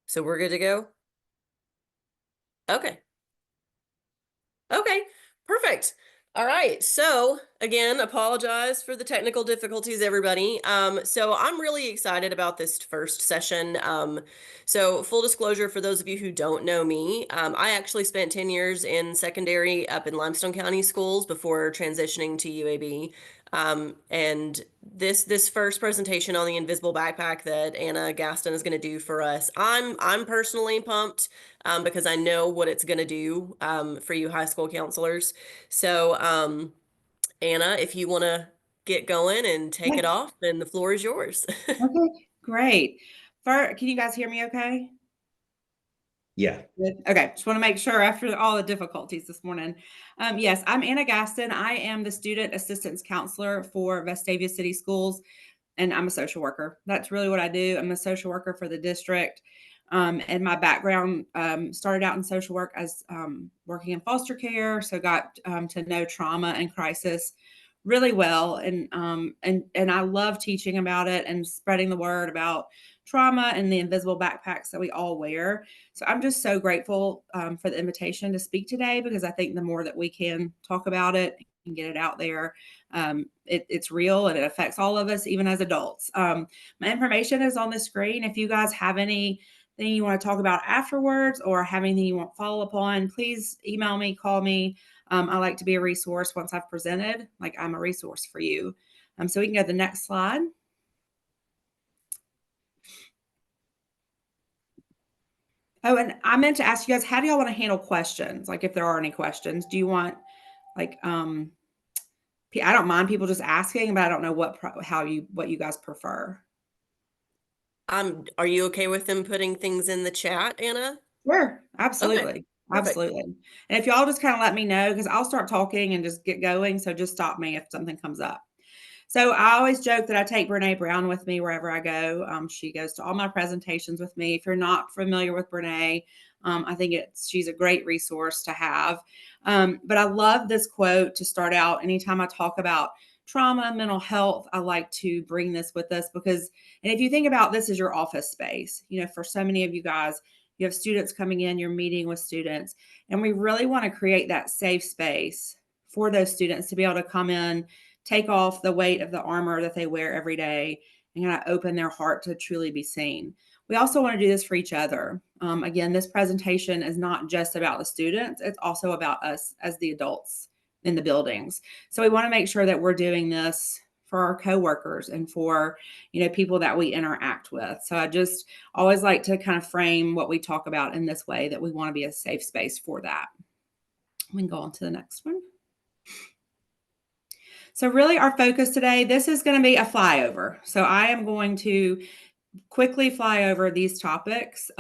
So we're good to go? Okay. Okay. Perfect. All right. So again, apologize for the technical difficulties, everybody. So I'm really excited about this first session. So full disclosure for those of you who don't know me, I actually spent 10 years in secondary up in Limestone County schools before transitioning to UAB. And this first presentation on the invisible backpack that Anna Gaston is going to do for us, I'm personally pumped because I know what it's going to do for you high school counselors. So, Anna, if you want to get going and take Yeah. it off, then the floor is yours. Okay, great. Can you guys hear me okay? Yeah. Good. Okay, just want to make sure after all the difficulties this morning. Yes, I'm Anna Gaston. I am the student assistance counselor for Vestavia City Schools, and I'm a social worker. That's really what I do. I'm a social worker for the district. And my background started out in social work as working in foster care, so got to know trauma and crisis really well, and I love teaching about it and spreading the word about trauma and the invisible backpacks that we all wear. So I'm just so grateful for the invitation to speak today, because I think the more that we can talk about it and get it out there, it's real and it affects all of us, even as adults. My information is on the screen. If you guys have anything you want to talk about afterwards or have anything you want to follow up on, please email me, call me. I like to be a resource once I've presented, like I'm a resource for you. So we can go to the next slide. Oh, and I meant to ask you guys, how do y'all want to handle questions? Like if there are any questions, do you want like, I don't mind people just asking, but I don't know what you guys prefer. Are you okay with them putting things in the chat, Anna? Sure, Okay, absolutely. perfect. Absolutely. And if y'all just kind of let me know, because I'll start talking and just get going. So just stop me if something comes up. So I always joke that I take Brene Brown with me wherever I go. She goes to all my presentations with me. If you're not familiar with Brene, I think she's a great resource to have. But I love this quote to start out. Anytime I talk about trauma, mental health, I like to bring this with us because, and if you think about this as your office space, for so many of you guys, you have students coming in, you're meeting with students, and we really want to create that safe space for those students to be able to come in, take off the weight of the armor that they wear every day, and kind of open their heart to truly be seen. We also want to do this for each other. Again, this presentation is not just about the students, it's also about us as the adults in the buildings. So we want to make sure that we're doing this for our coworkers and for people that we interact with. So I just always like to kind of frame what we talk about in this way, that we want to be a safe space for that. We can go on to the next one. So really our focus today, this is going to be a flyover. So I am going to quickly fly over these topics.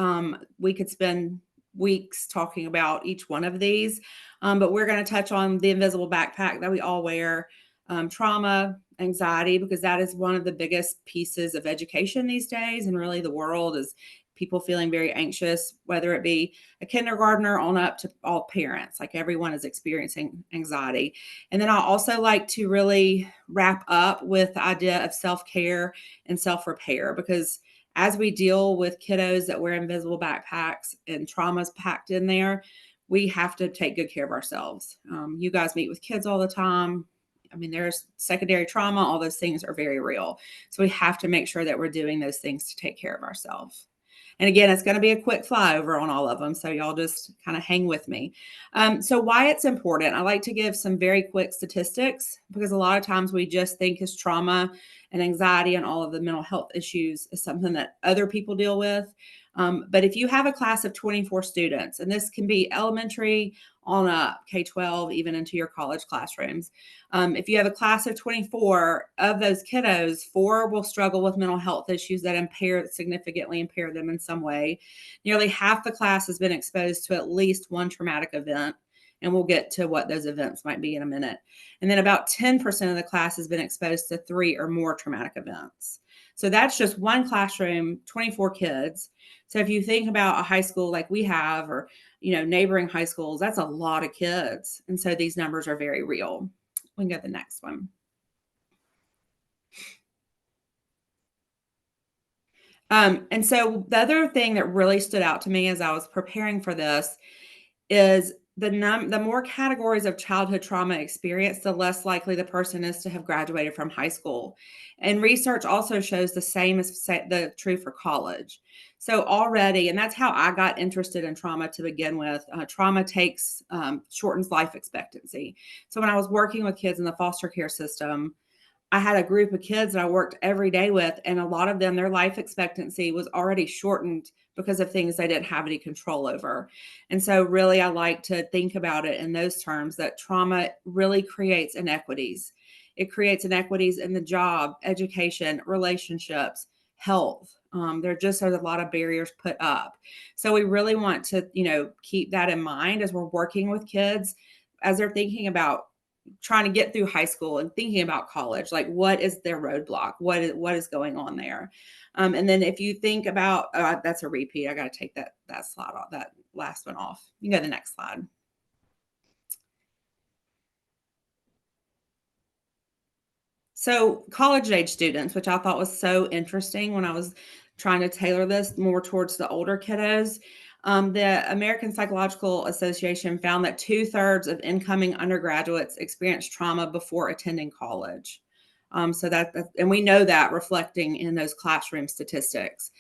We could spend weeks talking about each one of these, but we're going to touch on the invisible backpack that we all wear, trauma, anxiety, because that is one of the biggest pieces of education these days, and really the world is people feeling very anxious, whether it be a kindergartner on up to all parents. Like everyone is experiencing anxiety. And then I'll also like to really wrap up with the idea of self-care and self-repair, because as we deal with kiddos that wear invisible backpacks and traumas packed in there, we have to take good care of ourselves. You guys meet with kids all the time. I mean, there's secondary trauma. All those things are very real. So we have to make sure that we're doing those things to take care of ourselves. And again, it's going to be a quick flyover on all of them. So y'all just kind of hang with me. So why it's important, I like to give some very quick statistics, because a lot of times we just think as trauma and anxiety and all of the mental health issues is something that other people deal with. But if you have a class of 24 students, and this can be elementary on up, K-12, even into your college classrooms. If you have a class of 24, of those kiddos, 4 will struggle with mental health issues that significantly impair them in some way. Nearly half the class has been exposed to at least one traumatic event, and we'll get to what those events might be in a minute. And then about 10% of the class has been exposed to 3 or more traumatic events. So that's just one classroom, 24 kids. So if you think about a high school like we have, or neighboring high schools, that's a lot of kids. And so these numbers are very real. We can go to the next one. And so the other thing that really stood out to me as I was preparing for this is the more categories of childhood trauma experience, the less likely the person is to have graduated from high school. And research also shows the same is the true for college. So already, and that's how I got interested in trauma to begin with. Trauma takes shortens life expectancy. So when I was working with kids in the foster care system, I had a group of kids that I worked every day with, and a lot of them, their life expectancy was already shortened because of things they didn't have any control over. And so, really, I like to think about it in those terms that trauma really creates inequities. It creates inequities in the job, education, relationships, health. There just are a lot of barriers put up. So, we really want to, keep that in mind as we're working with kids as they're thinking about trying to get through high school and thinking about college, like what is their roadblock, what is going on there. And then if you think about that's a repeat, I got to take that slide off, that last one off. You can go to the next slide. So college age students, which I thought was so interesting when I was trying to tailor this more towards the older kiddos. The American Psychological Association found that 2/3 of incoming undergraduates experience trauma before attending college. And we know that reflecting in those classroom statistics.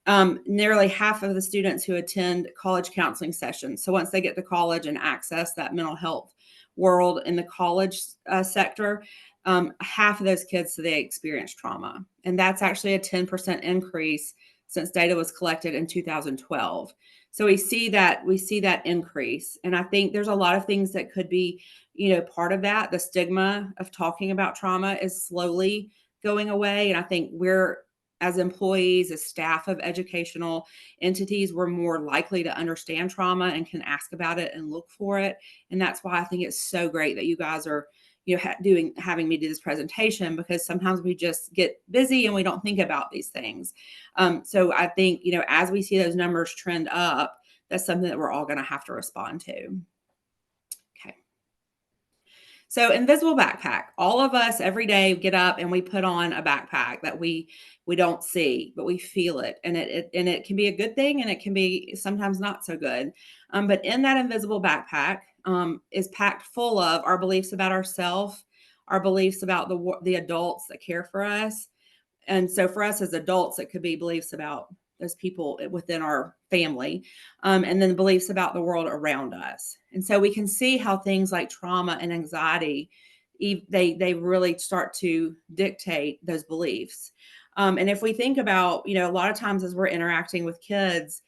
Nearly half of the students who attend college counseling sessions. So once they get to college and access that mental health world in the college sector, half of those kids say they experience trauma. And that's actually a 10% increase since data was collected in 2012. So we see that increase. And I think there's a lot of things that could be, part of that. The stigma of talking about trauma is slowly going away. And I think we're, as employees, as staff of educational entities, we're more likely to understand trauma and can ask about it and look for it. And that's why I think it's so great that you guys are, having me do this presentation, because sometimes we just get busy and we don't think about these things. So I think, as we see those numbers trend up, that's something that we're all going to have to respond to. Okay. So invisible backpack. All of us every day get up and we put on a backpack that we don't see, but we feel it, and it can be a good thing, and it can be sometimes not so good. But in that invisible backpack is packed full of our beliefs about ourselves, our beliefs about the adults that care for us. And so for us as adults, it could be beliefs about those people within our family, and then beliefs about the world around us. And so we can see how things like trauma and anxiety, they really start to dictate those beliefs. And if we think about, a lot of times as we're interacting with kids,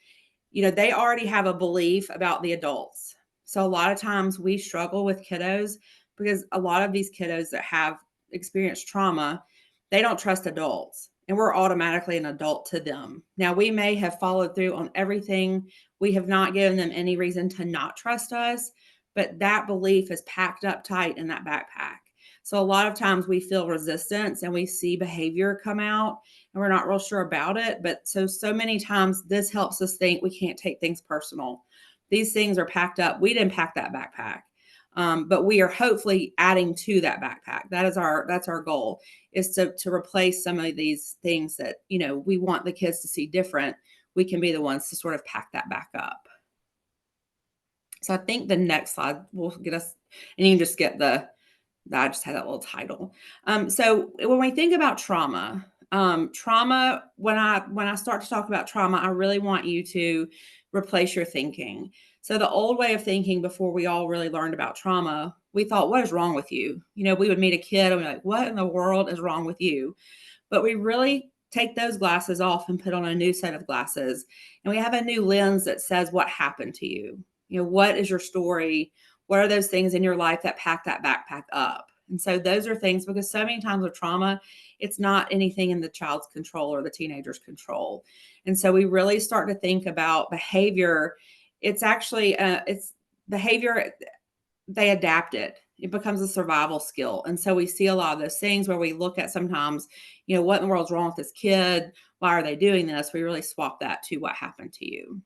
they already have a belief about the adults. So a lot of times we struggle with kiddos because a lot of these kiddos that have experienced trauma, they don't trust adults, and we're automatically an adult to them. Now, we may have followed through on everything. We have not given them any reason to not trust us, but that belief is packed up tight in that backpack. So a lot of times we feel resistance and we see behavior come out and we're not real sure about it. But so many times this helps us think we can't take things personal. These things are packed up. We didn't pack that backpack. But we are hopefully adding to that backpack. That's our goal, is to replace some of these things that, we want the kids to see different. We can be the ones to sort of pack that back up. So I think the next slide will get us, and you can just get I just had that little title. So when we think about trauma, when I start to talk about trauma, I really want you to replace your thinking. So the old way of thinking, before we all really learned about trauma, we thought, what is wrong with you? We would meet a kid and we're like, what in the world is wrong with you? But we really take those glasses off and put on a new set of glasses. And we have a new lens that says, what happened to you? What is your story? What are those things in your life that pack that backpack up? And so those are things, because so many times with trauma, it's not anything in the child's control or the teenager's control. And so we really start to think about behavior. It's actually, it's behavior, they adapt it. It becomes a survival skill. And so we see a lot of those things where we look at sometimes, what in the world's wrong with this kid? Why are they doing this? We really swap that to what happened to you.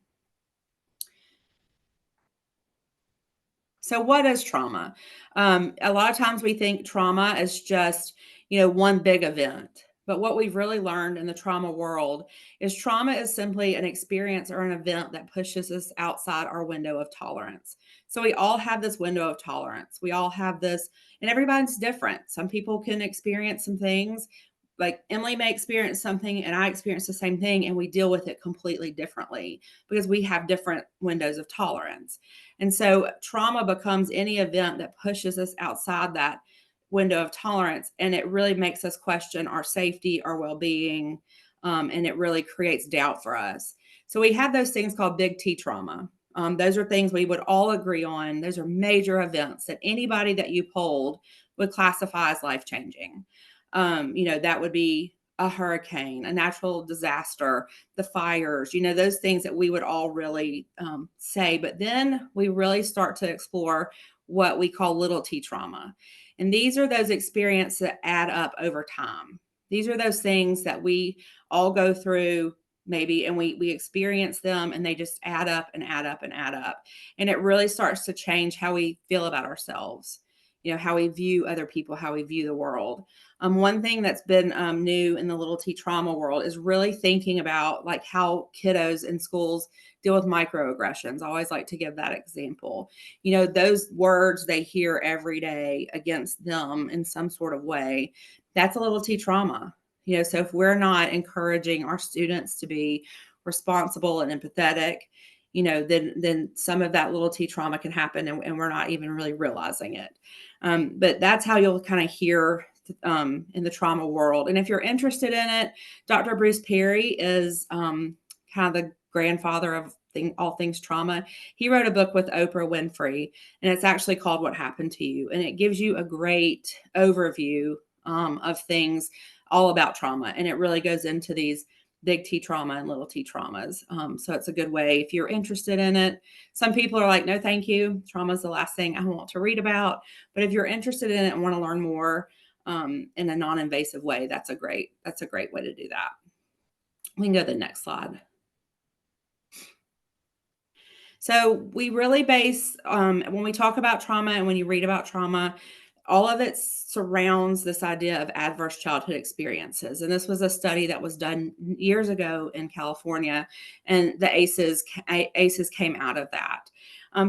So what is trauma? A lot of times we think trauma is just, one big event. But what we've really learned in the trauma world is trauma is simply an experience or an event that pushes us outside our window of tolerance. So we all have this window of tolerance. We all have this, and everybody's different. Some people can experience some things, like Emily may experience something and I experience the same thing, and we deal with it completely differently because we have different windows of tolerance. And so trauma becomes any event that pushes us outside that window of tolerance, and it really makes us question our safety, our well-being, and it really creates doubt for us. So we have those things called big T trauma. Those are things we would all agree on. Those are major events that anybody that you polled would classify as life-changing. That would be a hurricane, a natural disaster, the fires, those things that we would all really say. But then we really start to explore what we call little T trauma. And these are those experiences that add up over time. These are those things that we all go through maybe, and we experience them, and they just add up and add up and add up. And it really starts to change how we feel about ourselves, how we view other people, how we view the world. One thing that's been new in the little T trauma world is really thinking about like how kiddos in schools deal with microaggressions. I always like to give that example. Those words they hear every day against them in some sort of way, that's a little T trauma. So if we're not encouraging our students to be responsible and empathetic, then some of that little T trauma can happen, and we're not even really realizing it. But that's how you'll kind of hear in the trauma world. And if you're interested in it, Dr. Bruce Perry is kind of the grandfather of all things trauma. He wrote a book with Oprah Winfrey, and it's actually called What Happened to You. And it gives you a great overview of things all about trauma. And it really goes into these big T trauma and little T traumas. So it's a good way if you're interested in it. Some people are like, no, thank you. Trauma is the last thing I want to read about. But if you're interested in it and want to learn more in a non-invasive way, that's a great way to do that. We can go to the next slide. So we really base, when we talk about trauma and when you read about trauma, all of it surrounds this idea of adverse childhood experiences. And this was a study that was done years ago in California, and the ACEs came out of that.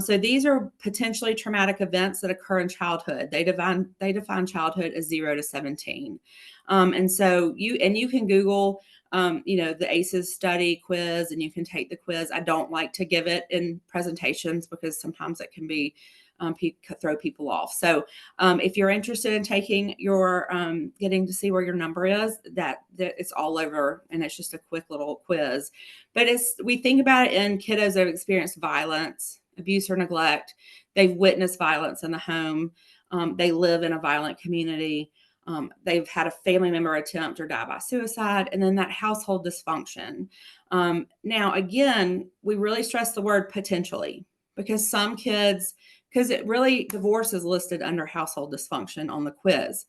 So these are potentially traumatic events that occur in childhood. They define childhood as 0 to 17. And so you can Google the ACEs study quiz, and you can take the quiz. I don't like to give it in presentations because sometimes it can be throw people off. So if you're interested in taking your getting to see where your number is, that it's all over, and it's just a quick little quiz. But we think about it in kiddos that have experienced violence, abuse, or neglect. They've witnessed violence in the home. They live in a violent community. They've had a family member attempt or die by suicide, and then that household dysfunction. Now, again, we really stress the word potentially, because some kids, because it really, divorce is listed under household dysfunction on the quiz.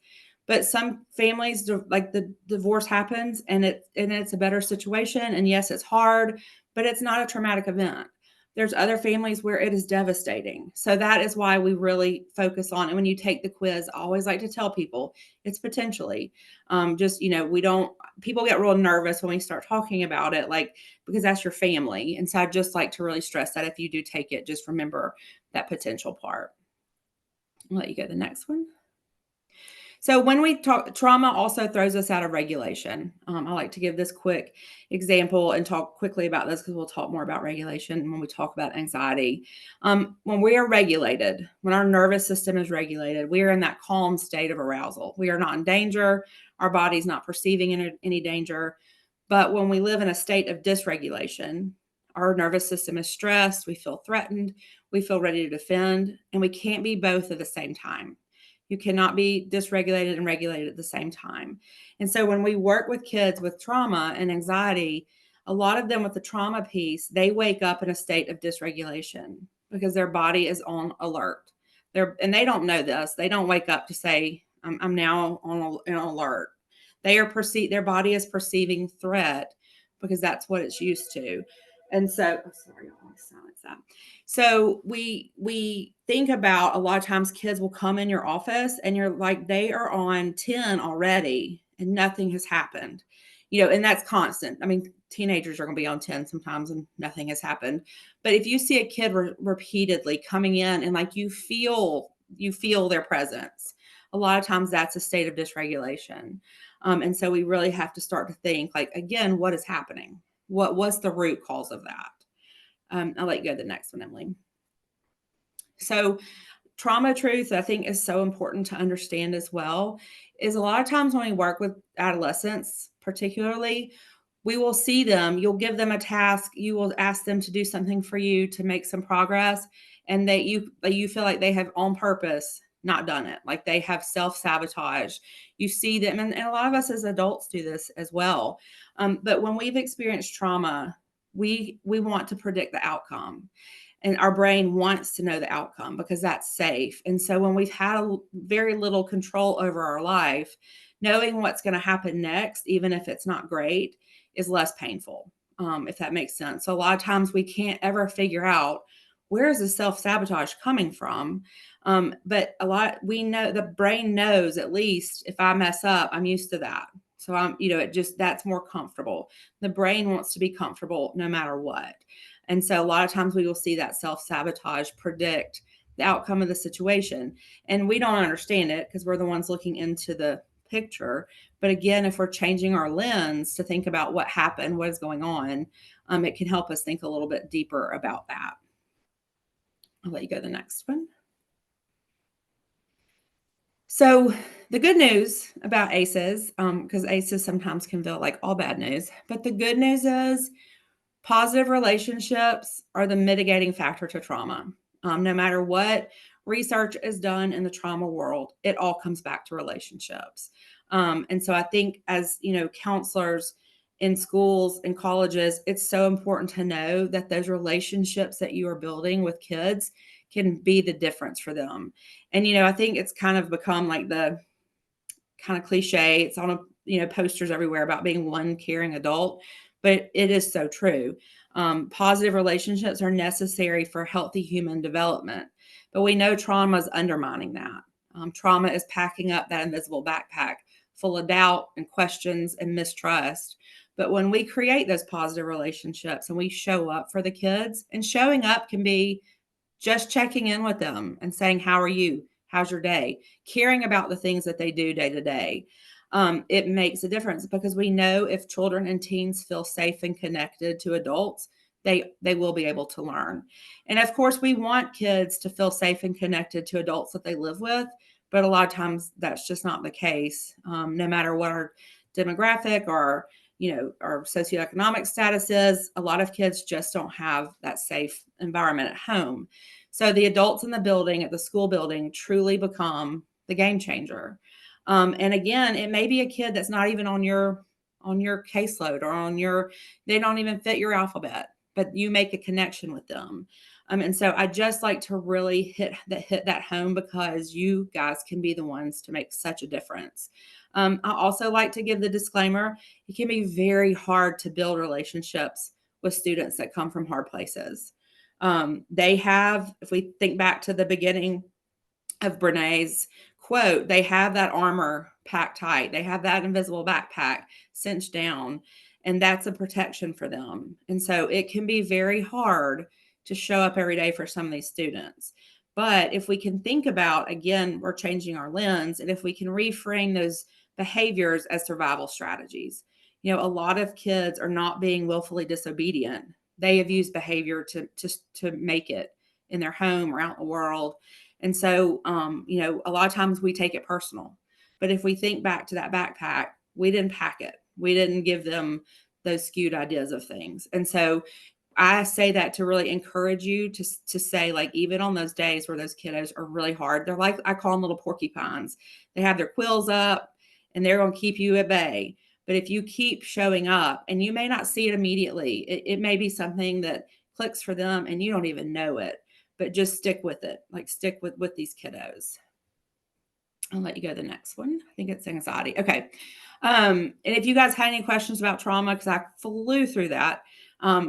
But some families, like the divorce happens and it's a better situation. And yes, it's hard, but it's not a traumatic event. There's other families where it is devastating. So that is why we really focus on, and when you take the quiz, I always like to tell people it's potentially people get real nervous when we start talking about it, like, because that's your family. And so I just like to really stress that if you do take it, just remember that potential part. I'll let you go to the next one. So when we talk, trauma also throws us out of regulation. I like to give this quick example and talk quickly about this because we'll talk more about regulation when we talk about anxiety. When we are regulated, when our nervous system is regulated, we are in that calm state of arousal. We are not in danger. Our body's not perceiving any danger. But when we live in a state of dysregulation, our nervous system is stressed. We feel threatened. We feel ready to defend. And we can't be both at the same time. You cannot be dysregulated and regulated at the same time. And so when we work with kids with trauma and anxiety, a lot of them with the trauma piece, they wake up in a state of dysregulation because their body is on alert. And they don't know this. They don't wake up to say, I'm now on an alert. Their body is perceiving threat because that's what it's used to. And so, sorry, I'll silence that. So we think about, a lot of times kids will come in your office and you're like, they are on 10 already. and nothing has happened. And that's constant. I mean, teenagers are going to be on 10 sometimes and nothing has happened. But if you see a kid repeatedly coming in and like you feel their presence, a lot of times that's a state of dysregulation. And so we really have to start to think like, again, what is happening? What's the root cause of that? I'll let you go to the next one, Emily. So trauma truth, I think, is so important to understand as well, is a lot of times when we work with adolescents, particularly, we will see them, you'll give them a task, you will ask them to do something for you to make some progress, and that you feel like they have on purpose not done it, like they have self-sabotage. You see them, and a lot of us as adults do this as well. But when we've experienced trauma, we want to predict the outcome. And our brain wants to know the outcome because that's safe. And so when we've had very little control over our life, knowing what's going to happen next, even if it's not great, is less painful, if that makes sense. So a lot of times we can't ever figure out where is the self-sabotage coming from. But we know the brain knows, at least if I mess up, I'm used to that. So that's more comfortable. The brain wants to be comfortable no matter what. And so a lot of times we will see that self-sabotage predict the outcome of the situation. And we don't understand it because we're the ones looking into the picture. But again, if we're changing our lens to think about what happened, what is going on, it can help us think a little bit deeper about that. I'll let you go to the next one. So the good news about ACEs, because ACEs sometimes can feel like all bad news, but the good news is positive relationships are the mitigating factor to trauma. No matter what research is done in the trauma world, it all comes back to relationships. And so I think as, counselors in schools and colleges, it's so important to know that those relationships that you are building with kids can be the difference for them. And, I think it's kind of become like the kind of cliche. It's on posters everywhere about being one caring adult, but it is so true. Positive relationships are necessary for healthy human development, but we know trauma is undermining that. Trauma is packing up that invisible backpack full of doubt and questions and mistrust. But when we create those positive relationships and we show up for the kids, and showing up can be just checking in with them and saying, how are you? How's your day? Caring about the things that they do day to day. It makes a difference because we know if children and teens feel safe and connected to adults, they will be able to learn. And of course, we want kids to feel safe and connected to adults that they live with, but a lot of times that's just not the case. No matter what our demographic or our socioeconomic status is, a lot of kids just don't have that safe environment at home. So the adults in the building, at the school building, truly become the game changer. And again, it may be a kid that's not even on your caseload or they don't even fit your alphabet, but you make a connection with them. And so I just like to really hit that home because you guys can be the ones to make such a difference. I also like to give the disclaimer, it can be very hard to build relationships with students that come from hard places. If we think back to the beginning of Brené's quote, they have that armor packed tight. They have that invisible backpack cinched down, and that's a protection for them. And so it can be very hard to show up every day for some of these students. But if we can think about, again, we're changing our lens, and if we can reframe those behaviors as survival strategies. A lot of kids are not being willfully disobedient. They have used behavior to make it in their home or out in the world. And so, a lot of times we take it personal. But if we think back to that backpack, we didn't pack it. We didn't give them those skewed ideas of things. And so I say that to really encourage you to say, like, even on those days where those kiddos are really hard, they're like, I call them little porcupines. They have their quills up and they're going to keep you at bay. But if you keep showing up, and you may not see it immediately, it may be something that clicks for them and you don't even know it, but just stick with it. Like, stick with these kiddos. I'll let you go to the next one. I think it's anxiety. Okay. And if you guys had any questions about trauma, because I flew through that,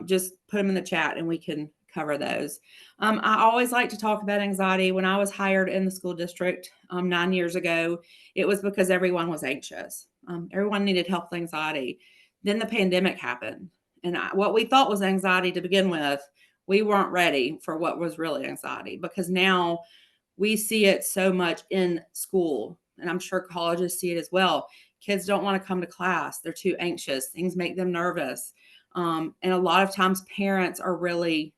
just put them in the chat and we can cover those. I always like to talk about anxiety. When I was hired in the school district 9 years ago, it was because everyone was anxious. Everyone needed health anxiety. Then the pandemic happened. And what we thought was anxiety to begin with, we weren't ready for what was really anxiety, because now we see it so much in school. And I'm sure colleges see it as well. Kids don't want to come to class. They're too anxious. Things make them nervous. And a lot of times parents are really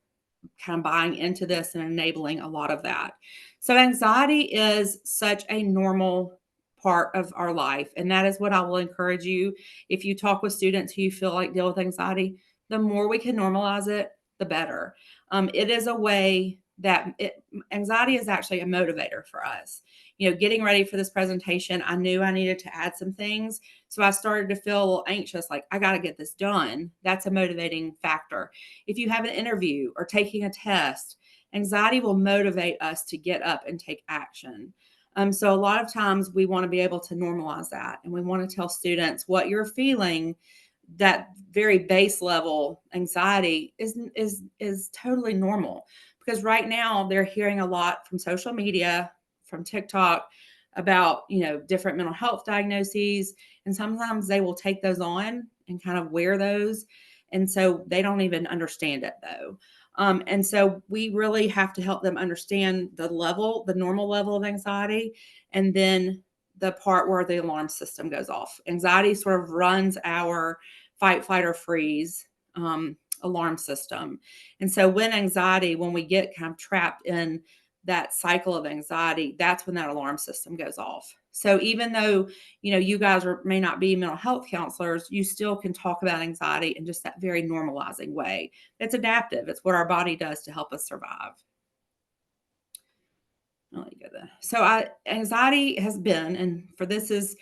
kind of buying into this and enabling a lot of that. So anxiety is such a normal part of our life. And that is what I will encourage you. If you talk with students who you feel like deal with anxiety, the more we can normalize it, the better. It is a way that anxiety is actually a motivator for us. You know, getting ready for this presentation, I knew I needed to add some things. So I started to feel a little anxious, like I got to get this done. That's a motivating factor. If you have an interview or taking a test, anxiety will motivate us to get up and take action. So a lot of times we want to be able to normalize that, and we want to tell students what you're feeling. That very base level anxiety is totally normal, because right now they're hearing a lot from social media, from TikTok, about different mental health diagnoses, and sometimes they will take those on and kind of wear those, and so they don't even understand it though. And so we really have to help them understand the normal level of anxiety, and then the part where the alarm system goes off. Anxiety sort of runs our fight, flight, or freeze alarm system. And so when we get kind of trapped in that cycle of anxiety, that's when that alarm system goes off. So even though, you guys may not be mental health counselors, you still can talk about anxiety in just that very normalizing way. It's adaptive. It's what our body does to help us survive. So anxiety has been, and for this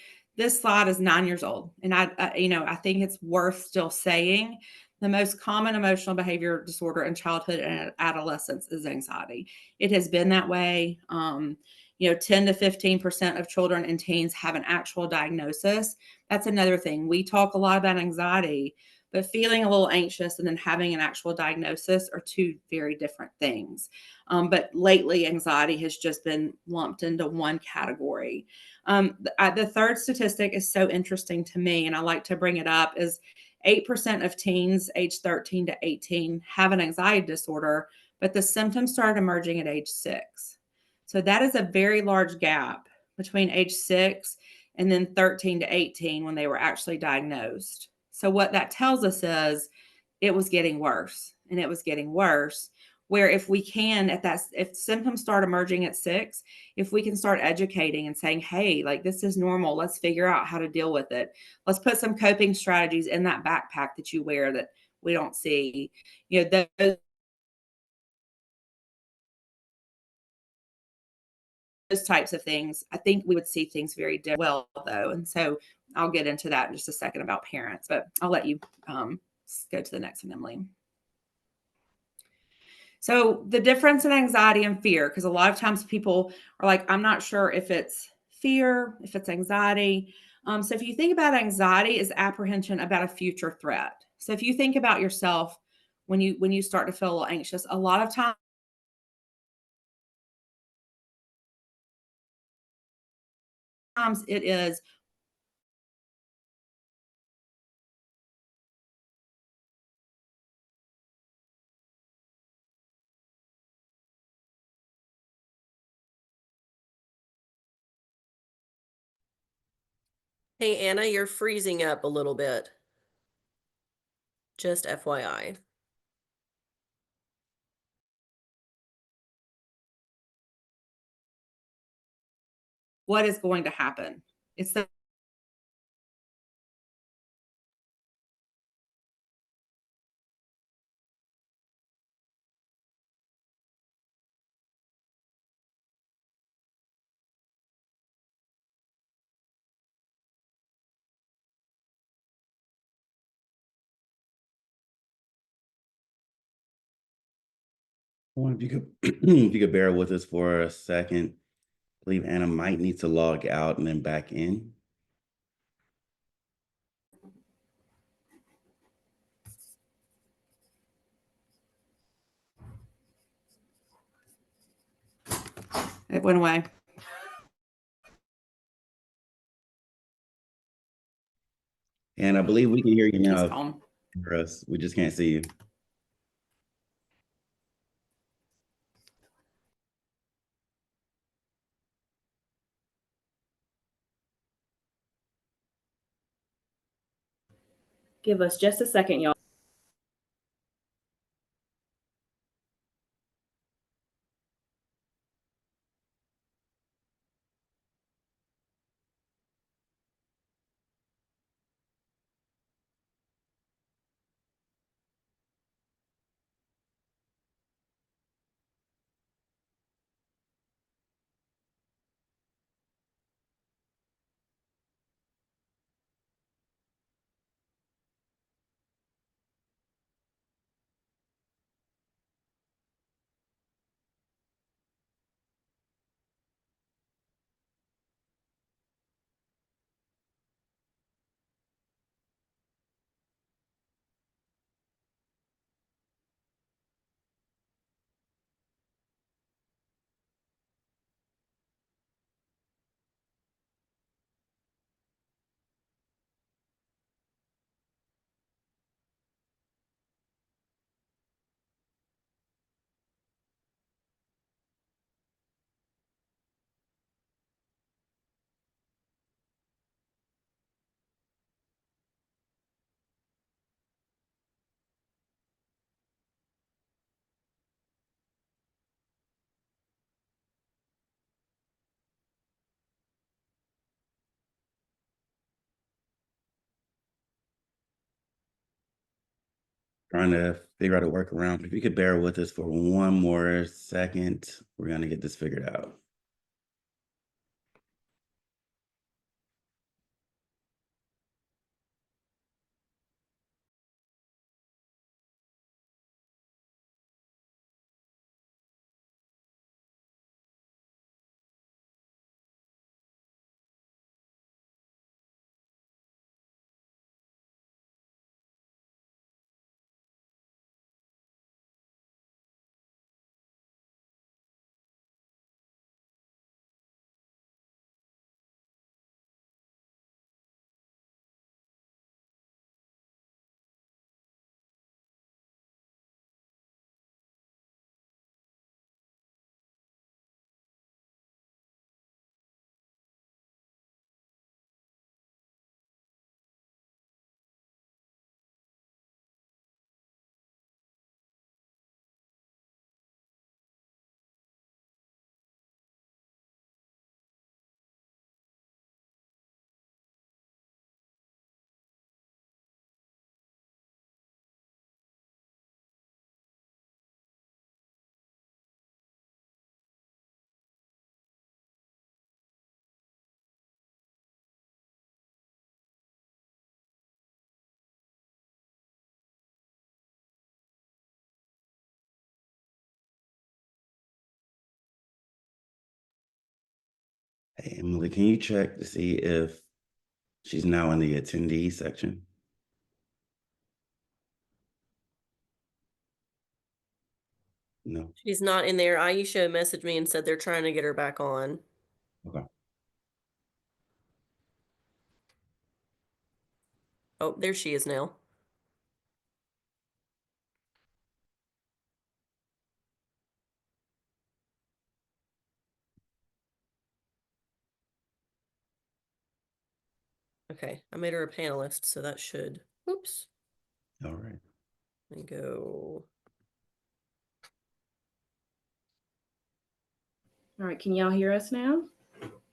slide is 9 years old. And I think it's worth still saying the most common emotional behavior disorder in childhood and adolescence is anxiety. It has been that way. 10 to 15% of children and teens have an actual diagnosis. That's another thing. We talk a lot about anxiety, but feeling a little anxious and then having an actual diagnosis are two very different things. But lately, anxiety has just been lumped into one category. The third statistic is so interesting to me, and I like to bring it up, is 8% of teens aged 13 to 18 have an anxiety disorder, but the symptoms started emerging at age 6. So that is a very large gap between age 6 and then 13 to 18 when they were actually diagnosed. So what that tells us is it was getting worse, and it was getting worse. Where if we can, if symptoms start emerging at 6, if we can start educating and saying, hey, like this is normal, let's figure out how to deal with it. Let's put some coping strategies in that backpack that you wear that we don't see. Those types of things, I think we would see things very well though. And so I'll get into that in just a second about parents, but I'll let you go to the next one, Emily. So the difference in anxiety and fear, because a lot of times people are like, I'm not sure if it's fear, if it's anxiety. So if you think about anxiety is apprehension about a future threat. So if you think about yourself when you start to feel a little anxious, a lot of times it is, Hey, Anna, you're freezing up a little bit. Just FYI. what is going to happen? It's the I wonder if you could if you could bear with us for a second. I believe Anna might need to log out and then back in. it went away. And I believe we can hear you He's now, gone. Chris. We just can't see you. Give us just a second, y'all. Trying to figure out a workaround. If you could bear with us for one more second, we're going to get this figured out. Hey, Emily, can you check to see if she's now in the attendee section? No. She's not in there. Aisha messaged me and said they're trying to get her back on. Okay. Oh, there she is now. Okay, I made her a panelist, so that should. Oops. All right. Let me go. All right, can y'all hear us now?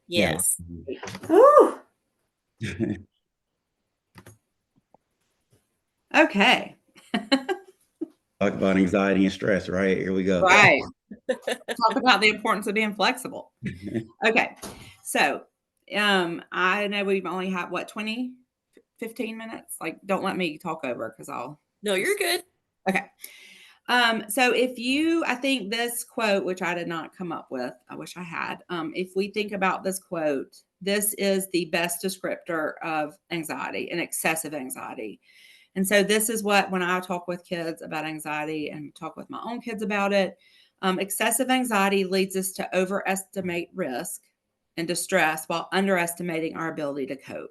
Yes. Oh, okay. Talk about anxiety and stress, right? Here we go. Right. Talk about the importance of being flexible. Okay. So, I know we've only had what, 20, 15 minutes? Like, don't let me talk over because I'll. No, you're good. Okay. So I think this quote, which I did not come up with, I wish I had. If we think about this quote, this is the best descriptor of anxiety and excessive anxiety. And so this is what, when I talk with kids about anxiety and talk with my own kids about it, excessive anxiety leads us to overestimate risk and distress while underestimating our ability to cope.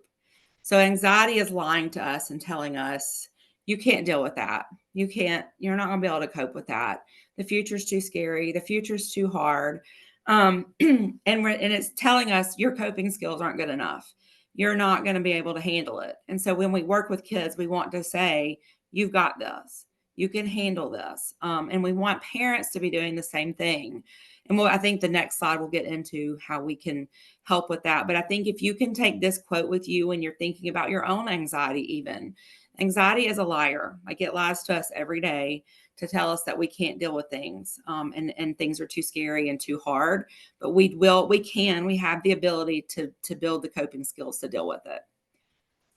So anxiety is lying to us and telling us, you can't deal with that. You're not going to be able to cope with that. The future's too scary. The future's too hard. And it's telling us your coping skills aren't good enough. You're not going to be able to handle it. And so when we work with kids, we want to say, you've got this. You can handle this. And we want parents to be doing the same thing. And I think the next slide will get into how we can help with that. But I think if you can take this quote with you when you're thinking about your own anxiety, even anxiety is a liar. Like, it lies to us every day to tell us that we can't deal with things, and things are too scary and too hard. But we have the ability to build the coping skills to deal with it.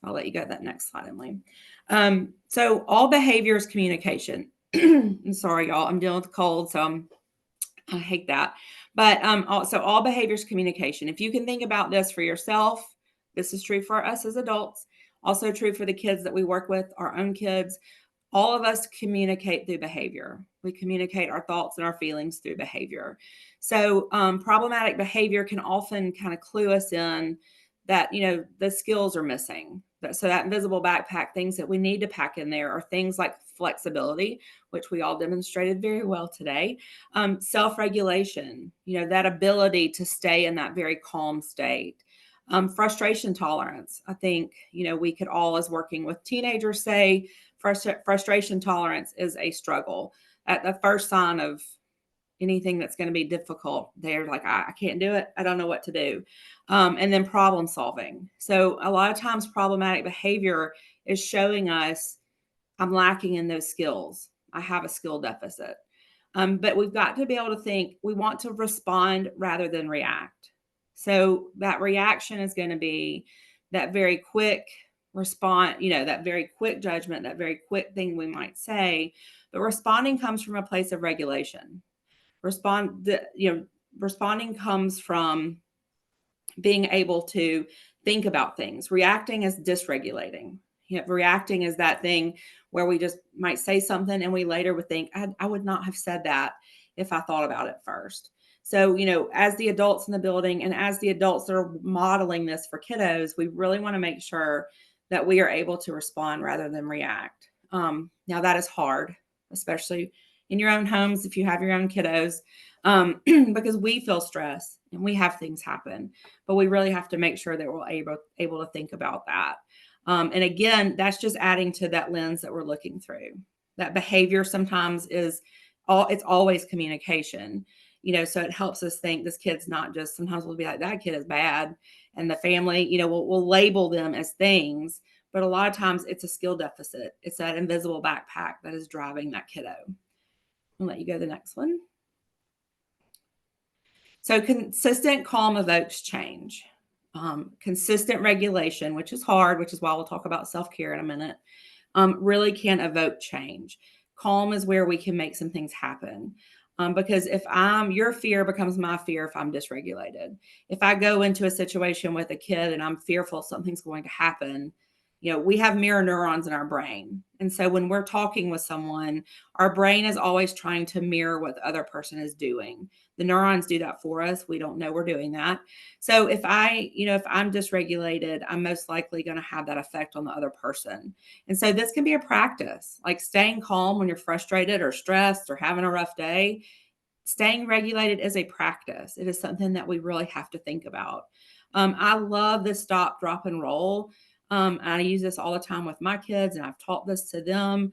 I'll let you go to that next slide, Emily. So all behavior is communication. I'm sorry, y'all. I'm dealing with a cold, so I hate that. But also all behavior is communication. If you can think about this for yourself, this is true for us as adults, also true for the kids that we work with, our own kids. All of us communicate through behavior. We communicate our thoughts and our feelings through behavior. So problematic behavior can often kind of clue us in that, the skills are missing. So that invisible backpack, things that we need to pack in there are things like flexibility, which we all demonstrated very well today. Self-regulation, that ability to stay in that very calm state. Frustration tolerance. I think, we could all, as working with teenagers, say frustration tolerance is a struggle. At the first sign of anything that's going to be difficult, they're like, I can't do it. I don't know what to do. And then problem solving. So a lot of times problematic behavior is showing us I'm lacking in those skills. I have a skill deficit. But we've got to be able to think, we want to respond rather than react. So that reaction is going to be that very quick response, that very quick judgment, that very quick thing we might say. But responding comes from a place of regulation. Responding comes from being able to think about things. Reacting is dysregulating. Reacting is that thing where we just might say something and we later would think, I would not have said that if I thought about it first. So, as the adults in the building and as the adults that are modeling this for kiddos, we really want to make sure that we are able to respond rather than react. Now that is hard, especially in your own homes, if you have your own kiddos, because we feel stress and we have things happen, but we really have to make sure that we're able to think about that. And again, that's just adding to that lens that we're looking through. That behavior sometimes it's always communication, so it helps us think this kid's not just, sometimes we'll be like, that kid is bad. And the family, we'll label them as things, but a lot of times it's a skill deficit. It's that invisible backpack that is driving that kiddo. I'll let you go to the next one. So consistent calm evokes change. Consistent regulation, which is hard, which is why we'll talk about self-care in a minute, really can evoke change. Calm is where we can make some things happen. Because if your fear becomes my fear if I'm dysregulated. If I go into a situation with a kid and I'm fearful something's going to happen, we have mirror neurons in our brain. And so when we're talking with someone, our brain is always trying to mirror what the other person is doing. The neurons do that for us. We don't know we're doing that. So if I'm dysregulated, I'm most likely going to have that effect on the other person. And so this can be a practice, like staying calm when you're frustrated or stressed or having a rough day. Staying regulated is a practice. It is something that we really have to think about. I love the stop, drop, and roll. I use this all the time with my kids, and I've taught this to them.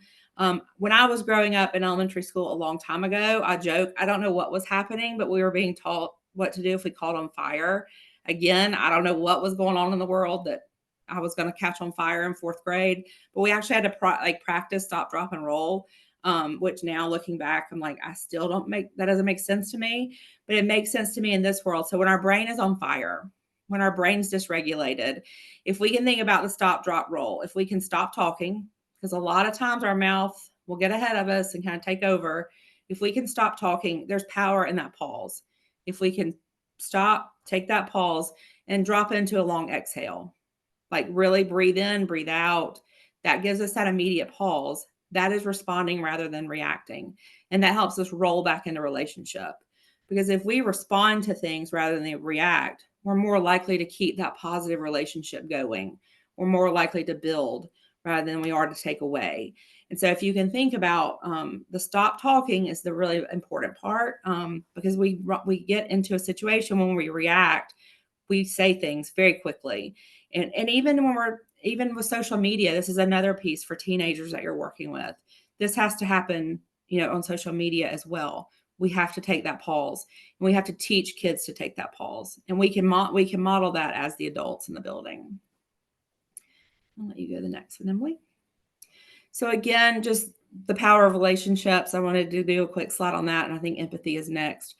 When I was growing up in elementary school a long time ago, I joke, I don't know what was happening, but we were being taught what to do if we caught on fire. Again, I don't know what was going on in the world that I was going to catch on fire in fourth grade, but we actually had to practice stop, drop, and roll. Which now looking back, I'm like, that doesn't make sense to me, but it makes sense to me in this world. So when our brain is on fire, when our brain's dysregulated, if we can think about the stop, drop, roll, if we can stop talking, because a lot of times our mouth will get ahead of us and kind of take over. If we can stop talking, there's power in that pause. If we can stop, take that pause and drop into a long exhale, like really breathe in, breathe out, that gives us that immediate pause. That is responding rather than reacting. And that helps us roll back into relationship. Because if we respond to things rather than react, we're more likely to keep that positive relationship going. we're more likely to build rather than we are to take away. And so if you can think about the stop talking is the really important part, because we get into a situation when we react, we say things very quickly. And even with social media, this is another piece for teenagers that you're working with. This has to happen, on social media as well. We have to take that pause, and we have to teach kids to take that pause, and we can model that as the adults in the building. I'll let you go to the next one, Emily. So again, just the power of relationships. I wanted to do a quick slide on that, and I think empathy is next.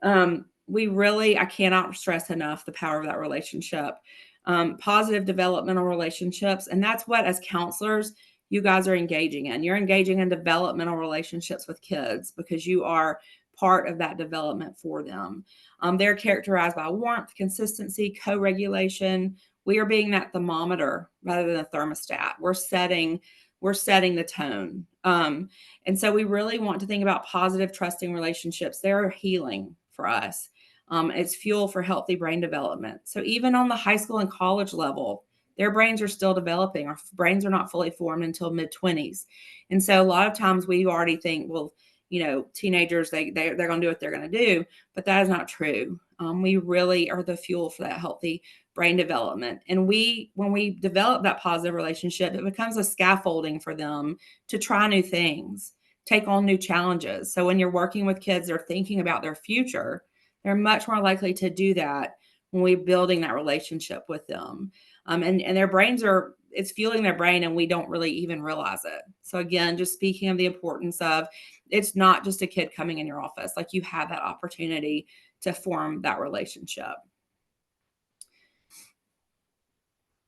I cannot stress enough the power of that relationship. Positive developmental relationships, and that's what, as counselors, you guys are engaging in. You're engaging in developmental relationships with kids because you are part of that development for them. They're characterized by warmth, consistency, co-regulation. We are being that thermometer rather than a thermostat. We're setting the tone. And so we really want to think about positive, trusting relationships. They're healing for us. It's fuel for healthy brain development. So even on the high school and college level, their brains are still developing. Our brains are not fully formed until mid-20s. And so a lot of times we already think, well, teenagers, they're going to do what they're going to do, but that is not true. We really are the fuel for that healthy brain development. And when we develop that positive relationship, it becomes a scaffolding for them to try new things, take on new challenges. So when you're working with kids, they're thinking about their future. They're much more likely to do that when we're building that relationship with them. And their brains it's fueling their brain, and we don't really even realize it. So again, just speaking of the importance of, it's not just a kid coming in your office. Like, you have that opportunity to form that relationship.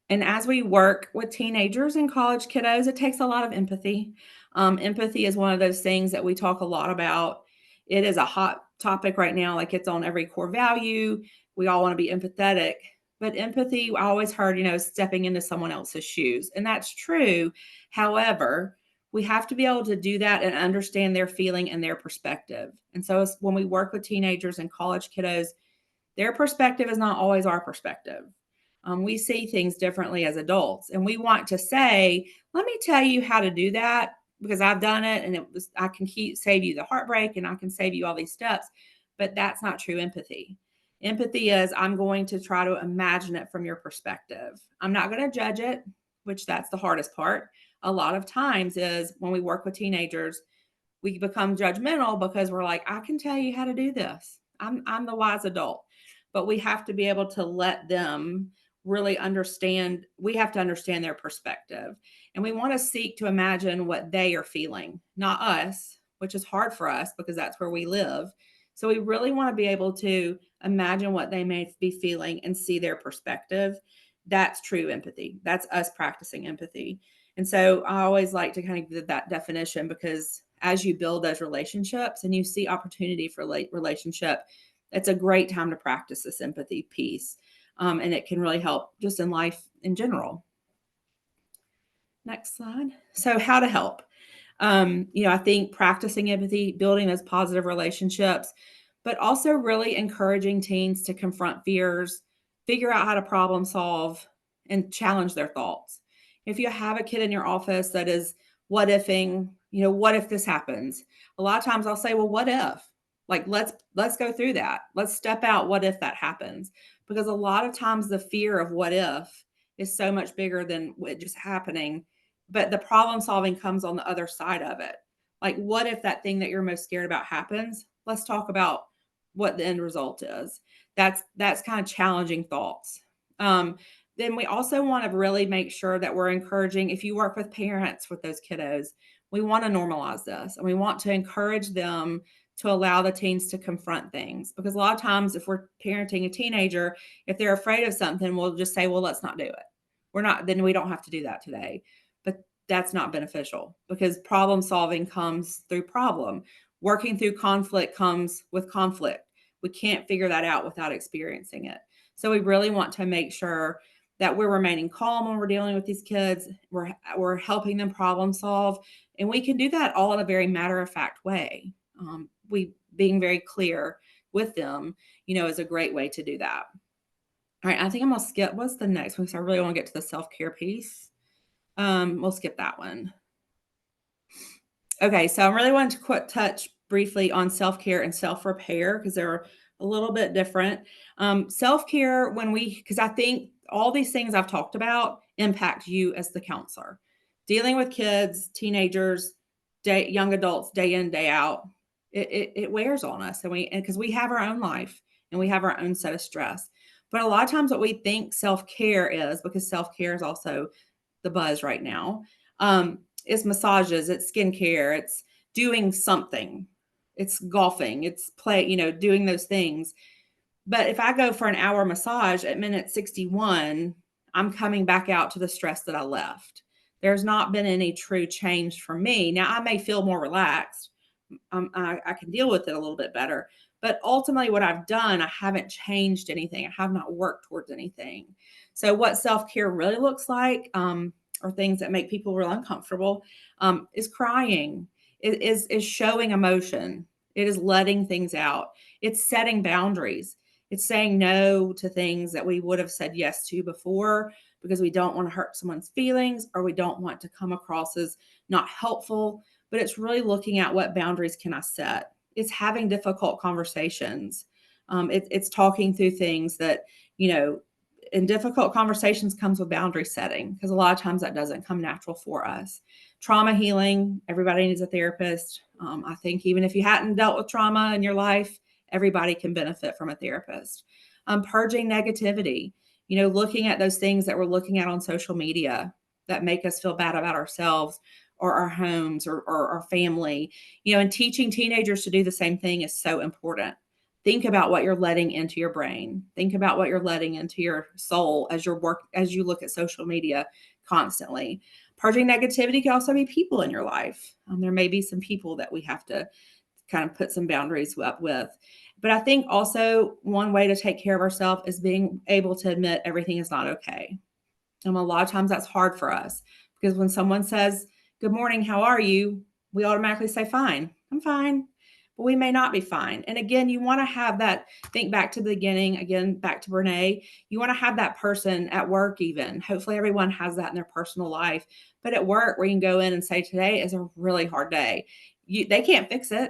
And as we work with teenagers and college kiddos, it takes a lot of empathy. Empathy is one of those things that we talk a lot about. It is a hot topic right now. Like, it's on every core value. We all want to be empathetic. But empathy, I always heard, stepping into someone else's shoes. And that's true. However, we have to be able to do that and understand their feeling and their perspective. And so when we work with teenagers and college kiddos, their perspective is not always our perspective. We see things differently as adults, and we want to say, let me tell you how to do that because I've done it, and I can save you the heartbreak, and I can save you all these steps. But that's not true empathy. Empathy is, I'm going to try to imagine it from your perspective. I'm not going to judge it, which that's the hardest part. A lot of times is when we work with teenagers, we become judgmental because we're like, I can tell you how to do this. I'm the wise adult. But we have to be able to let them really understand. We have to understand their perspective. And we want to seek to imagine what they are feeling, not us, which is hard for us because that's where we live. So we really want to be able to imagine what they may be feeling and see their perspective. That's true empathy. That's us practicing empathy. And so I always like to kind of give that definition, because as you build those relationships and you see opportunity for relationship, it's a great time to practice this empathy piece. And it can really help just in life in general. Next slide. So how to help. I think practicing empathy, building those positive relationships, but also really encouraging teens to confront fears, figure out how to problem solve, and challenge their thoughts. If you have a kid in your office that is what ifing, what if this happens? A lot of times I'll say, well, what if? Like, let's go through that. Let's step out. What if that happens? Because a lot of times the fear of what if is so much bigger than it just happening. But the problem solving comes on the other side of it. Like, what if that thing that you're most scared about happens? Let's talk about what the end result is. That's kind of challenging thoughts. Then we also want to really make sure that we're encouraging, if you work with parents with those kiddos, we want to normalize this, and we want to encourage them to allow the teens to confront things. Because a lot of times if we're parenting a teenager, if they're afraid of something, we'll just say, well, let's not do it. Then we don't have to do that today. But that's not beneficial, because problem solving comes through problem. Working through conflict comes with conflict. We can't figure that out without experiencing it. So we really want to make sure that we're remaining calm when we're dealing with these kids. We're helping them problem solve. And we can do that all in a very matter-of-fact way. We being very clear with them, is a great way to do that. All right, I think I'm gonna skip. What's the next one? Because I really want to get to the self-care piece. We'll skip that one. Okay, so I really wanted to touch briefly on self-care and self-repair because they're a little bit different. Self-care, because I think all these things I've talked about impact you as the counselor. Dealing with kids, teenagers, young adults, day in, day out, it wears on us, and because we have our own life and we have our own set of stress. But a lot of times, what we think self-care is, because self-care is also the buzz right now. It's massages, it's skincare, it's doing something, it's golfing, it's doing those things. But if I go for an hour massage at minute 61, I'm coming back out to the stress that I left. There's not been any true change for me. Now, I may feel more relaxed. I can deal with it a little bit better. But ultimately, what I've done, I haven't changed anything. I have not worked towards anything. So, what self care really looks like, or things that make people real uncomfortable, is crying, is showing emotion. It is letting things out. It's setting boundaries. It's saying no to things that we would have said yes to before because we don't want to hurt someone's feelings or we don't want to come across as not helpful. But it's really looking at what boundaries can I set. It's having difficult conversations. It's talking through things that, in difficult conversations comes with boundary setting, because a lot of times that doesn't come natural for us. Trauma healing, everybody needs a therapist. I think even if you hadn't dealt with trauma in your life, everybody can benefit from a therapist. Purging negativity, looking at those things that we're looking at on social media that make us feel bad about ourselves or our homes or our family, and teaching teenagers to do the same thing is so important. Think about what you're letting into your brain. Think about what you're letting into your soul as you look at social media constantly. Purging negativity can also be people in your life. There may be some people that we have to kind of put some boundaries up with. But I think also one way to take care of ourselves is being able to admit everything is not okay. And a lot of times that's hard for us because when someone says, "Good morning, how are you?" we automatically say, "Fine, I'm fine." But we may not be fine. And again, you want to have that, think back to the beginning, again, back to Brene, you want to have that person at work even. Hopefully everyone has that in their personal life. But at work where you can go in and say, "Today is a really hard day." They can't fix it.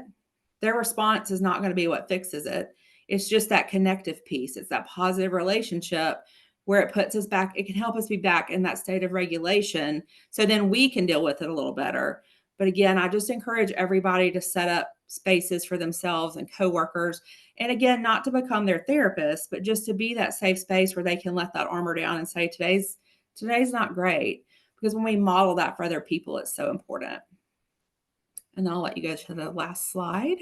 Their response is not going to be what fixes it. It's just that connective piece. It's that positive relationship where it puts us back. It can help us be back in that state of regulation. So then we can deal with it a little better. But again, I just encourage everybody to set up spaces for themselves and coworkers. And again, not to become their therapist, but just to be that safe space where they can let that armor down and say, today's not great. Because when we model that for other people, it's so important. And I'll let you go to the last slide.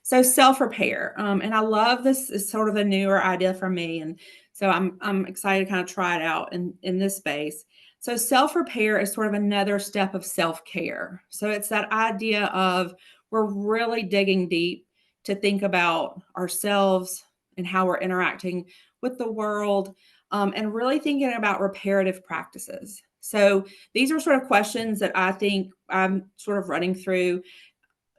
So self-repair. And I love this. Is sort of a newer idea for me. And so I'm excited to kind of try it out in this space. So self-repair is sort of another step of self-care. So it's that idea of we're really digging deep to think about ourselves and how we're interacting with the world, and really thinking about reparative practices. So these are sort of questions that I think I'm sort of running through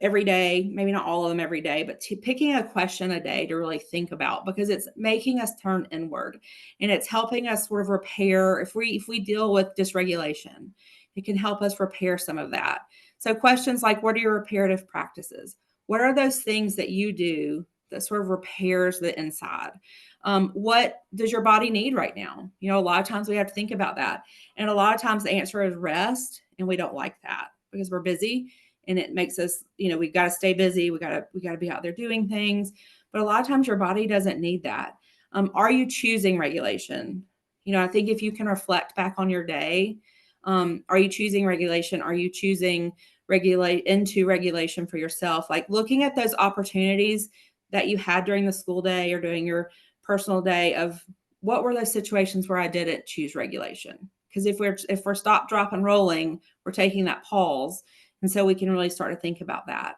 every day, maybe not all of them every day, but picking a question a day to really think about, because it's making us turn inward and it's helping us sort of repair. If we deal with dysregulation, it can help us repair some of that. So questions like, what are your reparative practices? What are those things that you do that sort of repairs the inside? What does your body need right now? A lot of times we have to think about that. And a lot of times the answer is rest. And we don't like that because we're busy. And it makes us, we've got to stay busy. We got to be out there doing things. But a lot of times your body doesn't need that. Are you choosing regulation? I think if you can reflect back on your day, are you choosing regulation? Are you choosing regulation for yourself? Like looking at those opportunities that you had during the school day or during your personal day of what were those situations where I didn't choose regulation? Because if we're stop, drop, and rolling, we're taking that pause. And so we can really start to think about that.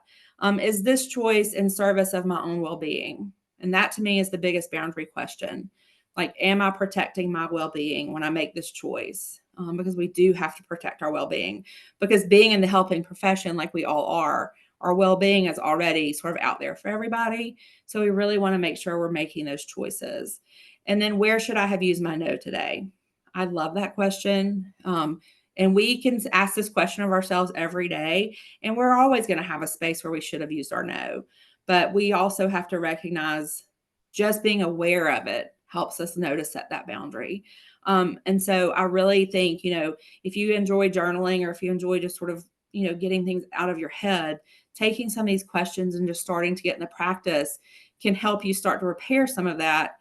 Is this choice in service of my own well-being? And that to me is the biggest boundary question. Like, am I protecting my well-being when I make this choice? Because we do have to protect our well-being, because being in the helping profession, like we all are, our well-being is already sort of out there for everybody. So we really want to make sure we're making those choices. And then where should I have used my no today? I love that question. And we can ask this question of ourselves every day. And we're always going to have a space where we should have used our no. But we also have to recognize just being aware of it helps us know to set that boundary. And so I really think, if you enjoy journaling or if you enjoy just sort of, getting things out of your head, taking some of these questions and just starting to get in the practice can help you start to repair some of that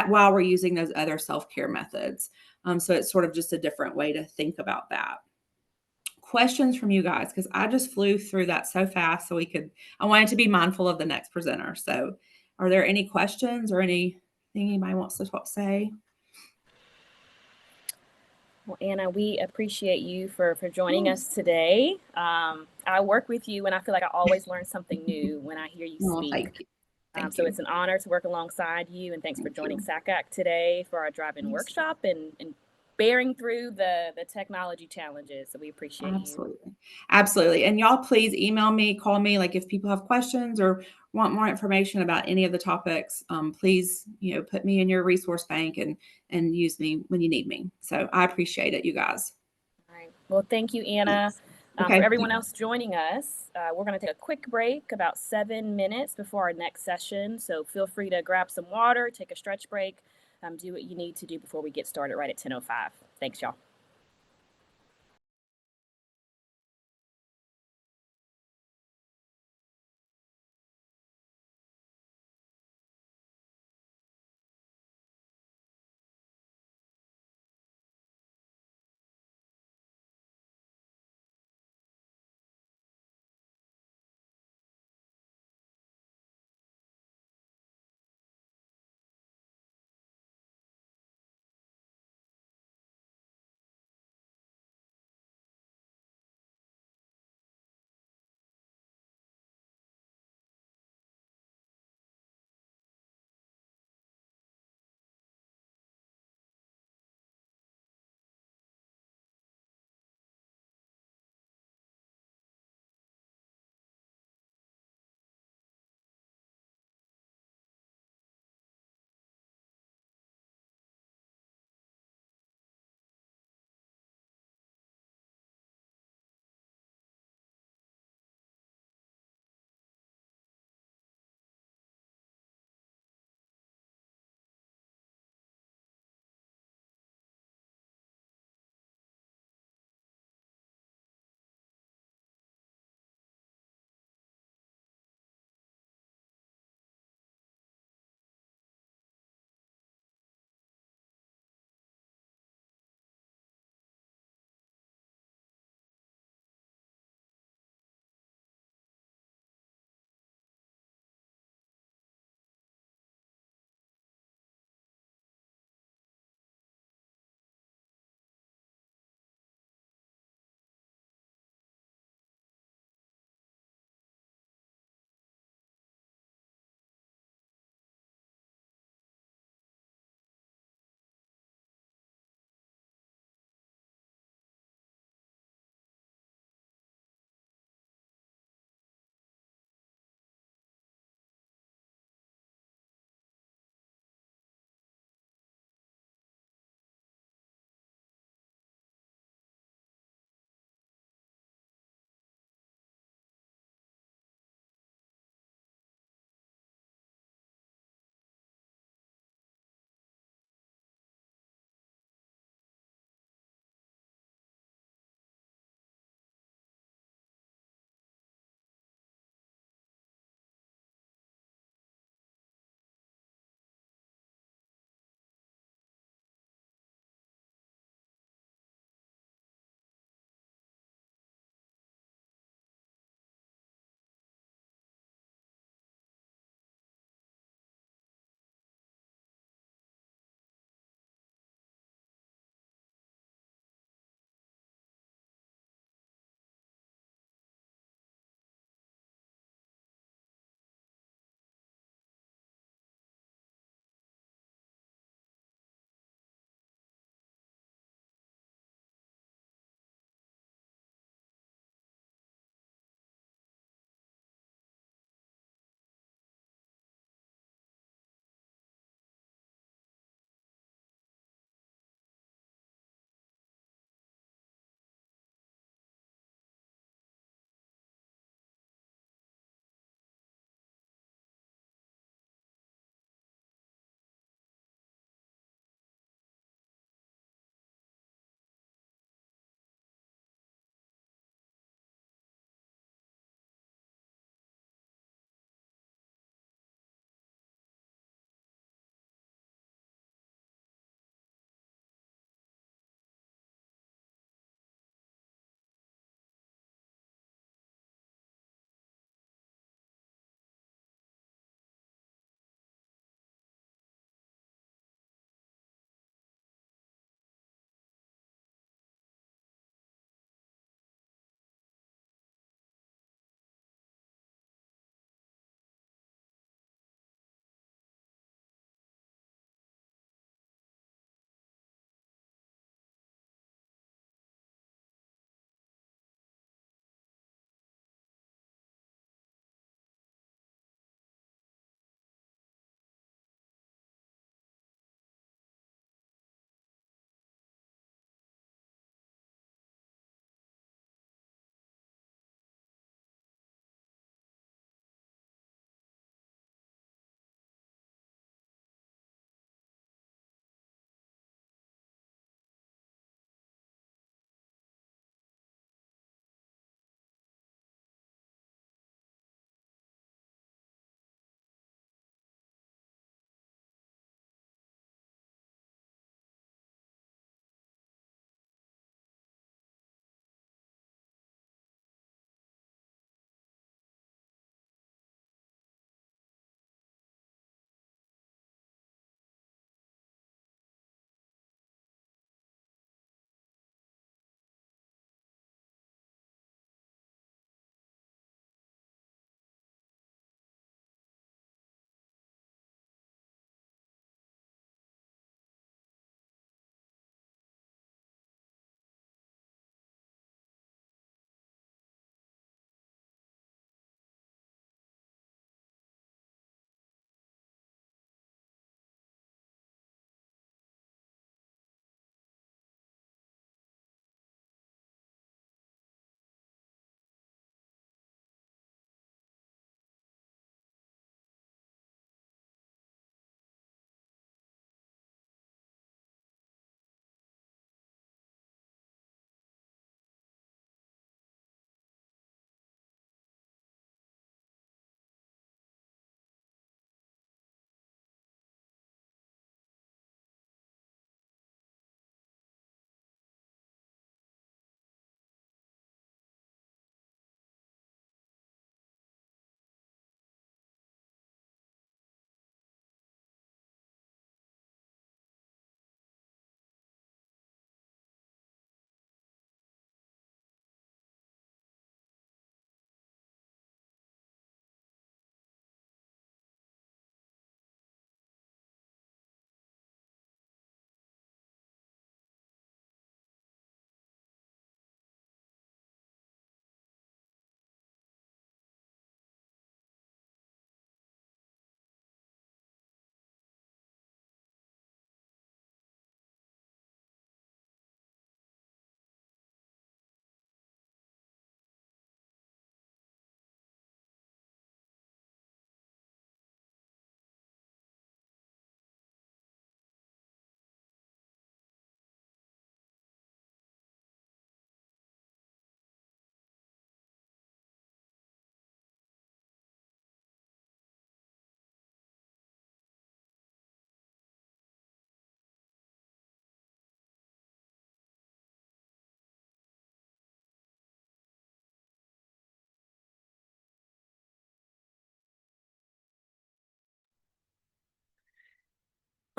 while we're using those other self-care methods. So it's sort of just a different way to think about that. Questions from you guys, because I just flew through that so fast so I wanted to be mindful of the next presenter. So are there any questions or anything anybody wants to say? Well, Anna, we appreciate you for joining us today. I work with you and I feel like I always learn something new when I hear you Oh, speak. thank you. So it's an honor to work alongside you, and thanks for joining SACAC today for our drive-in workshop and bearing through the technology challenges. So we appreciate you. Absolutely. And y'all please email me, call me, like if people have questions or want more information about any of the topics, please, put me in your resource bank and use me when you need me. So I appreciate it, you guys. All right. Well, thank you, Anna. Okay. For everyone else joining us, we're going to take a quick break, about 7 minutes before our next session. So feel free to grab some water, take a stretch break, do what you need to do before we get started right at 10:05. Thanks, y'all.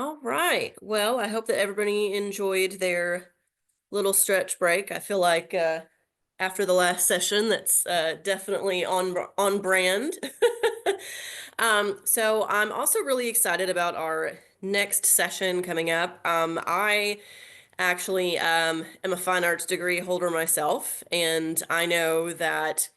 All right. Well, I hope that everybody enjoyed their little stretch break. I feel like after the last session, that's definitely on brand. So I'm also really excited about our next session coming up. I actually am a fine arts degree holder myself, and I know that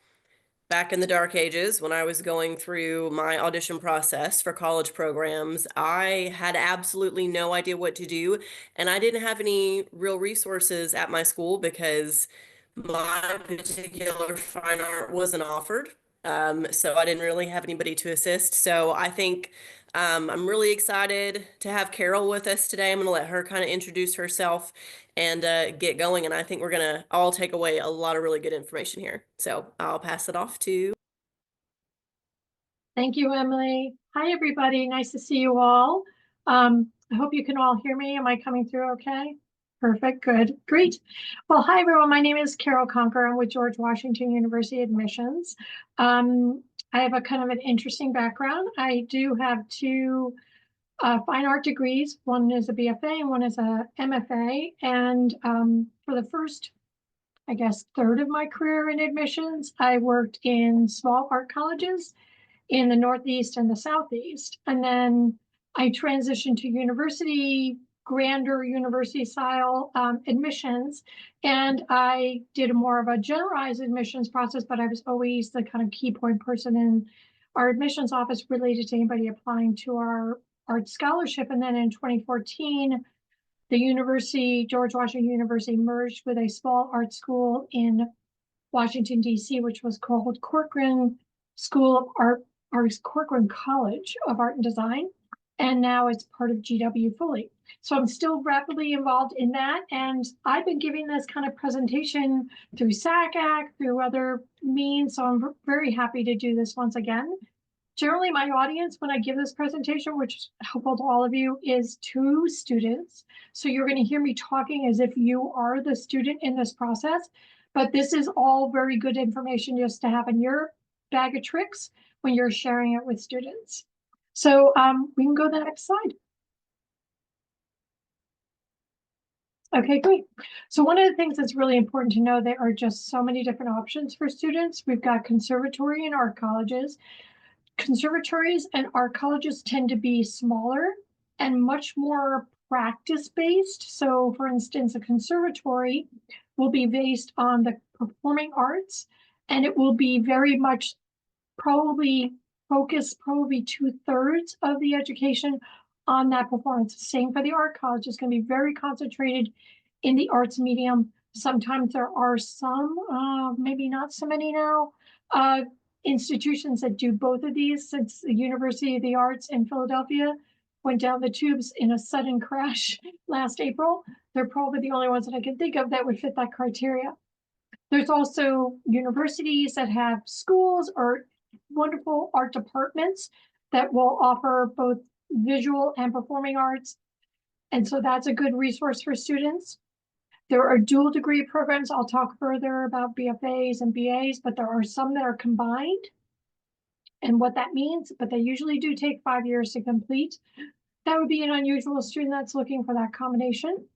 back in the dark ages, when I was going through my audition process for college programs, I had absolutely no idea what to do. And I didn't have any real resources at my school because my particular fine art wasn't offered. So I didn't really have anybody to assist. So I think I'm really excited to have Carol with us today. I'm going to let her kind of introduce herself and get going. And I think we're going to all take away a lot of really good information here. So I'll pass it off to. Thank you, Emily. Hi, everybody. Nice to see you all. I hope you can all hear me. Am I coming through okay? Perfect. Good. Great. Well, hi, everyone. My name is Carol Conker. I'm with George Washington University Admissions. I have a kind of an interesting background. I do have two fine art degrees. One is a BFA and one is a MFA. And for the first, I guess, third of my career in admissions, I worked in small art colleges in the Northeast and the Southeast. And then I transitioned to university, grander university style admissions. And I did more of a generalized admissions process, but I was always the kind of key point person in our admissions office related to anybody applying to our art scholarship. And then in 2014, the university, George Washington University, merged with a small art school in Washington, D.C., which was called Corcoran School of Art, or Corcoran College of Art and Design. And now it's part of GW fully. So I'm still rapidly involved in that. And I've been giving this kind of presentation through SACAC, through other means. So I'm very happy to do this once again. Generally, my audience, when I give this presentation, which is helpful to all of you, is to students. So you're going to hear me talking as if you are the student in this process. But this is all very good information just to have in your bag of tricks when you're sharing it with students. So we can go to the next slide. Okay, great. So one of the things that's really important to know, there are just so many different options for students. We've got conservatory and art colleges. Conservatories and art colleges tend to be smaller and much more practice-based. So for instance, a conservatory will be based on the performing arts, and it will be very much probably focused, probably 2/3 of the education on that performance. Same for the art college. It's going to be very concentrated in the arts medium. Sometimes there are some, maybe not so many now, institutions that do both of these, since the University of the Arts in Philadelphia went down the tubes in a sudden crash last April. They're probably the only ones that I can think of that would fit that criteria. There's also universities that have schools or wonderful art departments that will offer both visual and performing arts. And so that's a good resource for students. There are dual degree programs. I'll talk further about BFAs and BAs, but there are some that are combined and what that means, but they usually do take 5 years to complete. That would be an unusual student that's looking for that combination.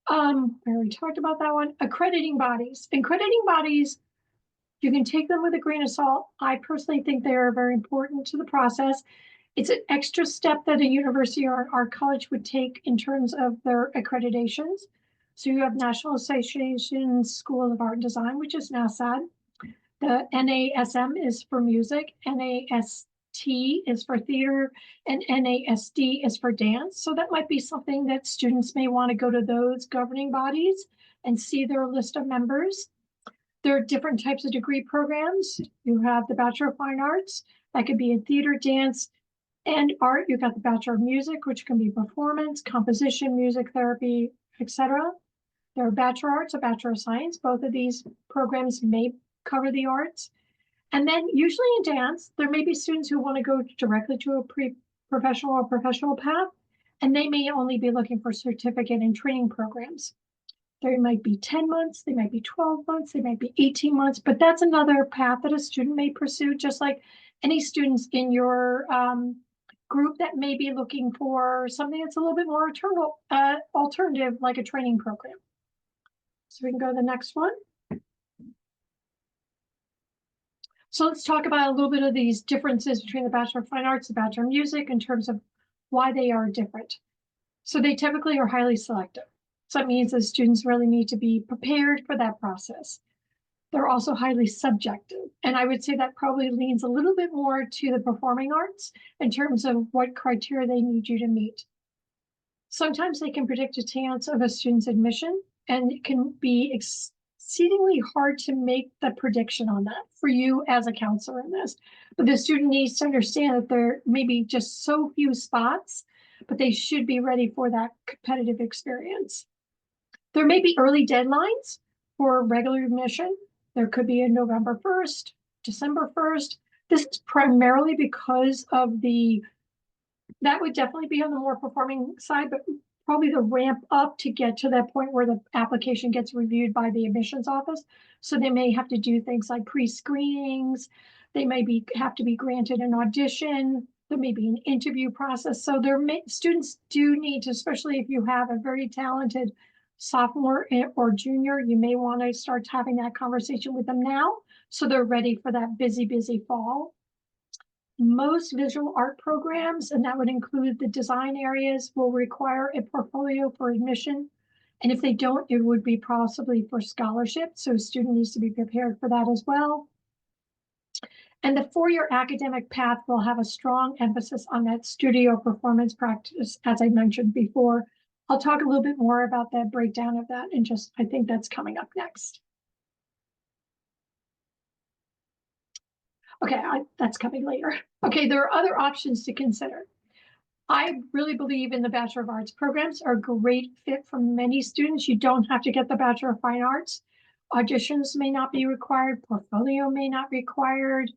I already talked about that one. Accrediting bodies. Accrediting bodies, you can take them with a grain of salt. I personally think they are very important to the process. It's an extra step that a university or an art college would take in terms of their accreditations. So you have National Association School of Art and Design, which is NASAD. The NASM is for music, NAST is for theater, and NASD is for dance. So that might be something that students may want to go to those governing bodies and see their list of members. There are different types of degree programs. You have the Bachelor of Fine Arts, that could be in theater, dance, and art. You've got the Bachelor of Music, which can be performance, composition, music therapy, etc. There are Bachelor of Arts, a Bachelor of Science. Both of these programs may cover the arts. And then usually in dance, there may be students who want to go directly to a pre-professional or professional path, and they may only be looking for certificate and training programs. There might be 10 months, they might be 12 months, they might be 18 months, but that's another path that a student may pursue, just like any students in your group that may be looking for something that's a little bit more alternative, like a training program. So we can go to the next one. So let's talk about a little bit of these differences between the Bachelor of Fine Arts and the Bachelor of Music in terms of why they are different. So they typically are highly selective. So that means that students really need to be prepared for that process. They're also highly subjective. And I would say that probably leans a little bit more to the performing arts in terms of what criteria they need you to meet. Sometimes they can predict a chance of a student's admission, and it can be exceedingly hard to make the prediction on that for you as a counselor in this. But the student needs to understand that there may be just so few spots, but they should be ready for that competitive experience. There may be early deadlines for regular admission. There could be a November 1st, December 1st. This is primarily because of that would definitely be on the more performing side, but probably the ramp up to get to that point where the application gets reviewed by the admissions office. So they may have to do things like pre-screenings. They may have to be granted an audition. There may be an interview process. So students do need to, especially if you have a very talented sophomore or junior, you may want to start having that conversation with them now so they're ready for that busy fall. Most visual art programs, and that would include the design areas, will require a portfolio for admission. And if they don't, it would be possibly for scholarship. So a student needs to be prepared for that as well. And the four-year academic path will have a strong emphasis on that studio performance practice, as I mentioned before. I'll talk a little bit more about that breakdown of that, and I think that's coming up next. Okay, that's coming later. Okay, there are other options to consider. I really believe in the Bachelor of Arts programs are a great fit for many students. You don't have to get the Bachelor of Fine Arts. Auditions may not be required. Portfolio may not be required.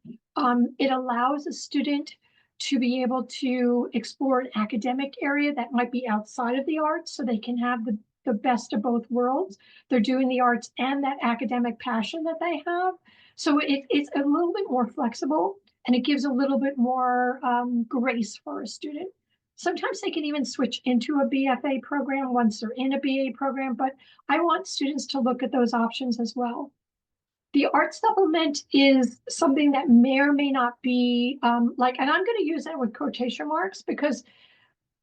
It allows a student to be able to explore an academic area that might be outside of the arts, so they can have the best of both worlds. They're doing the arts and that academic passion that they have. So it's a little bit more flexible, and it gives a little bit more grace for a student. Sometimes they can even switch into a BFA program once they're in a BA program, but I want students to look at those options as well. The art supplement is something that may or may not be and I'm going to use that with quotation marks because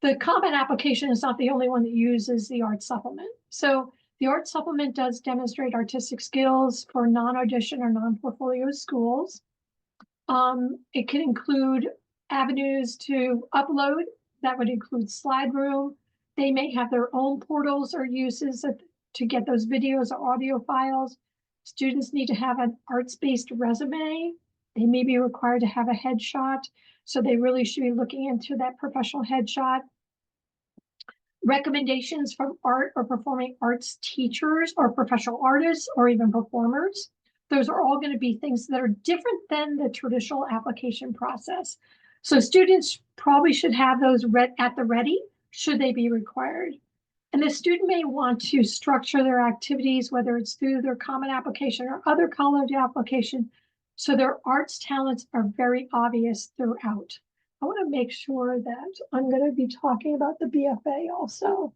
the common application is not the only one that uses the art supplement. So the art supplement does demonstrate artistic skills for non-audition or non-portfolio schools. It can include avenues to upload. That would include slide room. They may have their own portals or uses to get those videos or audio files. Students need to have an arts-based resume. They may be required to have a headshot. So they really should be looking into that professional headshot. Recommendations from art or performing arts teachers or professional artists or even performers. Those are all going to be things that are different than the traditional application process. So students probably should have those at the ready, should they be required. And the student may want to structure their activities, whether it's through their common application or other college application, so their arts talents are very obvious throughout. I want to make sure that I'm going to be talking about the BFA also.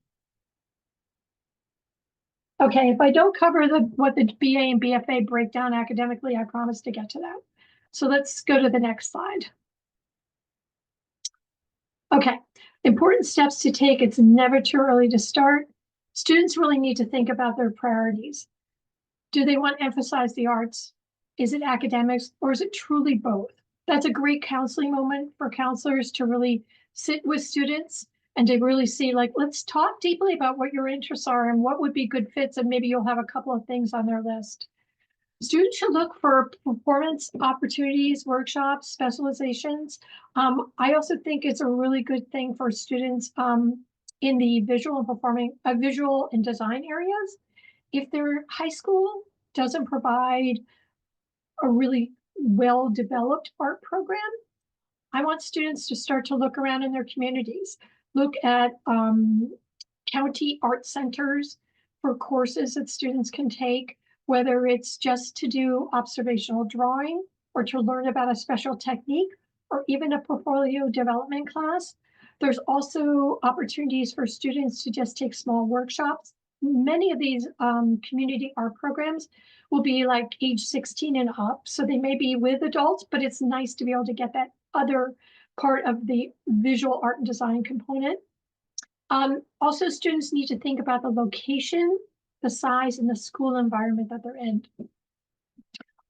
Okay, if I don't cover what the BA and BFA break down academically, I promise to get to that. So let's go to the next slide. Okay, important steps to take. It's never too early to start. Students really need to think about their priorities. Do they want to emphasize the arts? Is it academics, or is it truly both? That's a great counseling moment for counselors to really sit with students and to really see, like, let's talk deeply about what your interests are and what would be good fits, and maybe you'll have a couple of things on their list. Students should look for performance opportunities, workshops, specializations. I also think it's a really good thing for students in the visual and design areas. If their high school doesn't provide a really well-developed art program, I want students to start to look around in their communities, look at county art centers for courses that students can take, whether it's just to do observational drawing or to learn about a special technique, or even a portfolio development class. There's also opportunities for students to just take small workshops. Many of these community art programs will be like age 16 and up, so they may be with adults, but it's nice to be able to get that other part of the visual art and design component. Also, students need to think about the location, the size, and the school environment that they're in.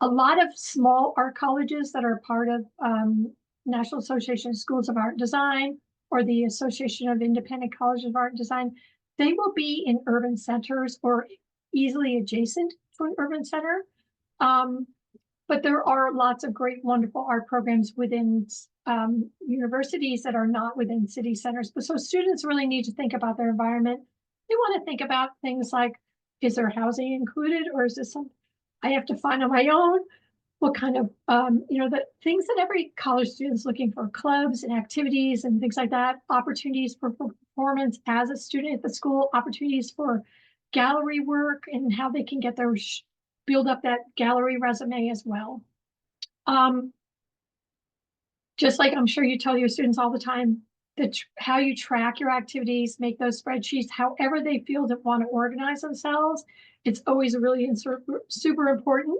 A lot of small art colleges that are part of National Association of Schools of Art and Design or the Association of Independent Colleges of Art and Design, they will be in urban centers or easily adjacent to an urban center. But there are lots of great, wonderful art programs within universities that are not within city centers. But so students really need to think about their environment. They want to think about things like, is there housing included, or is this something I have to find on my own? What kind of, the things that every college student is looking for, clubs and activities and things like that, opportunities for performance as a student at the school, opportunities for gallery work and how they can get their build up that gallery resume as well. Just like I'm sure you tell your students all the time, that how you track your activities, make those spreadsheets, however they feel that want to organize themselves, it's always really super important.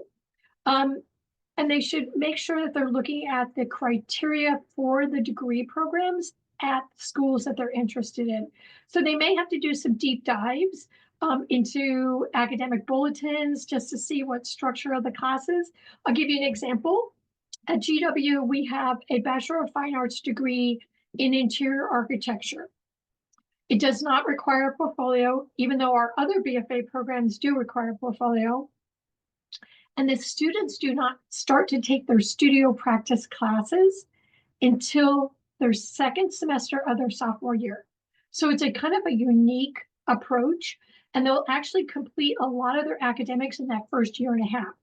And they should make sure that they're looking at the criteria for the degree programs at schools that they're interested in. So they may have to do some deep dives into academic bulletins just to see what structure of the classes. I'll give you an example. At GW, we have a Bachelor of Fine Arts degree in interior architecture. It does not require a portfolio, even though our other BFA programs do require a portfolio. And the students do not start to take their studio practice classes until their second semester of their sophomore year. So it's a kind of a unique approach, and they'll actually complete a lot of their academics in that first year and a half.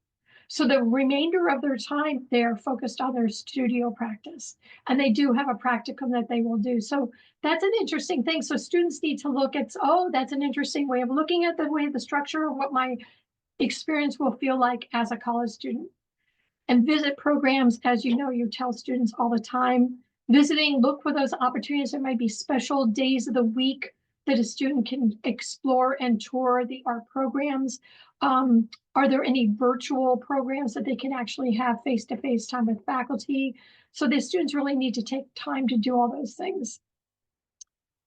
So the remainder of their time, they're focused on their studio practice, and they do have a practicum that they will do. So that's an interesting thing. So students need to look at, oh, that's an interesting way of looking at the way the structure of what my experience will feel like as a college student. And visit programs, as you know, you tell students all the time, visiting, look for those opportunities. There might be special days of the week that a student can explore and tour the art programs. Are there any virtual programs that they can actually have face-to-face time with faculty? So the students really need to take time to do all those things.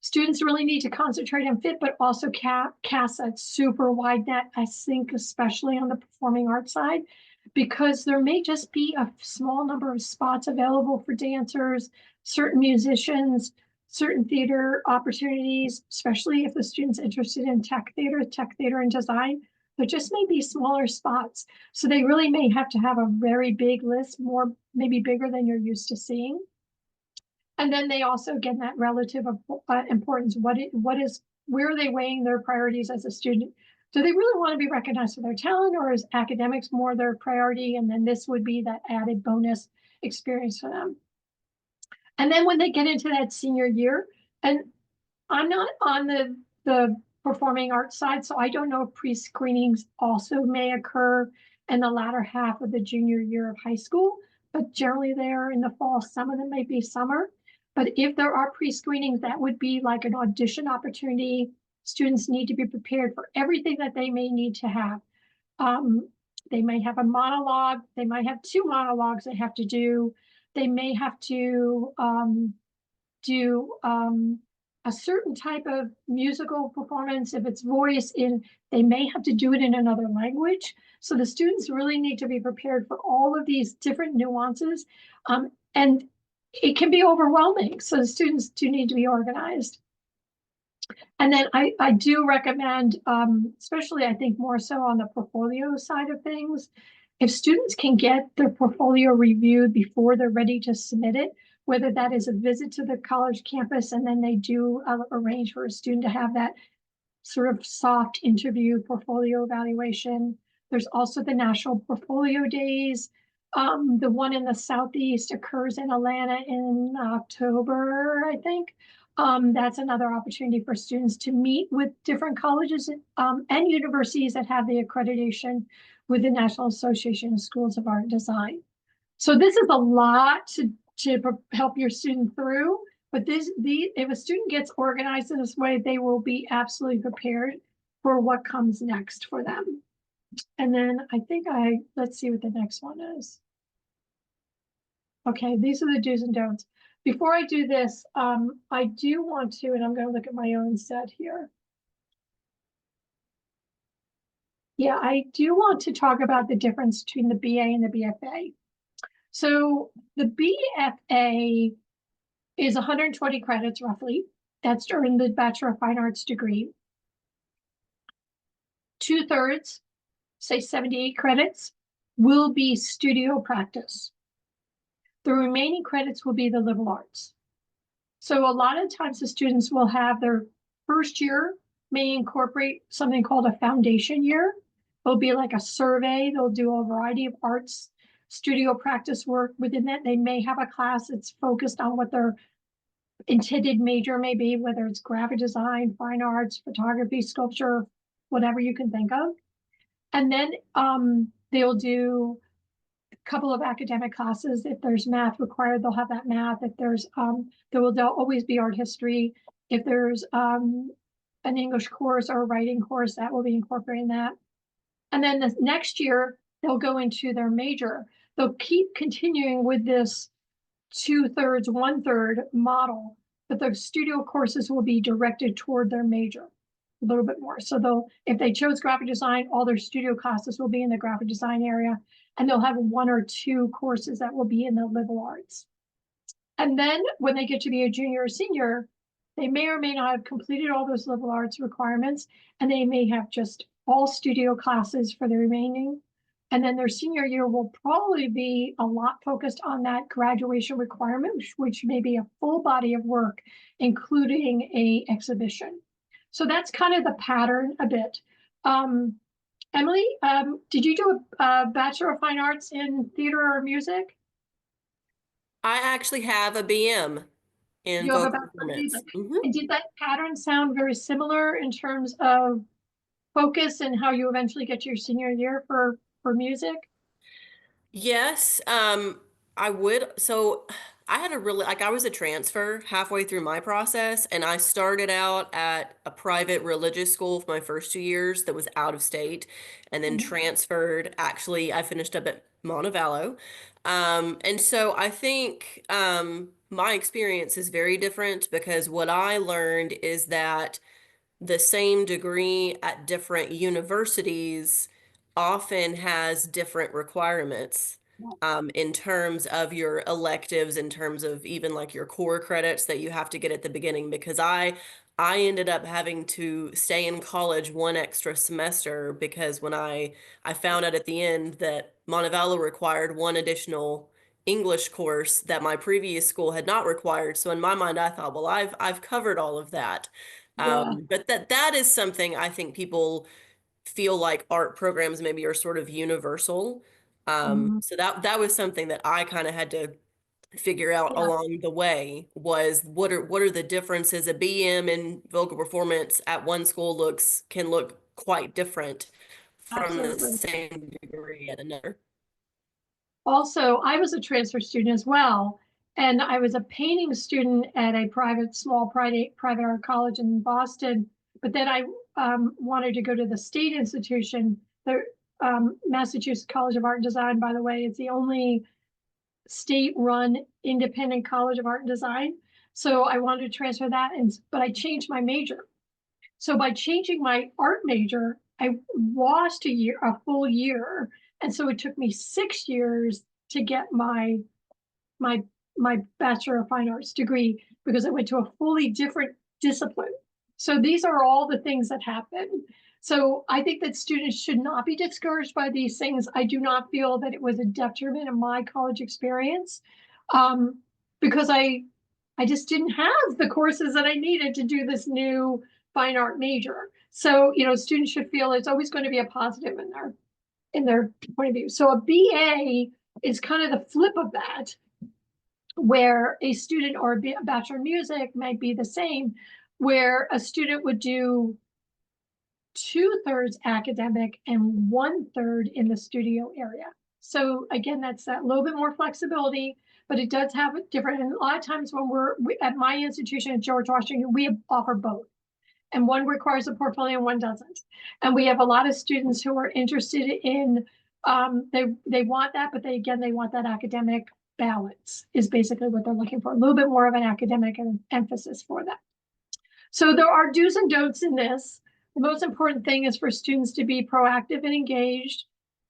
Students really need to concentrate on fit, but also cast that super wide net, I think, especially on the performing arts side, because there may just be a small number of spots available for dancers, certain musicians, certain theater opportunities, especially if the student's interested in tech theater and design. There just may be smaller spots. So they really may have to have a very big list, more maybe bigger than you're used to seeing. And then they also get that relative importance. Where are they weighing their priorities as a student? Do they really want to be recognized for their talent, or is academics more their priority? And then this would be that added bonus experience for them. And then when they get into that senior year, and I'm not on the performing arts side, so I don't know if pre-screenings also may occur in the latter half of the junior year of high school, but generally they are in the fall. Some of them may be summer. But if there are pre-screenings, that would be like an audition opportunity. Students need to be prepared for everything that they may need to have. They may have a monologue. They might have 2 monologues they have to do. They may have to do a certain type of musical performance. If it's voice, they may have to do it in another language. So the students really need to be prepared for all of these different nuances. And it can be overwhelming. So the students do need to be organized. And then I do recommend, especially I think more so on the portfolio side of things, if students can get their portfolio reviewed before they're ready to submit it, whether that is a visit to the college campus and then they do arrange for a student to have that sort of soft interview portfolio evaluation. There's also the National Portfolio Days. The one in the Southeast occurs in Atlanta in October, I think. That's another opportunity for students to meet with different colleges and universities that have the accreditation with the National Association of Schools of Art and Design. So this is a lot to help your student through. But if a student gets organized in this way, they will be absolutely prepared for what comes next for them. And then I think let's see what the next one is. Okay, these are the do's and don'ts. Before I do this, I do want to, and I'm going to look at my own set here. Yeah, I do want to talk about the difference between the BA and the BFA. So the BFA is 120 credits roughly. That's during the Bachelor of Fine Arts degree. 2/3, say 78 credits, will be studio practice. The remaining credits will be the liberal arts. So a lot of times the students will have their first year may incorporate something called a foundation year. It'll be like a survey. They'll do a variety of arts studio practice work. Within that, they may have a class that's focused on what their intended major may be, whether it's graphic design, fine arts, photography, sculpture, whatever you can think of. And then they'll do a couple of academic classes. If there's math required, they'll have that math. If there's there'll always be art history. If there's an English course or a writing course, that will be incorporated in that. And then the next year, they'll go into their major. They'll keep continuing with this 2/3, 1/3 model, but the studio courses will be directed toward their major a little bit more. So if they chose graphic design, all their studio classes will be in the graphic design area, and they'll have 1 or 2 courses that will be in the liberal arts. And then when they get to be a junior or senior, they may or may not have completed all those liberal arts requirements, and they may have just all studio classes for the remaining. And then their senior year will probably be a lot focused on that graduation requirement, which may be a full body of work, including a exhibition. So that's kind of the pattern a bit. Emily, did you do a Bachelor of Fine Arts in theater or music? I actually have a BM in You have a vocal Bachelor of performance. Music. Mhm. And did that pattern sound very similar in terms of focus and how you eventually get your senior year for music? Yes, I would. So I had a really, like, I was a transfer halfway through my process, and I started out at a private religious school for my first 2 years that was out of state, and then Mhm. transferred. Actually, I finished up at Montevallo. And so I think my experience is very different because what I learned is that the same degree at different universities often has different requirements in terms of your electives, in terms of even like your core credits that you have to get at the beginning. Because I ended up having to stay in college 1 extra semester because when I found out at the end that Montevallo required 1 additional English course that my previous school had not required. So in my mind, I thought, well, I've covered all of that. Yeah. But that is something I think people feel like art programs maybe are sort of universal. Mhm. So that was something that I kind of had to figure out Yeah, along the way was what are the differences? A BM in vocal performance at one school can look quite different from the absolutely. same degree at another. Also, I was a transfer student as well, and I was a painting student at a small private art college in Boston. But then I wanted to go to the state institution. The Massachusetts College of Art and Design, by the way, is the only state-run independent college of art and design. So I wanted to transfer that, but I changed my major. So by changing my art major, I lost a full year. And so it took me 6 years to get my my Bachelor of Fine Arts degree because I went to a fully different discipline. So these are all the things that happen. So I think that students should not be discouraged by these things. I do not feel that it was a detriment in my college experience because I just didn't have the courses that I needed to do this new fine art major. So, students should feel it's always going to be a positive in their point of view. So a BA is kind of the flip of that, where a student or a Bachelor of Music might be the same, where a student would do 2/3 academic and 1/3 in the studio area. So again, that's that little bit more flexibility, but it does have a different, and a lot of times when at my institution at George Washington, we offer both. And one requires a portfolio and one doesn't. And we have a lot of students who are interested in, they want that, but they want that academic balance is basically what they're looking for. A little bit more of an academic emphasis for them. So there are do's and don'ts in this. The most important thing is for students to be proactive and engaged.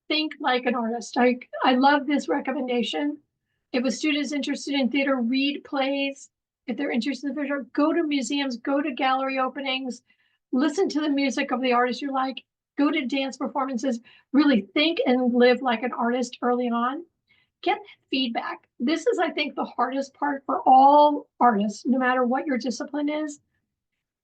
Think like an artist. I love this recommendation. If a student is interested in theater, read plays. If they're interested in theater, go to museums, go to gallery openings, listen to the music of the artist you like, go to dance performances, really think and live like an artist early on. Get feedback. This is, I think, the hardest part for all artists, no matter what your discipline is.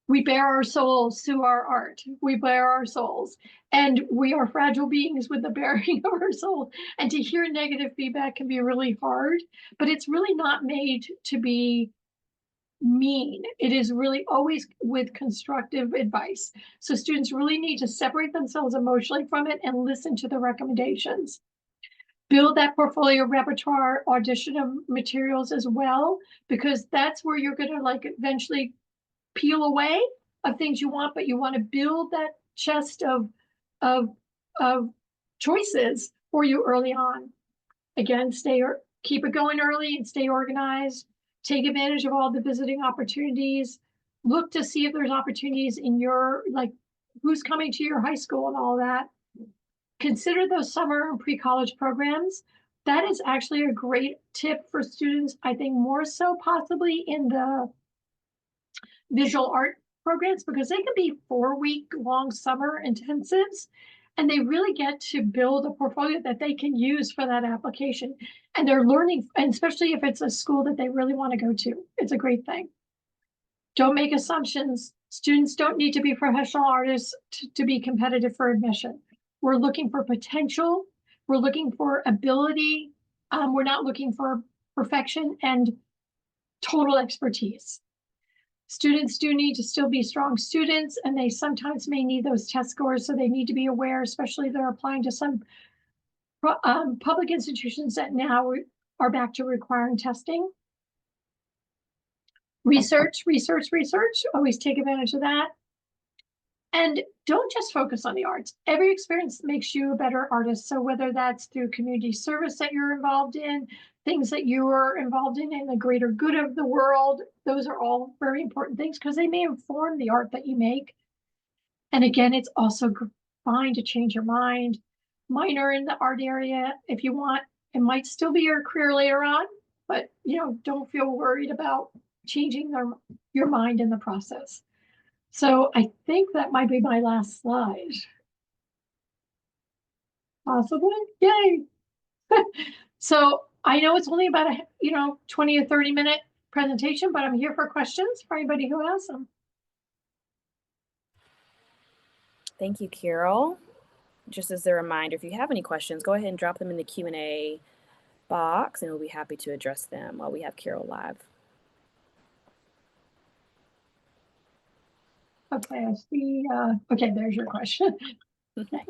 We bare our souls to our art. We bare our souls. And we are fragile beings with the bearing of our soul. And to hear negative feedback can be really hard, but it's really not made to be mean. It is really always with constructive advice. So students really need to separate themselves emotionally from it and listen to the recommendations. Build that portfolio repertoire, audition of materials as well, because that's where you're going to like eventually peel away of things you want, but you want to build that chest of choices for you early on. Again, keep it going early and stay organized. Take advantage of all the visiting opportunities. Look to see if there's opportunities in your, like, who's coming to your high school and all that. Consider those summer and pre-college programs. That is actually a great tip for students, I think more so possibly in the visual art programs, because they can be 4-week long summer intensives, and they really get to build a portfolio that they can use for that application. And they're learning, and especially if it's a school that they really want to go to, it's a great thing. Don't make assumptions. Students don't need to be professional artists to be competitive for admission. We're looking for potential. We're looking for ability. We're not looking for perfection and total expertise. Students do need to still be strong students, and they sometimes may need those test scores, so they need to be aware, especially if they're applying to some public institutions that now are back to requiring testing. Research, always take advantage of that. And don't just focus on the arts. Every experience makes you a better artist. So whether that's through community service that you're involved in, things that you are involved in the greater good of the world, those are all very important things because they may inform the art that you make. And again, it's also fine to change your mind. Minor in the art area if you want. It might still be your career later on, but don't feel worried about changing your mind in the process. So I think that might be my last slide. Possibly, yay. So I know it's only about a 20 or 30 minute presentation, but I'm here for questions for anybody who has them. Thank you, Carol. Just as a reminder, if you have any questions, go ahead and drop them in the Q&A box, and we'll be happy to address them while we have Carol live. Okay, I see. Okay, there's your question. Okay.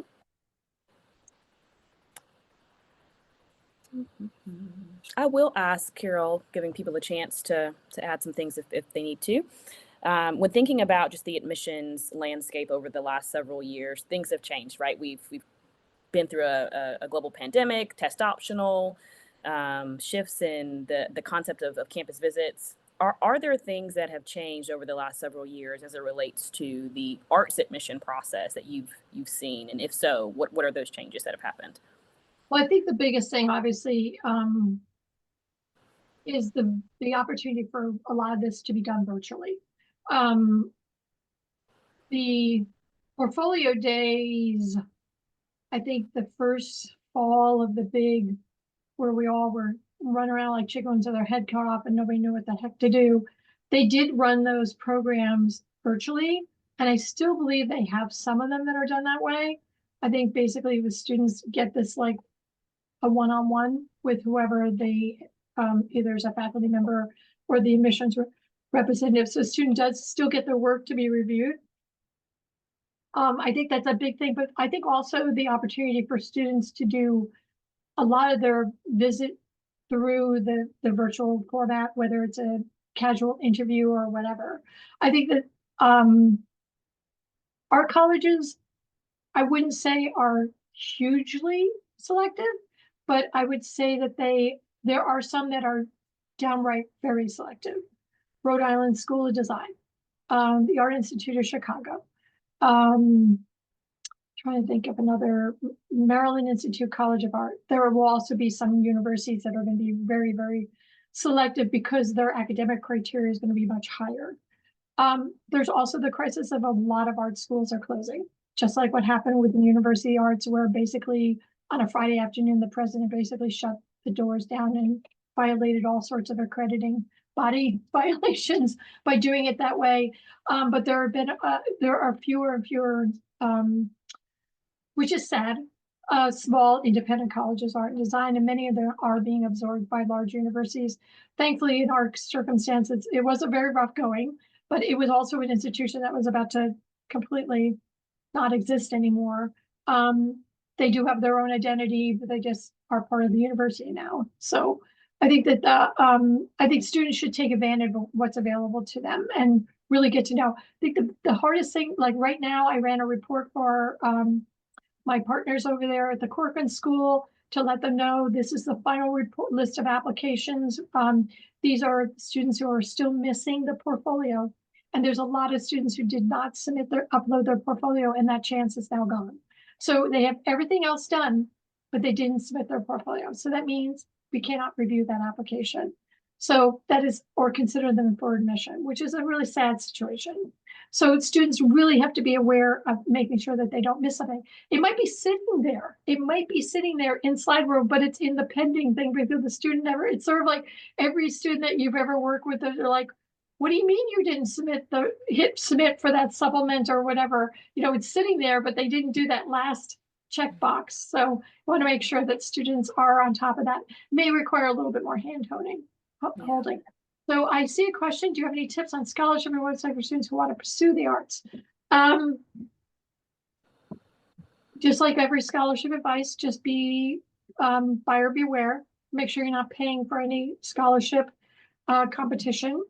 I will ask Carol, giving people a chance to add some things if they need to. When thinking about just the admissions landscape over the last several years, things have changed, right? We've been through a global pandemic, test optional, shifts in the concept of campus visits. Are there things that have changed over the last several years as it relates to the arts admission process that you've seen? And if so, what are those changes that have happened? Well, I think the biggest thing, obviously, is the opportunity for a lot of this to be done virtually. The portfolio days, I think the first fall of the big, where we all were running around like chickens with their head cut off and nobody knew what the heck to do. They did run those programs virtually, and I still believe they have some of them that are done that way. I think basically the students get this like a one-on-one with whoever they either as a faculty member or the admissions representative. So the student does still get their work to be reviewed. I think that's a big thing, but I think also the opportunity for students to do a lot of their visit through the virtual format, whether it's a casual interview or whatever. I think that our colleges, I wouldn't say are hugely selective, but I would say that there are some that are downright very selective. Rhode Island School of Design, the Art Institute of Chicago, trying to think of another, Maryland Institute College of Art. There will also be some universities that are going to be very, very selective because their academic criteria is going to be much higher. There's also the crisis of a lot of art schools are closing, just like what happened with the University Arts, where basically on a Friday afternoon, the president basically shut the doors down and violated all sorts of accrediting body violations by doing it that way. But there are fewer and fewer, which is sad. Small independent colleges, art and design, and many of them are being absorbed by large universities. Thankfully, in our circumstances, it was a very rough going, but it was also an institution that was about to completely not exist anymore. They do have their own identity, but they just are part of the university now. So I think that I think students should take advantage of what's available to them and really get to know. I think the hardest thing, like right now, I ran a report for my partners over there at the Corcoran School to let them know this is the final report list of applications. These are students who are still missing the portfolio. And there's a lot of students who did not upload their portfolio, and that chance is now gone. So they have everything else done, but they didn't submit their portfolio. So that means we cannot review that application. So that is, or consider them for admission, which is a really sad situation. So students really have to be aware of making sure that they don't miss something. It might be sitting there. It might be sitting there in slide row, but it's in the pending thing because the student never, it's sort of like every student that you've ever worked with, they're like, what do you mean you didn't hit submit for that supplement or whatever? You know, it's sitting there, but they didn't do that last checkbox. So I want to make sure that students are on top of that. May require a little bit more hand holding. So I see a question. Do you have any tips on scholarship and website for students who want to pursue the arts? Just like every scholarship advice, just be buyer beware. Make sure you're not paying for any scholarship competition.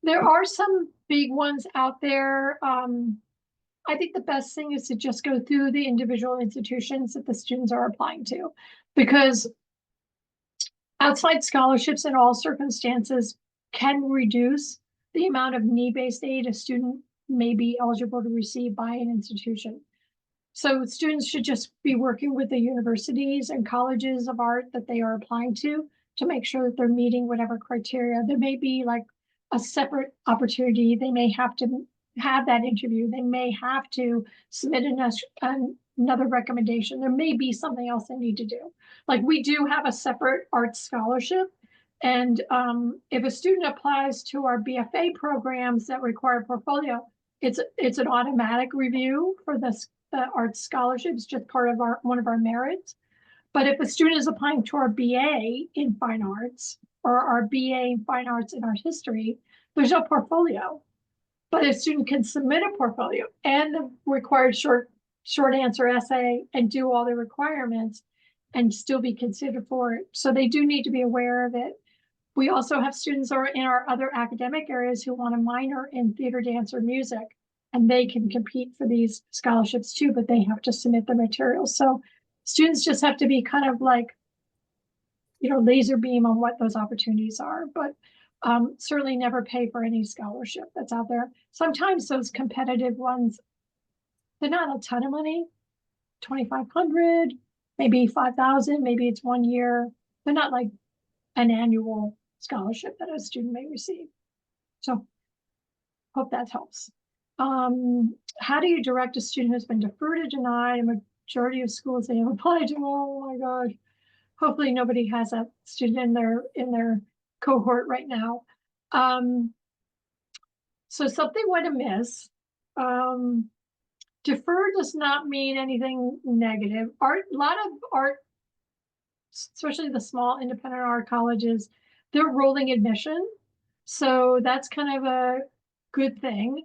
There are some big ones out there. I think the best thing is to just go through the individual institutions that the students are applying to, because outside scholarships in all circumstances can reduce the amount of need-based aid a student may be eligible to receive by an institution. So students should just be working with the universities and colleges of art that they are applying to make sure that they're meeting whatever criteria. There may be like a separate opportunity. They may have to have that interview. They may have to submit another recommendation. There may be something else they need to do. Like we do have a separate arts scholarship. And if a student applies to our BFA programs that require portfolio, it's an automatic review for the arts scholarships, just part of one of our merits. But if a student is applying to our BA in fine arts or our BA in fine arts in art history, there's no portfolio. But a student can submit a portfolio and the required short answer essay and do all the requirements and still be considered for it. So they do need to be aware of it. We also have students who are in our other academic areas who want to minor in theater, dance, or music, and they can compete for these scholarships too, but they have to submit the materials. So students just have to be kind of like, you know, laser beam on what those opportunities are, but certainly never pay for any scholarship that's out there. Sometimes those competitive ones, they're not a ton of money, 2,500, maybe 5,000, maybe it's 1 year. They're not like an annual scholarship that a student may receive. So hope that helps. How do you direct a student who's been deferred or denied? A majority of schools they have applied to. Oh my gosh. Hopefully nobody has a student in their cohort right now. So something went amiss. Defer does not mean anything negative. A lot of art, especially the small independent art colleges, they're rolling admission. So that's kind of a good thing.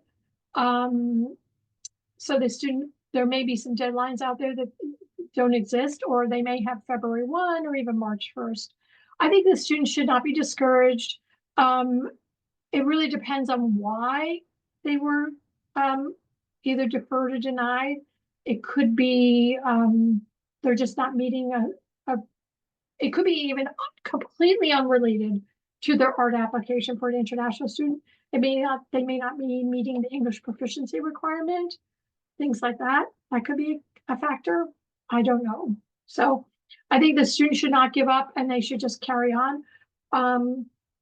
So there may be some deadlines out there that don't exist, or they may have February 1 or even March 1st. I think the students should not be discouraged. It really depends on why they were either deferred or denied. It could be they're just not meeting it could be even completely unrelated to their art application for an international student. They may not be meeting the English proficiency requirement, things like that. That could be a factor. I don't know. So I think the student should not give up and they should just carry on.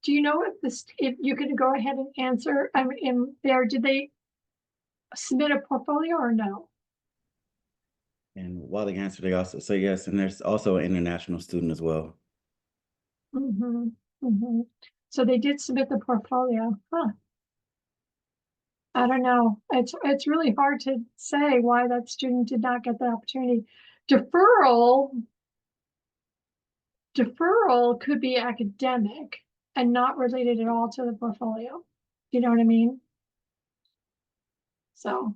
Do you know if you can go ahead and answer, in there, did they submit a portfolio or no? And while they answer, they also say yes, and there's also an international student as well. Mm-hmm, mm-hmm. So they did submit the portfolio, huh? I don't know. It's really hard to say why that student did not get the opportunity. Deferral could be academic and not related at all to the portfolio. You know what I mean? So,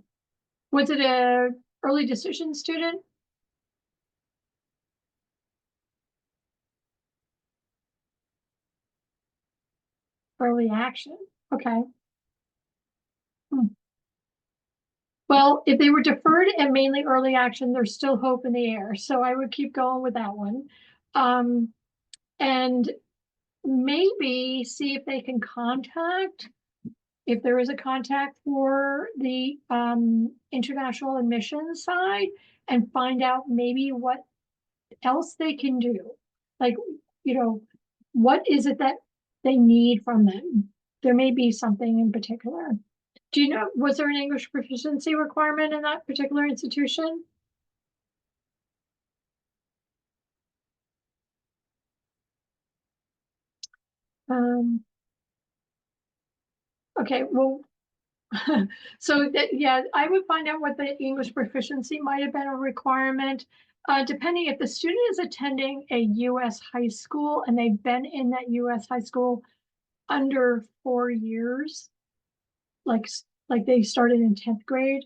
was it a early decision student? Early action. Okay. Hmm. Well, if they were deferred and mainly early action, there's still hope in the air. So I would keep going with that one. And maybe see if they can contact, if there is a contact for the international admissions side, and find out maybe what else they can do. Like, what is it that they need from them? There may be something in particular. Do you know, was there an English proficiency requirement in that particular institution? Okay, well, so yeah, I would find out what the English proficiency might have been a requirement. Depending if the student is attending a US high school and they've been in that US high school under 4 years, like they started in 10th grade,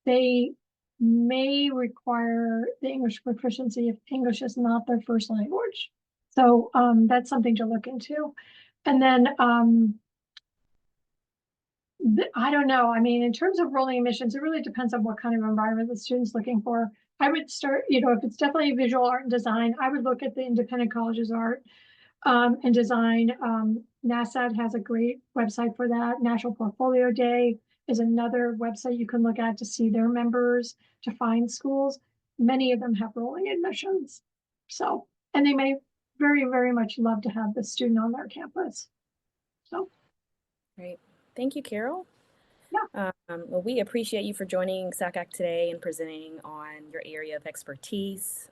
they may require the English proficiency if English is not their first language. So that's something to look into. And then I don't know. I mean, in terms of rolling admissions, it really depends on what kind of environment the student's looking for. I would start, if it's definitely visual art and design, I would look at the independent colleges art and design. NASAD has a great website for that. National Portfolio Day is another website you can look at to see their members, to find schools. Many of them have rolling admissions. So, and they may very, very much love to have the student on their campus. So, Great. Thank you, Carol. yeah. Well, we appreciate you for joining SACAC today and presenting on your area of expertise.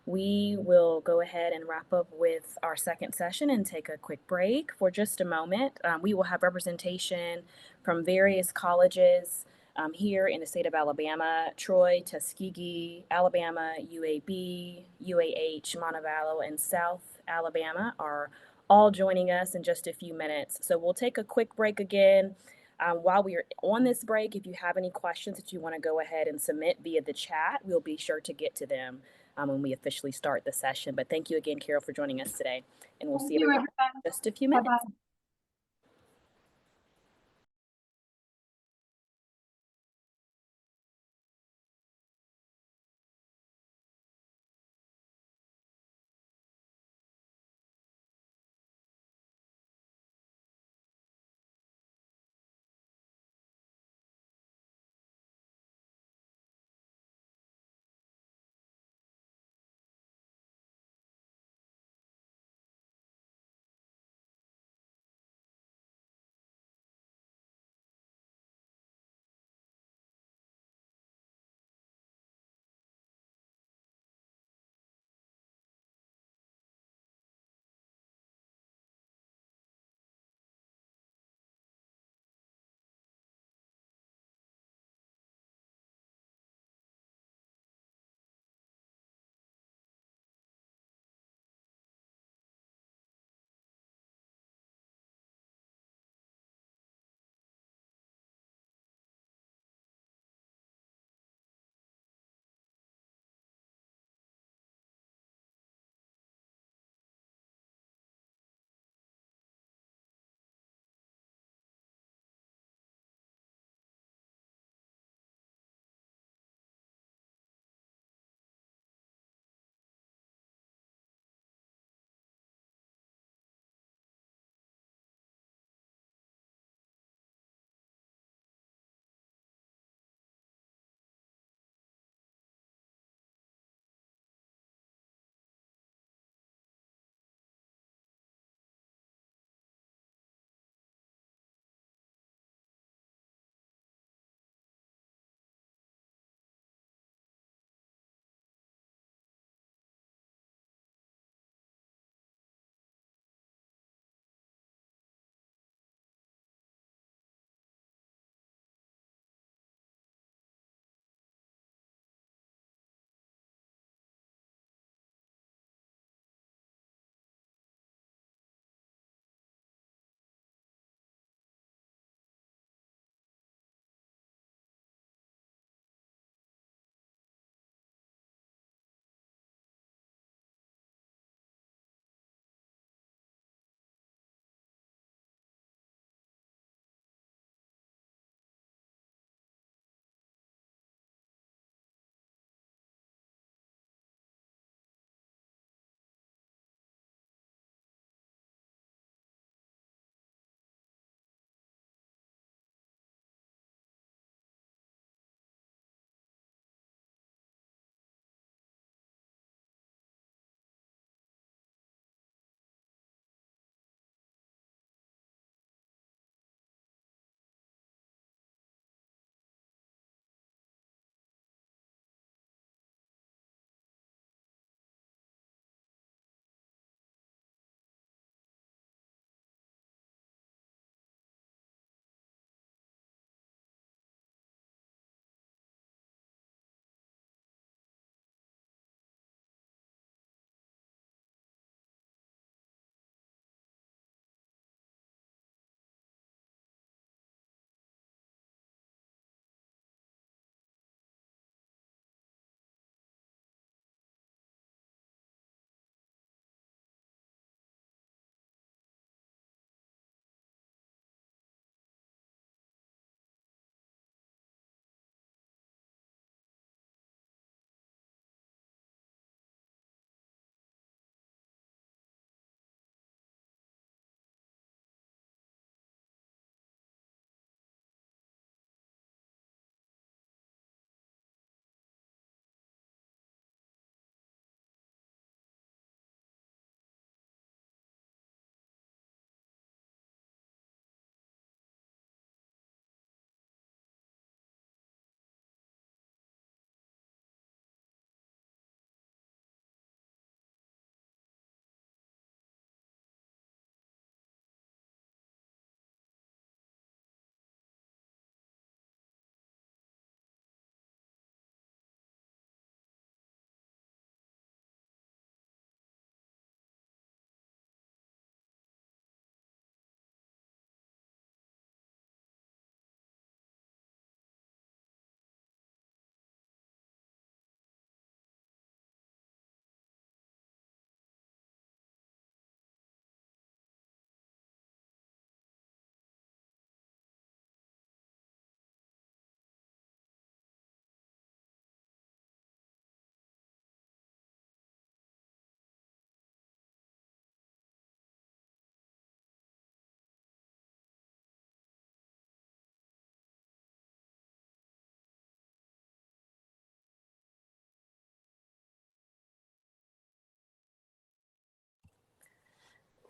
We will go ahead and wrap up with our second session and take a quick break for just a moment. We will have representation from various colleges here in the state of Alabama: Troy, Tuskegee, Alabama, UAB, UAH, Montevallo, and South Alabama are all joining us in just a few minutes. So we'll take a quick break again. While we are on this break, if you have any questions that you want to go ahead and submit via the chat, we'll be sure to get to them when we officially start the session. But thank you again, Carol, for joining us today. And we'll see everyone in just a few minutes. Bye-bye.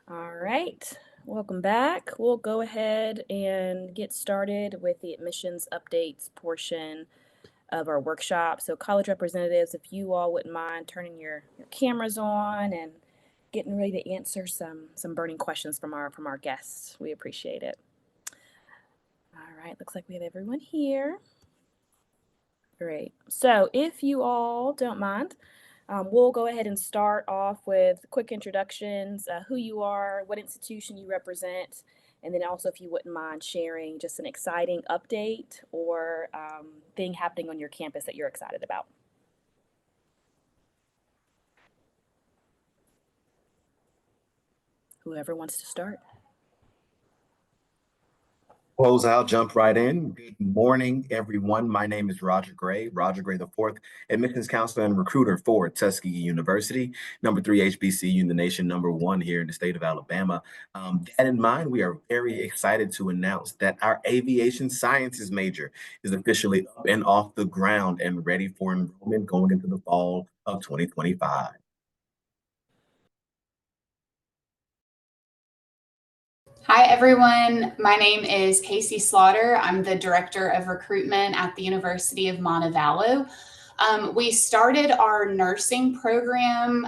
All right, welcome back. We'll go ahead and get started with the admissions updates portion of our workshop. So college representatives, if you all wouldn't mind turning your cameras on and getting ready to answer some burning questions from our guests. We appreciate it. All right, looks like we have everyone here. Great. So if you all don't mind, we'll go ahead and start off with quick introductions, who you are, what institution you represent, and then also if you wouldn't mind sharing just an exciting update or thing happening on your campus that you're excited about. Whoever wants to start. Close out, jump right in. Good morning, everyone. My name is Roger Gray the fourth admissions counselor and recruiter for Tuskegee University, number 3 HBCU in the nation, number 1 here in the state of Alabama. That in mind, we are very excited to announce that our aviation sciences major is officially up and off the ground and ready for enrollment going into the fall of 2025. Hi, everyone. My name is Casey Slaughter. I'm the Director of Recruitment at the University of Montevallo. We started our nursing program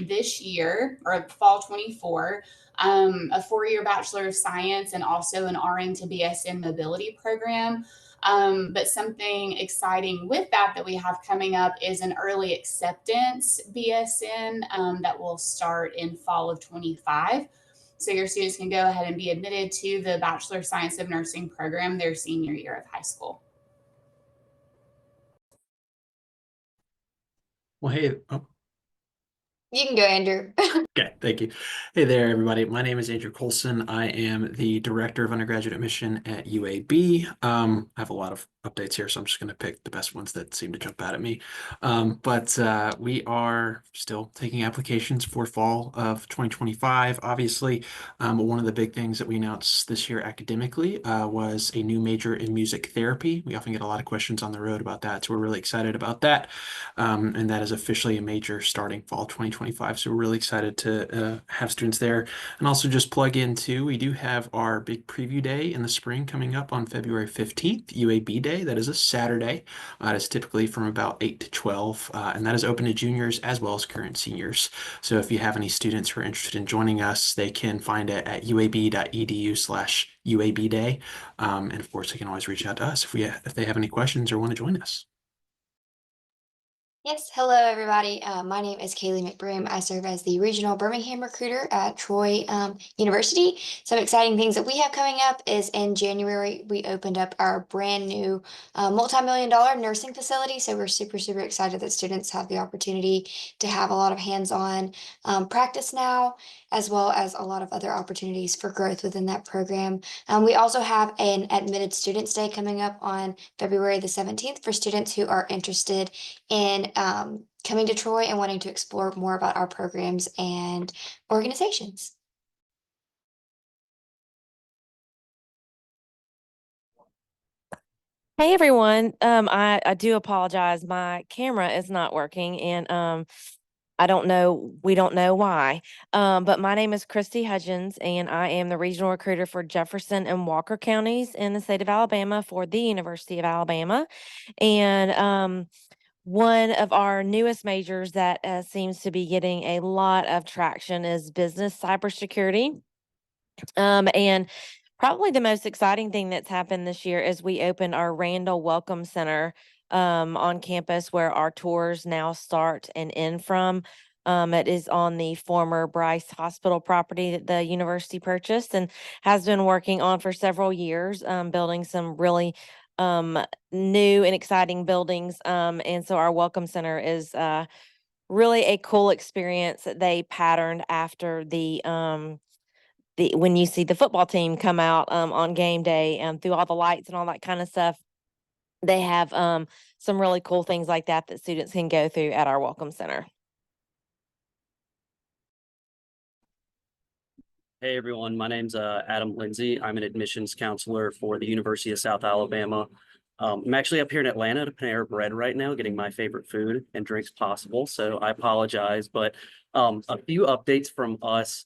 this year, or fall 24, a 4-year Bachelor of Science and also an RN to BSN mobility program. But something exciting with that we have coming up is an early acceptance BSN that will start in fall of 25. So your students can go ahead and be admitted to the Bachelor of Science of Nursing program their senior year of high school. Well, hey, You can go, Andrew. okay, thank you. Hey there, everybody. My name is Andrew Colson. I am the Director of Undergraduate Admission at UAB. I have a lot of updates here, so I'm just going to pick the best ones that seem to jump out at me. But we are still taking applications for fall of 2025, obviously. But one of the big things that we announced this year academically was a new major in music therapy. We often get a lot of questions on the road about that, so we're really excited about that. And that is officially a major starting fall 2025. So we're really excited to have students there. And also just plug in too, we do have our big preview day in the spring coming up on February 15th, UAB Day. That is a Saturday. It is typically from about 8 to 12. And that is open to juniors as well as current seniors. So if you have any students who are interested in joining us, they can find it at uab.edu/UAB Day. And of course, they can always reach out to us if they have any questions or want to join us. Yes, hello everybody. My name is Kaylee McBroom. I serve as the regional Birmingham recruiter at Troy University. Some exciting things that we have coming up is in January, we opened up our brand new multi-million-dollar nursing facility. So we're super, super excited that students have the opportunity to have a lot of hands-on practice now, as well as a lot of other opportunities for growth within that program. We also have an admitted students day coming up on February the 17th for students who are interested in coming to Troy and wanting to explore more about our programs and organizations. Hey everyone. I do apologize. My camera is not working and we don't know why. But my name is Christy Hudgens and I am the regional recruiter for Jefferson and Walker counties in the state of Alabama for the University of Alabama. And one of our newest majors that seems to be getting a lot of traction is business cybersecurity. And probably the most exciting thing that's happened this year is we opened our Randall Welcome Center on campus where our tours now start and end from. It is on the former Bryce Hospital property that the university purchased and has been working on for several years, building some really new and exciting buildings. And so our Welcome Center is really a cool experience that they patterned after when you see the football team come out on game day and through all the lights and all that kind of stuff. They have some really cool things like that students can go through at our Welcome Center. Hey everyone, my name's Adam Lindsay. I'm an admissions counselor for the University of South Alabama. I'm actually up here in Atlanta to Panera Bread right now, getting my favorite food and drinks possible. So I apologize, but a few updates from us.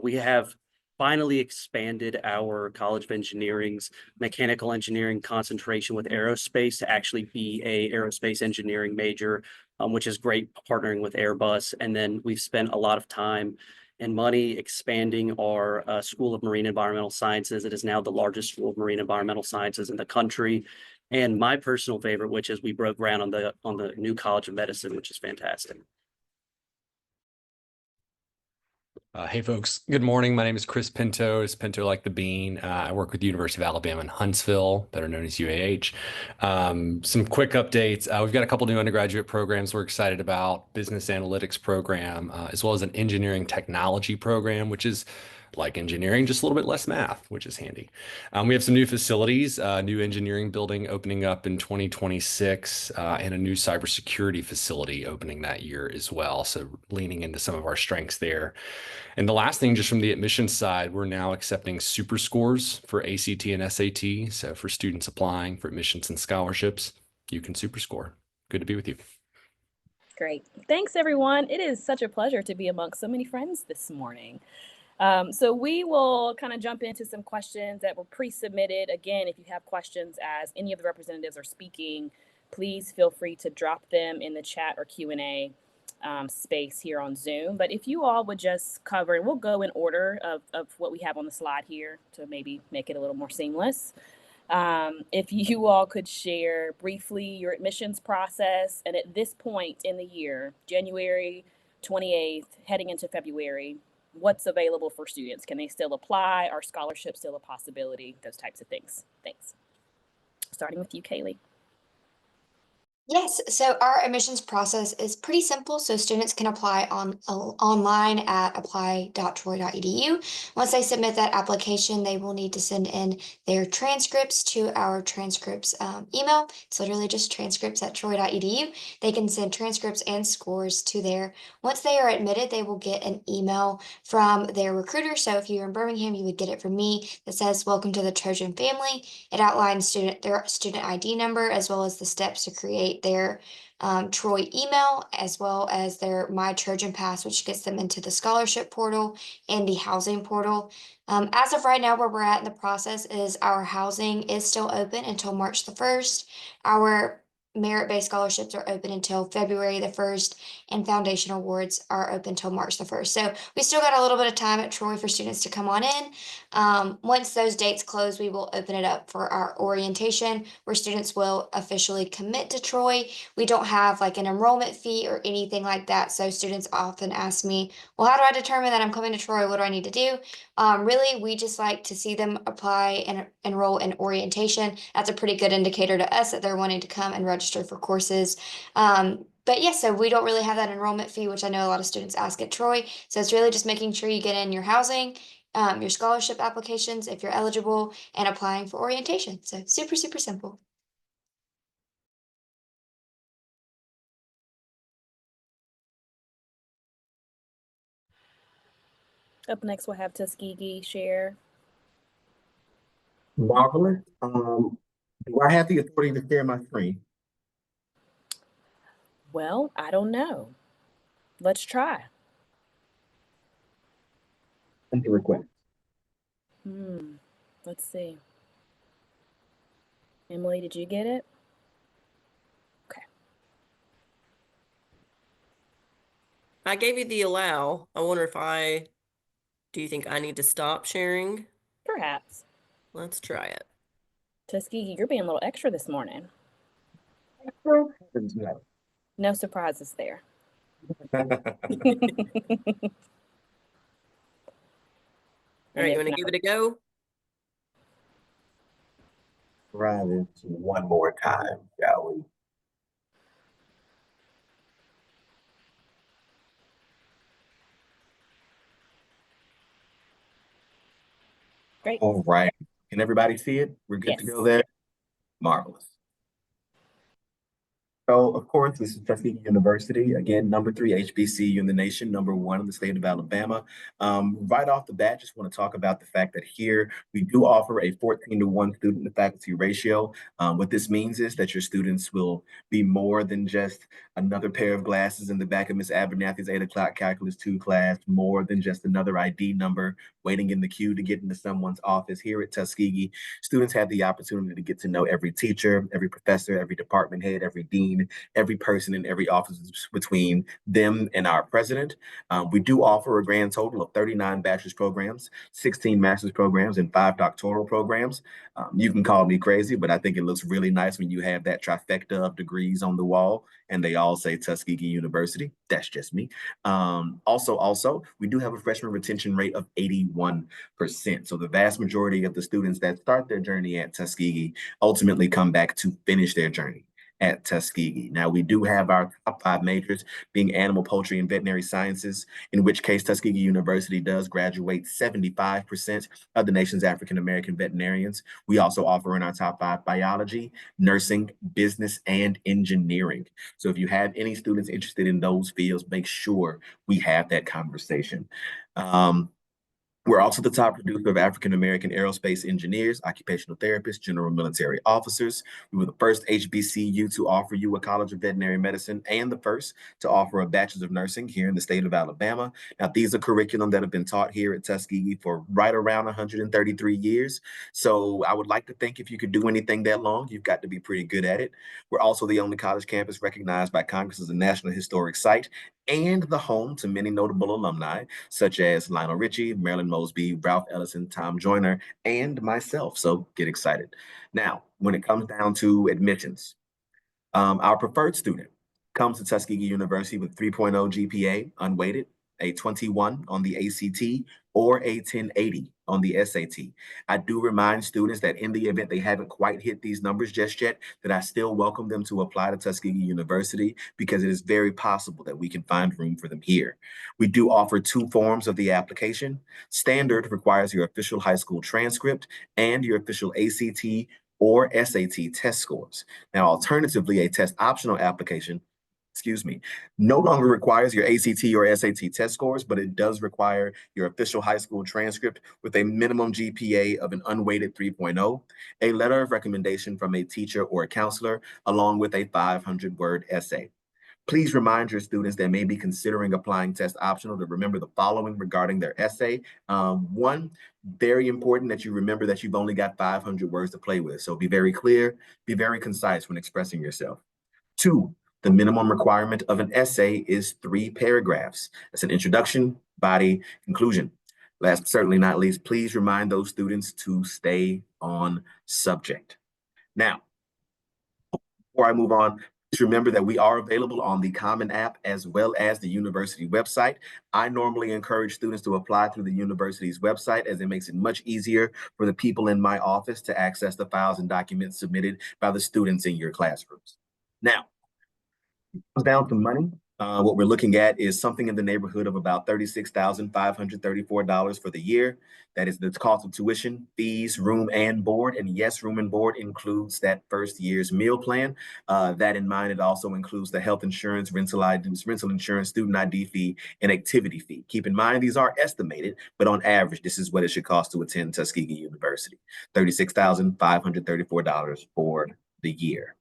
We have finally expanded our College of Engineering's mechanical engineering concentration with aerospace to actually be a aerospace engineering major, which is great, partnering with Airbus. And then we've spent a lot of time and money expanding our School of Marine Environmental Sciences. It is now the largest School of Marine Environmental Sciences in the country. And my personal favorite, which is we broke ground on the new College of Medicine, which is fantastic. Hey folks, good morning. My name is Chris Pinto. It's Pinto like the bean. I work with the University of Alabama in Huntsville, better known as UAH. Some quick updates. We've got a couple new undergraduate programs we're excited about, business analytics program, as well as an engineering technology program, which is like engineering, just a little bit less math, which is handy. We have some new facilities, new engineering building opening up in 2026, and a new cybersecurity facility opening that year as well. So leaning into some of our strengths there. And the last thing, just from the admissions side, we're now accepting super scores for ACT and SAT. So for students applying for admissions and scholarships, you can super score. Good to be with you. Great. Thanks, everyone. It is such a pleasure to be amongst so many friends this morning. So we will kind of jump into some questions that were pre-submitted. Again, if you have questions as any of the representatives are speaking, please feel free to drop them in the chat or Q&A space here on Zoom. But if you all would just cover, and we'll go in order of what we have on the slide here to maybe make it a little more seamless. If you all could share briefly your admissions process, and at this point in the year, January 28th, heading into February, what's available for students? Can they still apply? Are scholarships still a possibility? Those types of things. Thanks. Starting with you, Kaylee. Yes, so our admissions process is pretty simple. So students can apply online at apply.troy.edu. Once they submit that application, they will need to send in their transcripts to our transcripts email. It's literally just transcripts@troy.edu. They can send transcripts and scores to there. Once they are admitted, they will get an email from their recruiter. So if you're in Birmingham, you would get it from me that says, "Welcome to the Trojan family." It outlines their student ID number, as well as the steps to create their Troy email, as well as their My Trojan Pass, which gets them into the scholarship portal and the housing portal. As of right now, where we're at in the process is our housing is still open until March the 1st. Our merit-based scholarships are open until February the 1st, and foundation awards are open until March the 1st. So we still got a little bit of time at Troy for students to come on in. Once those dates close, we will open it up for our orientation, where students will officially commit to Troy. We don't have like an enrollment fee or anything like that. So students often ask me, well, how do I determine that I'm coming to Troy? What do I need to do? Really, we just like to see them apply and enroll in orientation. That's a pretty good indicator to us that they're wanting to come and register for courses. But yeah, so we don't really have that enrollment fee, which I know a lot of students ask at Troy. So it's really just making sure you get in your housing, your scholarship applications if you're eligible, and applying for orientation. So super, super simple. Up next, we'll have Tuskegee share. Marvelous. Do I have the authority to share my screen? Well, I don't know. Let's try. Send the request. Let's see. Emily, did you get it? Okay. I gave you the allow. I wonder if do you think I need to stop sharing? Perhaps. Let's try it. Tuskegee, you're being a little extra this morning. No. No surprises there. All right, you want to give it a go? Try this one more time, shall we? Great. All right. Can everybody see it? We're good to go there? Marvelous. So, of course, this is Tuskegee University, again, number 3 HBCU in the nation, number 1 in the state of Alabama. Right off the bat, just want to talk about the fact that here we do offer a 14-to-1 student to faculty ratio. What this means is that your students will be more than just another pair of glasses in the back of Miss Abernathy's 8 o'clock Calculus 2 class, more than just another ID number waiting in the queue to get into someone's office. Here at Tuskegee, students have the opportunity to get to know every teacher, every professor, every department head, every dean, every person in every office between them and our president. We do offer a grand total of 39 bachelor's programs, 16 master's programs, and 5 doctoral programs. You can call me crazy, but I think it looks really nice when you have that trifecta of degrees on the wall and they all say Tuskegee University. That's just me. Also, we do have a freshman retention rate of 81%. So the vast majority of the students that start their journey at Tuskegee ultimately come back to finish their journey at Tuskegee. Now, we do have our top 5 majors being animal, poultry, and veterinary sciences, in which case Tuskegee University does graduate 75% of the nation's African-American veterinarians. We also offer in our top 5 biology, nursing, business, and engineering. So if you have any students interested in those fields, make sure we have that conversation. We're also the top producer of African-American aerospace engineers, occupational therapists, general military officers. We were the first HBCU to offer you a College of Veterinary Medicine and the first to offer a Bachelor's of Nursing here in the state of Alabama. Now, these are curriculum that have been taught here at Tuskegee for right around 133 years. So I would like to think if you could do anything that long, you've got to be pretty good at it. We're also the only college campus recognized by Congress as a National Historic Site and the home to many notable alumni, such as Lionel Richie, Marilyn Mosby, Ralph Ellison, Tom Joyner, and myself. So get excited. Now, when it comes down to admissions, our preferred student comes to Tuskegee University with 3.0 GPA, unweighted, a 21 on the ACT, or a 1080 on the SAT. I do remind students that in the event they haven't quite hit these numbers just yet, that I still welcome them to apply to Tuskegee University because it is very possible that we can find room for them here. We do offer 2 forms of the application. Standard requires your official high school transcript and your official ACT or SAT test scores. Now, alternatively, a test optional application no longer requires your ACT or SAT test scores, but it does require your official high school transcript with a minimum GPA of an unweighted 3.0, a letter of recommendation from a teacher or a counselor, along with a 500-word essay. Please remind your students that may be considering applying test optional to remember the following regarding their essay. 1, very important that you remember that you've only got 500 words to play with. So be very clear, be very concise when expressing yourself. 2, the minimum requirement of an essay is 3 paragraphs. That's an introduction, body, conclusion. Last but certainly not least, please remind those students to stay on subject. Now, before I move on, just remember that we are available on the Common App as well as the university website. I normally encourage students to apply through the university's website as it makes it much easier for the people in my office to access the files and documents submitted by the students in your classrooms. Now, comes down to money. What we're looking at is something in the neighborhood of about $36,534 for the year. That is the cost of tuition, fees, room and board. And yes, room and board includes that first year's meal plan. That in mind, it also includes the health insurance, rental insurance, student ID fee, and activity fee. Keep in mind, these are estimated, but on average, this is what it should cost to attend Tuskegee University. $36,534 for the year.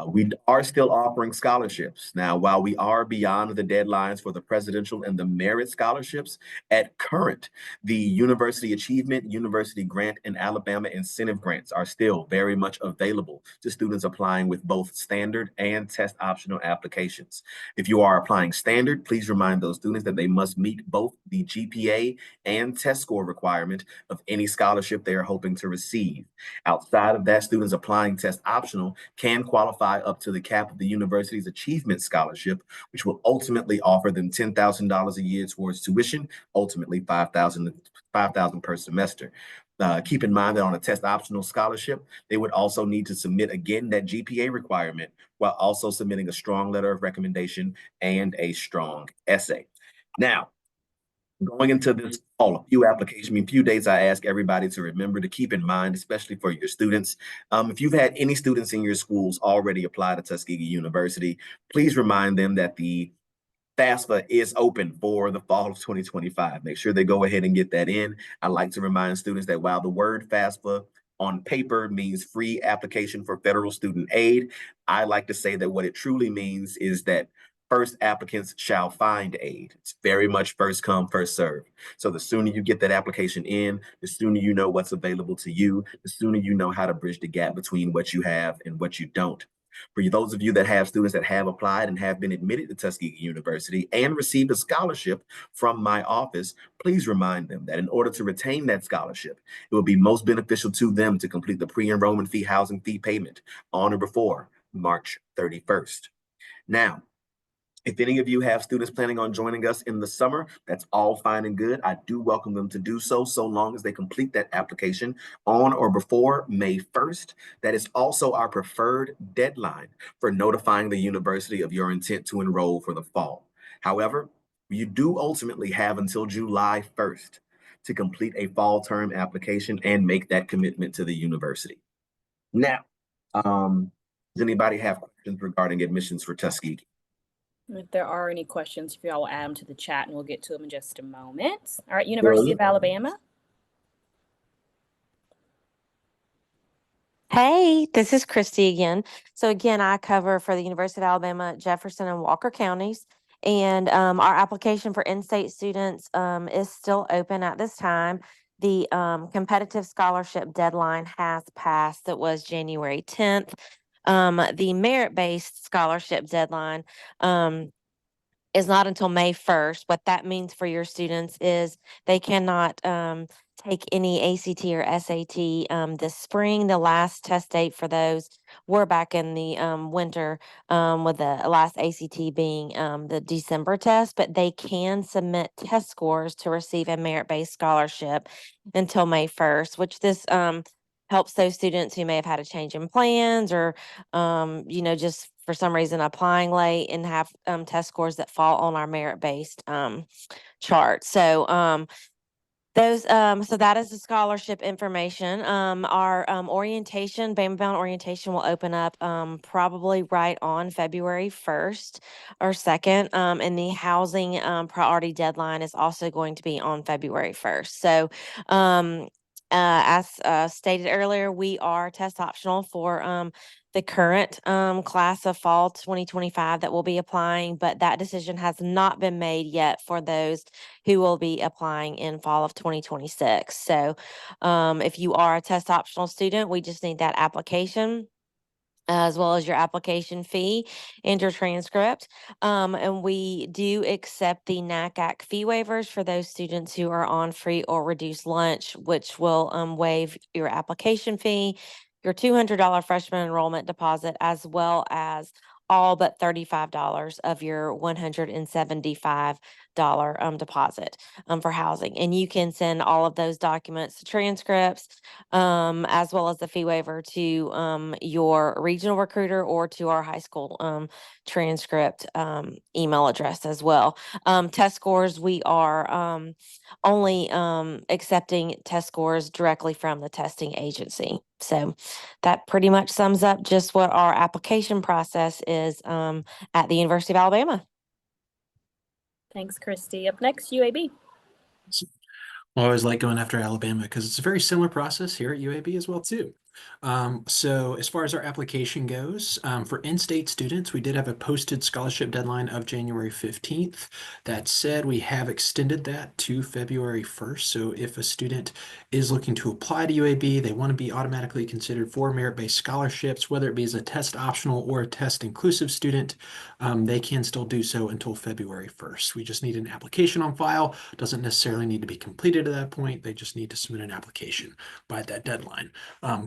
We are still offering scholarships. Now, while we are beyond the deadlines for the presidential and the merit scholarships, at current, the University Achievement, University Grant, and Alabama Incentive Grants are still very much available to students applying with both standard and test optional applications. If you are applying standard, please remind those students that they must meet both the GPA and test score requirement of any scholarship they are hoping to receive. Outside of that, students applying test optional can qualify up to the cap of the university's Achievement Scholarship, which will ultimately offer them $10,000 a year towards tuition, ultimately $5,000 per semester. Keep in mind that on a test optional scholarship, they would also need to submit again that GPA requirement while also submitting a strong letter of recommendation and a strong essay. Now, Going into this fall, few days, I ask everybody to remember to keep in mind, especially for your students. If you've had any students in your schools already apply to Tuskegee University, please remind them that the FAFSA is open for the fall of 2025. Make sure they go ahead and get that in. I like to remind students that while the word FAFSA on paper means free application for federal student aid, I like to say that what it truly means is that first applicants shall find aid. It's very much first come, first serve. So the sooner you get that application in, the sooner you know what's available to you, the sooner you know how to bridge the gap between what you have and what you don't. For those of you that have students that have applied and have been admitted to Tuskegee University and received a scholarship from my office, please remind them that in order to retain that scholarship, it will be most beneficial to them to complete the pre-enrollment fee housing fee payment on or before March 31st. Now, if any of you have students planning on joining us in the summer, that's all fine and good. I do welcome them to do so, so long as they complete that application on or before May 1st. That is also our preferred deadline for notifying the university of your intent to enroll for the fall. However, you do ultimately have until July 1st to complete a fall term application and make that commitment to the university. Now, does anybody have questions regarding admissions for Tuskegee? If there are any questions, if y'all will add them to the chat and we'll get to them in just a moment. All right, University of Alabama. Hey, this is Christy again. So again, I cover for the University of Alabama, Jefferson and Walker counties. And our application for in-state students is still open at this time. The competitive scholarship deadline has passed. It was January 10th. The merit-based scholarship deadline is not until May 1st. What that means for your students is they cannot take any ACT or SAT this spring. The last test date for those were back in the winter, with the last ACT being the December test, but they can submit test scores to receive a merit-based scholarship until May 1st, which this helps those students who may have had a change in plans or, just for some reason applying late and have test scores that fall on our merit-based chart. So so that is the scholarship information. Our orientation, Bama Bound orientation will open up probably right on February 1st or 2nd. And the housing priority deadline is also going to be on February 1st. So as stated earlier, we are test optional for the current class of fall 2025 that will be applying, but that decision has not been made yet for those who will be applying in fall of 2026. So if you are a test optional student, we just need that application as well as your application fee and your transcript. And we do accept the NACAC fee waivers for those students who are on free or reduced lunch, which will waive your application fee, your $200 freshman enrollment deposit, as well as all but $35 of your $175 deposit for housing. And you can send all of those documents, transcripts, as well as the fee waiver to your regional recruiter or to our high school transcript email address as well. Test scores, we are only accepting test scores directly from the testing agency. So that pretty much sums up just what our application process is at the University of Alabama. Thanks, Christy. Up next, UAB. I always like going after Alabama because it's a very similar process here at UAB as well too. So as far as our application goes, for in-state students, we did have a posted scholarship deadline of January 15th. That said, we have extended that to February 1st. So if a student is looking to apply to UAB, they want to be automatically considered for merit-based scholarships, whether it be as a test optional or a test inclusive student, they can still do so until February 1st. We just need an application on file. Doesn't necessarily need to be completed at that point. They just need to submit an application by that deadline.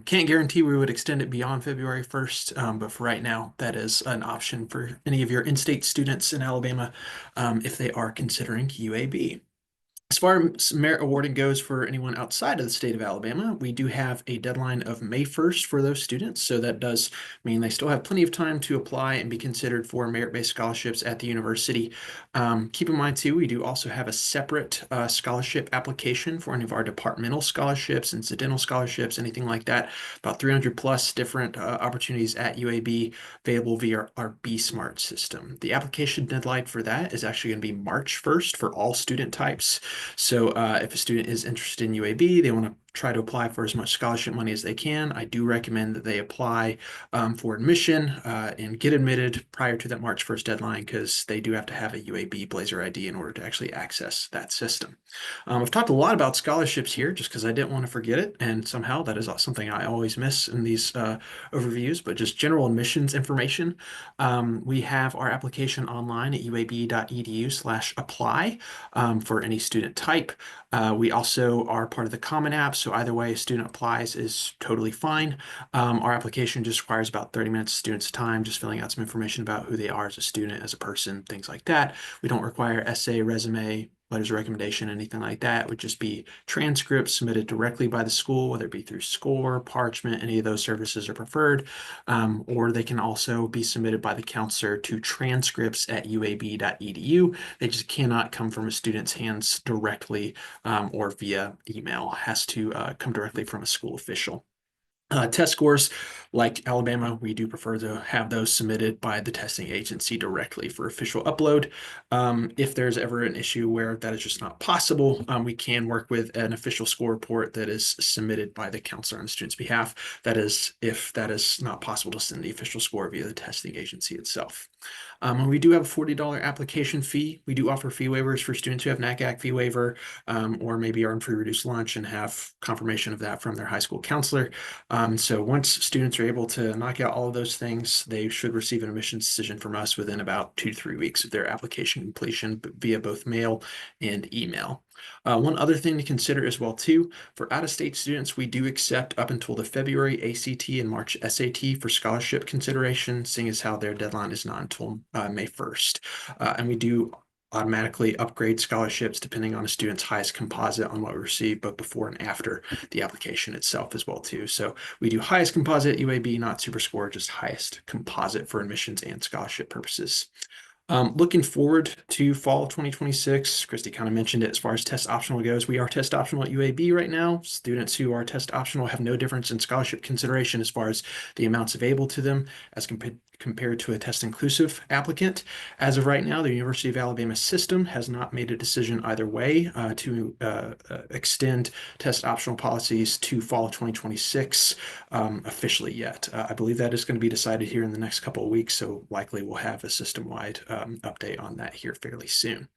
Can't guarantee we would extend it beyond February 1st, but for right now, that is an option for any of your in-state students in Alabama if they are considering UAB. As far as merit awarding goes for anyone outside of the state of Alabama, we do have a deadline of May 1st for those students. So that does mean they still have plenty of time to apply and be considered for merit-based scholarships at the university. Keep in mind too, we do also have a separate scholarship application for any of our departmental scholarships, incidental scholarships, anything like that. About 300 plus different opportunities at UAB available via our B-Smart system. The application deadline for that is actually going to be March 1st for all student types. So if a student is interested in UAB, they want to try to apply for as much scholarship money as they can, I do recommend that they apply for admission and get admitted prior to that March 1st deadline, because they do have to have a UAB Blazer ID in order to actually access that system. I've talked a lot about scholarships here just because I didn't want to forget it, and somehow that is something I always miss in these overviews, but just general admissions information. We have our application online at uab.edu/apply for any student type. We also are part of the Common App, so either way a student applies is totally fine. Our application just requires about 30 minutes of student's time, just filling out some information about who they are as a student, as a person, things like that. We don't require essay, resume, letters of recommendation, anything like that. It would just be transcripts submitted directly by the school, whether it be through SCORE, Parchment, any of those services are preferred, or they can also be submitted by the counselor to transcripts@uab.edu. They just cannot come from a student's hands directly or via email. It has to come directly from a school official. Test scores, like Alabama, we do prefer to have those submitted by the testing agency directly for official upload. If there's ever an issue where that is just not possible, we can work with an official score report that is submitted by the counselor on the student's behalf. That is, if that is not possible to send the official score via the testing agency itself. We do have a $40 application fee. We do offer fee waivers for students who have NACAC fee waiver or maybe are on free reduced lunch and have confirmation of that from their high school counselor. So once students are able to knock out all of those things, they should receive an admissions decision from us within about 2 to 3 weeks of their application completion via both mail and email. One other thing to consider as well too, for out-of-state students, we do accept up until the February ACT and March SAT for scholarship consideration, seeing as how their deadline is not until May 1st. And we do automatically upgrade scholarships depending on a student's highest composite on what we receive, but before and after the application itself as well too. So we do highest composite UAB, not super score, just highest composite for admissions and scholarship purposes. Looking forward to fall 2026, Christy kind of mentioned it as far as test optional goes. We are test optional at UAB right now. Students who are test optional have no difference in scholarship consideration as far as the amounts available to them as compared to a test inclusive applicant. As of right now, the University of Alabama system has not made a decision either way to extend test optional policies to fall 2026 officially yet. I believe that is going to be decided here in the next couple of weeks, so likely we'll have a system-wide update on that here fairly soon.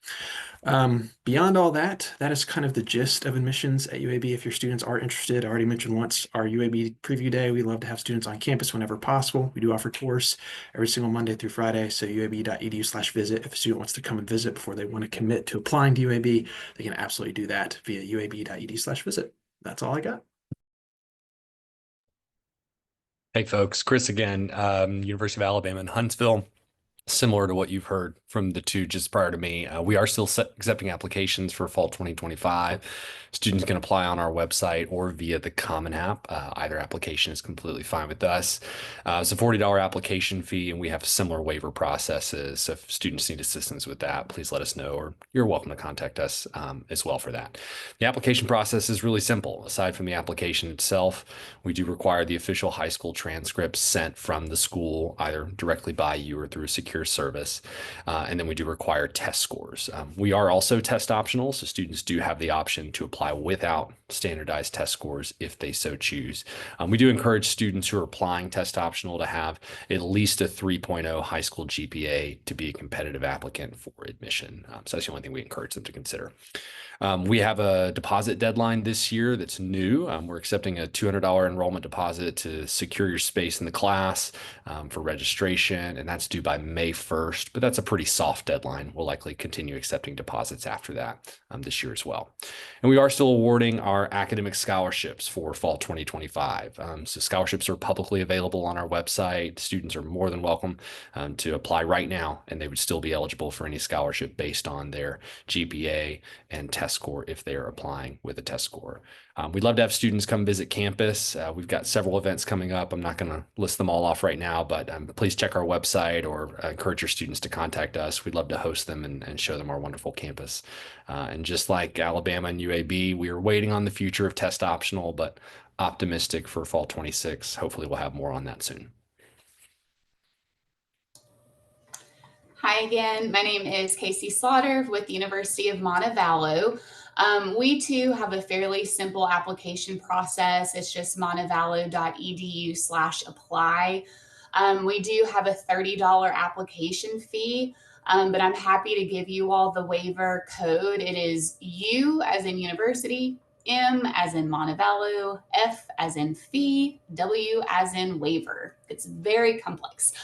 Beyond all that, that is kind of the gist of admissions at UAB. If your students are interested, I already mentioned once our UAB preview day. We love to have students on campus whenever possible. We do offer tours every single Monday through Friday. So uab.edu/visit. If a student wants to come and visit before they want to commit to applying to UAB, they can absolutely do that via uab.edu/visit. That's all I got. Hey folks, Chris again, University of Alabama in Huntsville. Similar to what you've heard from the two just prior to me, we are still accepting applications for fall 2025. Students can apply on our website or via the Common App. Either application is completely fine with us. It's a $40 application fee, and we have similar waiver processes. So if students need assistance with that, please let us know, or you're welcome to contact us as well for that. The application process is really simple. Aside from the application itself, we do require the official high school transcripts sent from the school, either directly by you or through a secure service. And then we do require test scores. We are also test optional, so students do have the option to apply without standardized test scores if they so choose. We do encourage students who are applying test optional to have at least a 3.0 high school GPA to be a competitive applicant for admission. So that's the only thing we encourage them to consider. We have a deposit deadline this year that's new. We're accepting a $200 enrollment deposit to secure your space in the class for registration, and that's due by May 1st, but that's a pretty soft deadline. We'll likely continue accepting deposits after that this year as well. And we are still awarding our academic scholarships for fall 2025. So scholarships are publicly available on our website. Students are more than welcome to apply right now, and they would still be eligible for any scholarship based on their GPA and test test score if they are applying with a test score. We'd love to have students come visit campus. We've got several events coming up. I'm not going to list them all off right now, but please check our website or encourage your students to contact us. We'd love to host them and show them our wonderful campus. And just like Alabama and UAB, we are waiting on the future of test optional, but optimistic for fall 26. Hopefully we'll have more on that soon. Hi again, my name is Casey Slaughter with the University of Montevallo. We too have a fairly simple application process. It's just montevallo.edu/apply. We do have a $30 application fee, but I'm happy to give you all the waiver code. It is U as in university, M as in Montevallo, F as in fee, W as in waiver. It's very complex.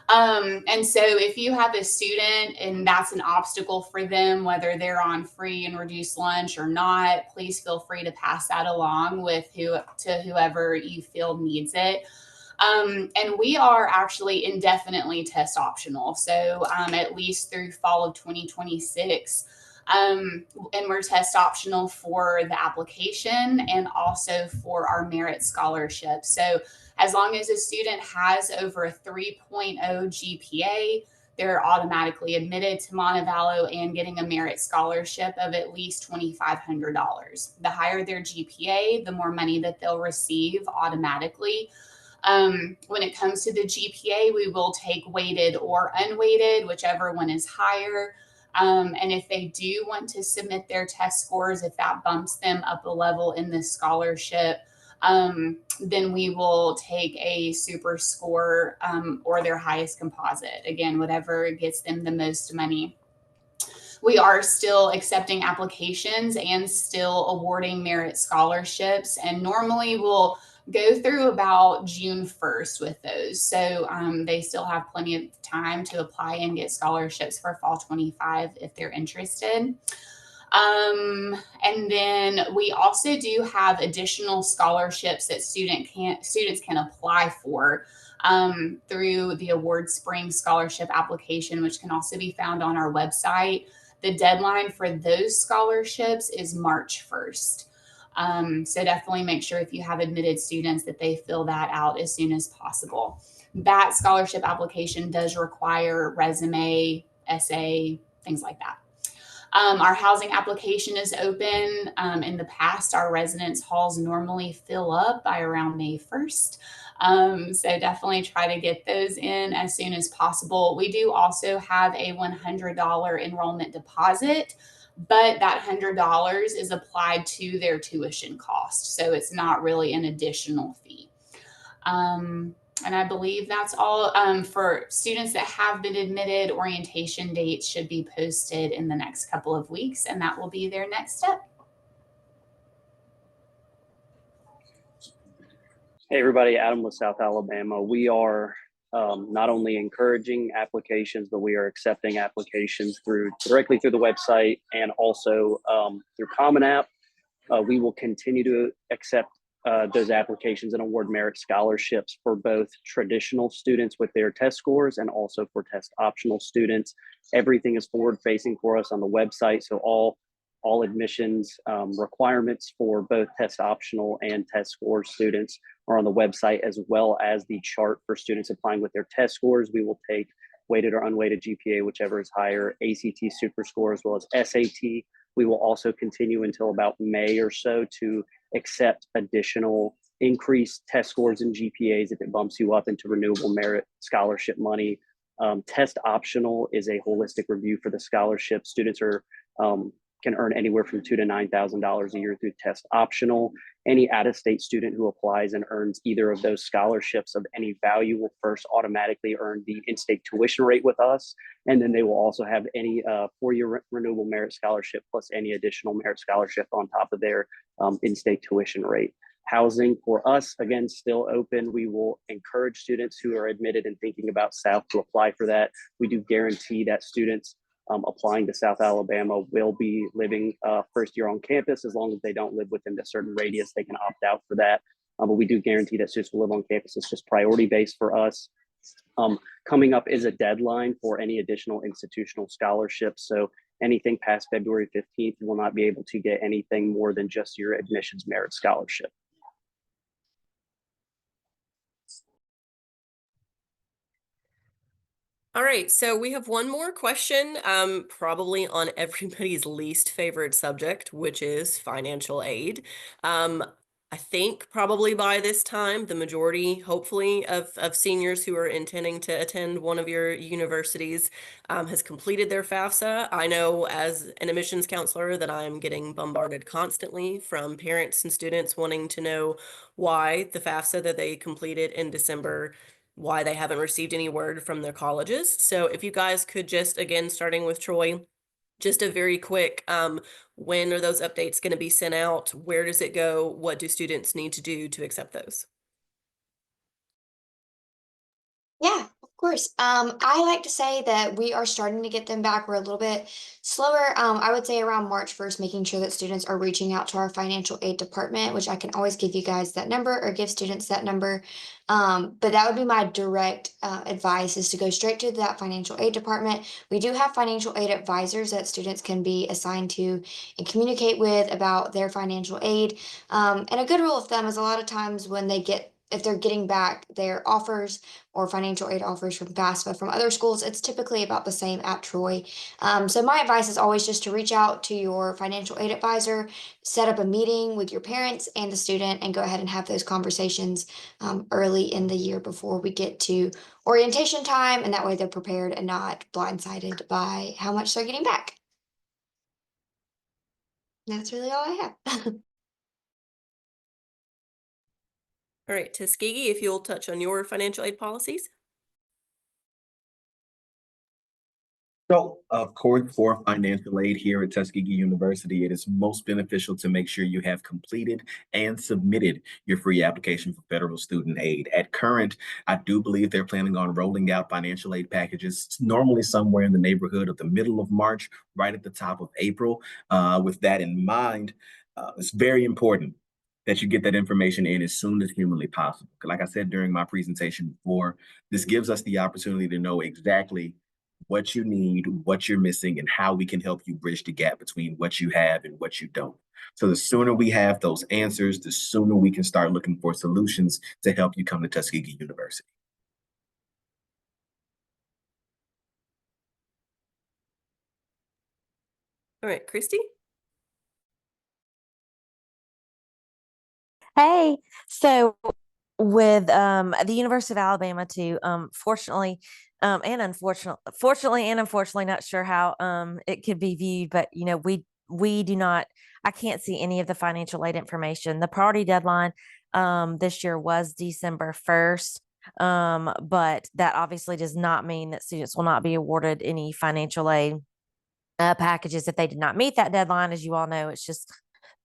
And so if you have a student and that's an obstacle for them, whether they're on free and reduced lunch or not, please feel free to pass that along to whoever you feel needs it. And we are actually indefinitely test optional. So at least through fall of 2026. And we're test optional for the application and also for our merit scholarship. So as long as a student has over a 3.0 GPA, they're automatically admitted to Montevallo and getting a merit scholarship of at least $2,500. The higher their GPA, the more money that they'll receive automatically. When it comes to the GPA, we will take weighted or unweighted, whichever one is higher. And if they do want to submit their test scores, if that bumps them up a level in the scholarship, then we will take a super score or their highest composite. Again, whatever gets them the most money. We are still accepting applications and still awarding merit scholarships. And normally we'll go through about June 1st with those. So they still have plenty of time to apply and get scholarships for fall 25 if they're interested. And then we also do have additional scholarships that students can apply for through the Award Spring Scholarship application, which can also be found on our website. The deadline for those scholarships is March 1st. So definitely make sure if you have admitted students that they fill that out as soon as possible. That scholarship application does require resume, essay, things like that. Our housing application is open. In the past, our residence halls normally fill up by around May 1st. So definitely try to get those in as soon as possible. We do also have a $100 enrollment deposit, but that $100 is applied to their tuition cost. So it's not really an additional fee. And I believe that's all. For students that have been admitted, orientation dates should be posted in the next couple of weeks, and that will be their next step. Hey, everybody, Adam with South Alabama. We are not only encouraging applications, but we are accepting applications directly through the website and also through Common App. We will continue to accept those applications and award merit scholarships for both traditional students with their test scores and also for test optional students. Everything is forward facing for us on the website. So all admissions requirements for both test optional and test score students are on the website, as well as the chart for students applying with their test scores. We will take weighted or unweighted GPA, whichever is higher, ACT super score, as well as SAT. We will also continue until about May or so to accept additional increased test scores and GPAs if it bumps you up into renewable merit scholarship money. Test optional is a holistic review for the scholarship. Students can earn anywhere from $2,000 to $9,000 a year through test optional. Any out-of-state student who applies and earns either of those scholarships of any value will first automatically earn the in-state tuition rate with us. And then they will also have any four-year renewable merit scholarship plus any additional merit scholarship on top of their in-state tuition rate. Housing for us, again, still open. We will encourage students who are admitted and thinking about South to apply for that. We do guarantee that students applying to South Alabama will be living first year on campus. As long as they don't live within a certain radius, they can opt out for that. But we do guarantee that students will live on campus. It's just priority based for us. Coming up is a deadline for any additional institutional scholarships. So Anything past February 15th, you will not be able to get anything more than just your admissions merit scholarship. All right, so we have one more question, probably on everybody's least favorite subject, which is financial aid. I think probably by this time, the majority, hopefully, of seniors who are intending to attend one of your universities has completed their FAFSA. I know as an admissions counselor that I'm getting bombarded constantly from parents and students wanting to know why the FAFSA that they completed in December, why they haven't received any word from their colleges. So if you guys could just, again, starting with Troy, just a very quick, when are those updates going to be sent out? Where does it go? What do students need to do to accept those? Yeah, of course. I like to say that we are starting to get them back. We're a little bit slower. I would say around March 1st, making sure that students are reaching out to our financial aid department, which I can always give you guys that number or give students that number. But that would be my direct advice is to go straight to that financial aid department. We do have financial aid advisors that students can be assigned to and communicate with about their financial aid. And a good rule of thumb is a lot of times when if they're getting back their offers or financial aid offers from FAFSA from other schools, it's typically about the same at Troy. So my advice is always just to reach out to your financial aid advisor, set up a meeting with your parents and the student, and go ahead and have those conversations early in the year before we get to orientation time, and that way they're prepared and not blindsided by how much they're getting back. That's really all I have. All right, Tuskegee, if you'll touch on your financial aid policies. So, of course, for financial aid here at Tuskegee University, it is most beneficial to make sure you have completed and submitted your free application for federal student aid. At current, I do believe they're planning on rolling out financial aid packages normally somewhere in the neighborhood of the middle of March, right at the top of April. With that in mind, it's very important that you get that information in as soon as humanly possible. Like I said during my presentation before, this gives us the opportunity to know exactly what you need, what you're missing, and how we can help you bridge the gap between what you have and what you don't. So the sooner we have those answers, the sooner we can start looking for solutions to help you come to Tuskegee University. All right, Christy. Hey, so with the University of Alabama too, fortunately and unfortunately, not sure how it could be viewed, but we do not, I can't see any of the financial aid information. The priority deadline this year was December 1st. But that obviously does not mean that students will not be awarded any financial aid packages if they did not meet that deadline. As you all know, it's just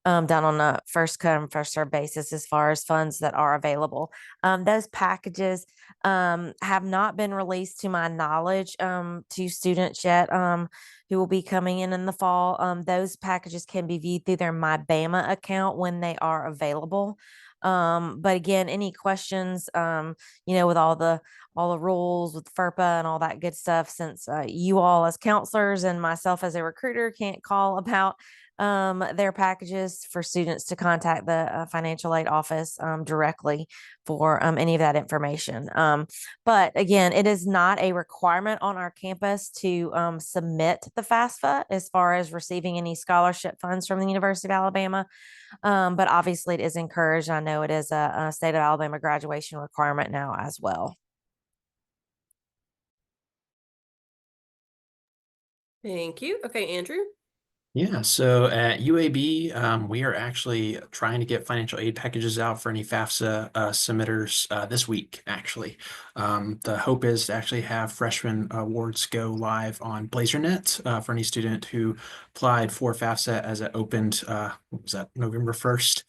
done on a first come, first served basis as far as funds that are available. Those packages have not been released to my knowledge to students yet who will be coming in the fall. Those packages can be viewed through their My Bama account when they are available. But again, any questions, with all the rules with FERPA and all that good stuff, since you all as counselors and myself as a recruiter can't call about their packages, for students to contact the financial aid office directly for any of that information. But again, it is not a requirement on our campus to submit the FAFSA as far as receiving any scholarship funds from the University of Alabama. But obviously it is encouraged. I know it is a state of Alabama graduation requirement now as well. Thank you. Okay, Andrew. Yeah, so at UAB, we are actually trying to get financial aid packages out for any FAFSA submitters this week, actually. The hope is to actually have freshman awards go live on BlazerNet for any student who applied for FAFSA as it opened, what was that, November 1st,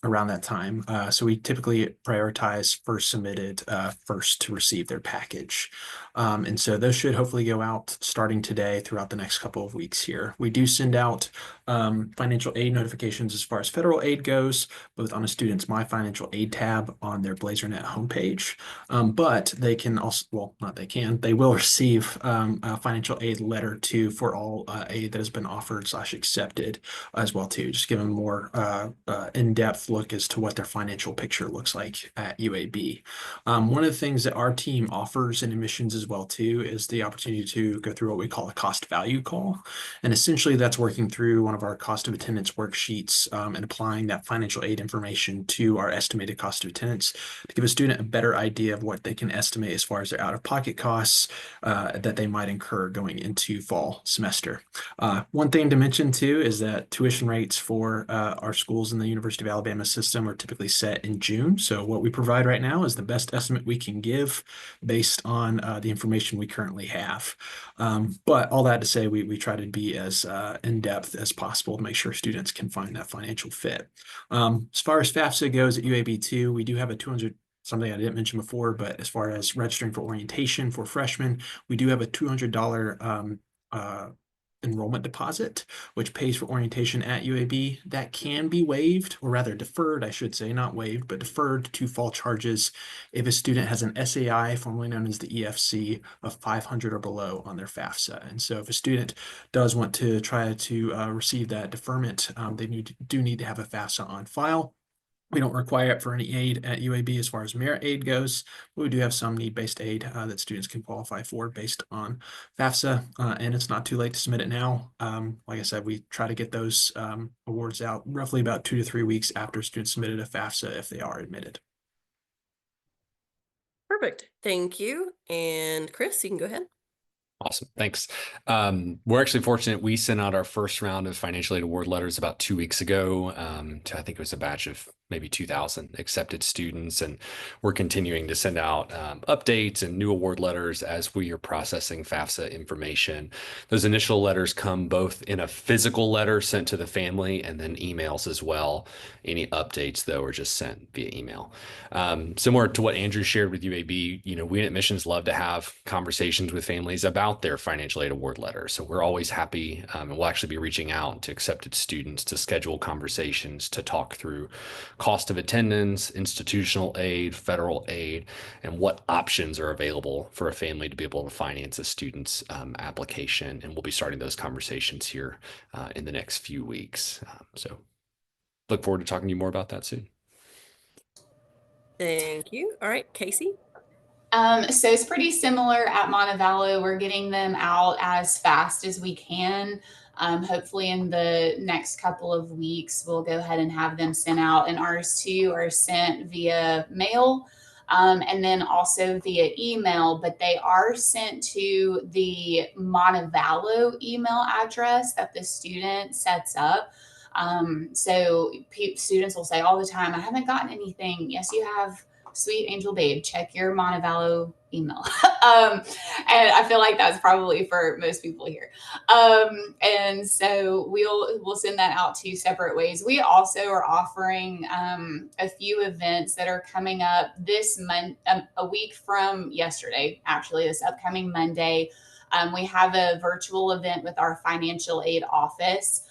around that time. So we typically prioritize first submitted first to receive their package. And so those should hopefully go out starting today throughout the next couple of weeks here. We do send out financial aid notifications as far as federal aid goes, both on a student's My Financial Aid tab on their BlazerNet homepage. But they can also, well, not they can, they will receive a financial aid letter too for all aid that has been offered / accepted as well too, just giving more in-depth look as to what their financial picture looks like at UAB. One of the things that our team offers in admissions as well too is the opportunity to go through what we call a cost value call. And essentially that's working through one of our cost of attendance worksheets and applying that financial aid information to our estimated cost of attendance to give a student a better idea of what they can estimate as far as their out-of-pocket costs that they might incur going into fall semester. One thing to mention too is that tuition rates for our schools in the University of Alabama system are typically set in June. So what we provide right now is the best estimate we can give based on the information we currently have. But all that to say, we try to be as in-depth as possible to make sure students can find that financial fit. As far as FAFSA goes at UAB2, we do have a 200, something I didn't mention before, but as far as registering for orientation for freshmen, we do have a $200 enrollment deposit, which pays for orientation at UAB. That can be waived, or rather deferred, I should say, not waived, but deferred to fall charges if a student has an SAI, formerly known as the EFC, of 500 or below on their FAFSA. And so if a student does want to try to receive that deferment, they do need to have a FAFSA on file. We don't require it for any aid at UAB as far as merit aid goes, but we do have some need-based aid that students can qualify for based on FAFSA, and it's not too late to submit it now. Like I said, we try to get those awards out roughly about 2 to 3 weeks after students submitted a FAFSA if they are admitted. Perfect. Thank you. And Chris, you can go ahead. Awesome. Thanks. We're actually fortunate. We sent out our first round of financial aid award letters about 2 weeks ago to, I think it was a batch of maybe 2,000 accepted students. And we're continuing to send out updates and new award letters as we are processing FAFSA information. Those initial letters come both in a physical letter sent to the family and then emails as well. Any updates, though, are just sent via email. Similar to what Andrew shared with UAB, we at Admissions love to have conversations with families about their financial aid award letter. So we're always happy, and we'll actually be reaching out to accepted students to schedule conversations to talk through cost of attendance, institutional aid, federal aid, and what options are available for a family to be able to finance a student's application. And we'll be starting those conversations here in the next few weeks. So look forward to talking to you more about that soon. Thank you. All right, Casey. So it's pretty similar at Montevallo. We're getting them out as fast as we can. Hopefully in the next couple of weeks, we'll go ahead and have them sent out, and ours too are sent via mail and then also via email, but they are sent to the Montevallo email address that the student sets up. So students will say all the time, I haven't gotten anything. Yes, you have. Sweet Angel Babe, check your Montevallo email. And I feel like that's probably for most people here. And so we'll send that out 2 separate ways. We also are offering a few events that are coming up this month, a week from yesterday, actually, this upcoming Monday. We have a virtual event with our financial aid office.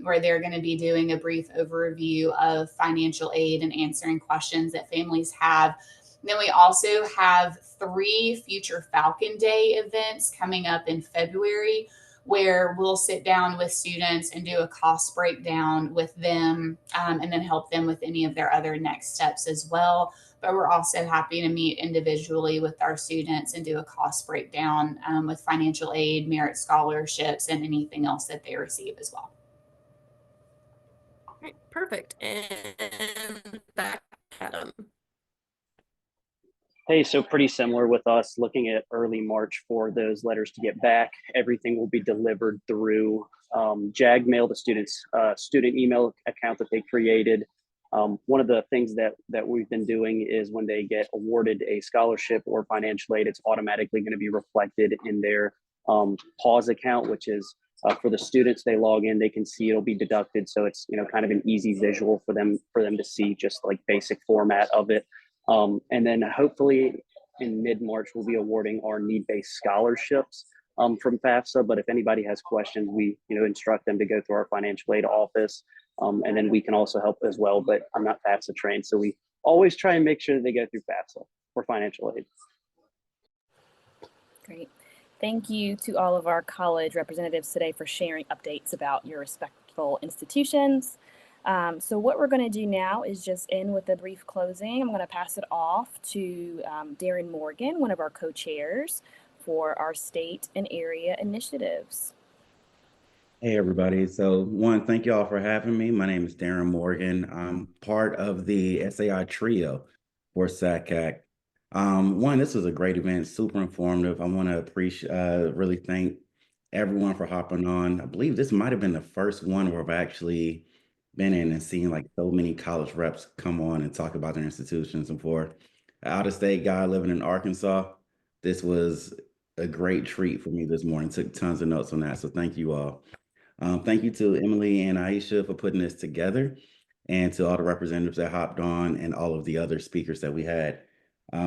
Where they're going to be doing a brief overview of financial aid and answering questions that families have. And then we also have 3 Future Falcon Day events coming up in February, where we'll sit down with students and do a cost breakdown with them and then help them with any of their other next steps as well. But we're also happy to meet individually with our students and do a cost breakdown with financial aid, merit scholarships, and anything else that they receive as well. All right, perfect. And back, Adam. Hey, so pretty similar with us, looking at early March for those letters to get back. Everything will be delivered through JAG Mail, the students' student email account that they created. One of the things that we've been doing is when they get awarded a scholarship or financial aid, it's automatically going to be reflected in their pause account, which is for the students. They log in, they can see it'll be deducted. So it's, kind of an easy visual for them to see, just like basic format of it. And then hopefully in mid-March, we'll be awarding our need-based scholarships. from FAFSA. But if anybody has questions, we instruct them to go through our financial aid office, and then we can also help as well. But I'm not FAFSA trained, so we always try and make sure that they go through FAFSA for financial aid. Great. Thank you to all of our college representatives today for sharing updates about your respectful institutions. So what we're going to do now is just end with a brief closing. I'm going to pass it off to Darren Morgan, one of our co-chairs for our state and area initiatives. Hey, everybody. So one, thank you all for having me. My name is Darren Morgan. I'm part of the SAI trio for SACAC. One, this was a great event, super informative. I want to really thank everyone for hopping on. I believe this might have been the first one where I've actually been in and seen like so many college reps come on and talk about their institutions. And for an out-of-state guy living in Arkansas, this was a great treat for me this morning. Took tons of notes on that. So thank you all. Thank you to Emily and Aisha for putting this together, and to all the representatives that hopped on and all of the other speakers that we had.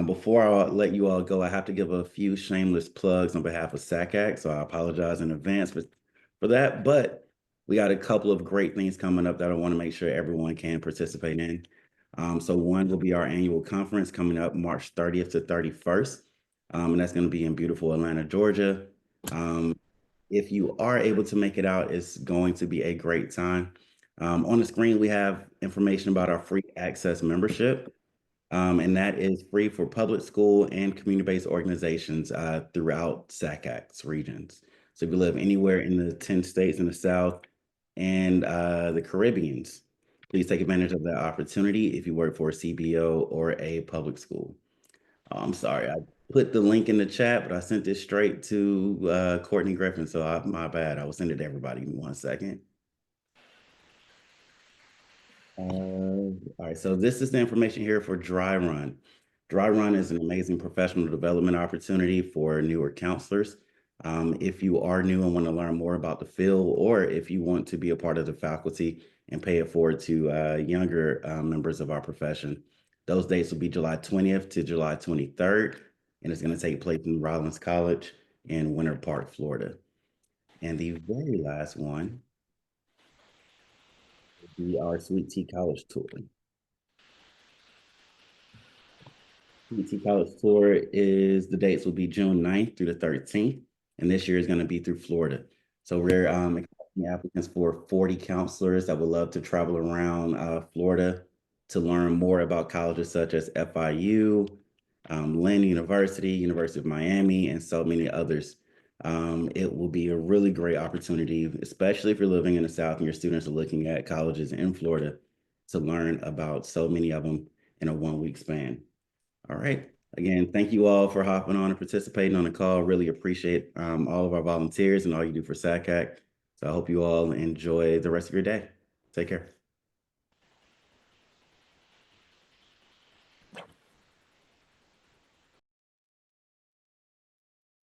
Before I let you all go, I have to give a few shameless plugs on behalf of SACAC, so I apologize in advance for that, but we got a couple of great things coming up that I want to make sure everyone can participate in. So one will be our annual conference coming up March 30th to 31st, and that's going to be in beautiful Atlanta, Georgia. If you are able to make it out, it's going to be a great time. On the screen, we have information about our free access membership, and that is free for public school and community-based organizations throughout SACAC's regions. So if you live anywhere in the 10 states in the South and the Caribbeans, please take advantage of that opportunity if you work for a CBO or a public school. I'm sorry, I put the link in the chat, but I sent it straight to Courtney Griffin, so my bad. I will send it to everybody in 1 second. All right, so this is the information here for Dry Run. Dry Run is an amazing professional development opportunity for newer counselors. If you are new and want to learn more about the field, or if you want to be a part of the faculty and pay it forward to younger members of our profession, those dates will be July 20th to July 23rd, and it's going to take place in Rollins College in Winter Park, Florida. And the very last one will be our Sweet Tea College Tour. Sweet Tea College Tour the dates will be June 9th through the 13th, and this year is going to be through Florida. So we're accepting applicants for 40 counselors that would love to travel around Florida to learn more about colleges such as FIU, Lynn University, University of Miami, and so many others. It will be a really great opportunity, especially if you're living in the South and your students are looking at colleges in Florida, to learn about so many of them in a 1-week span. All right. Again, thank you all for hopping on and participating on the call. Really appreciate all of our volunteers and all you do for SACAC. So I hope you all enjoy the rest of your day. Take care.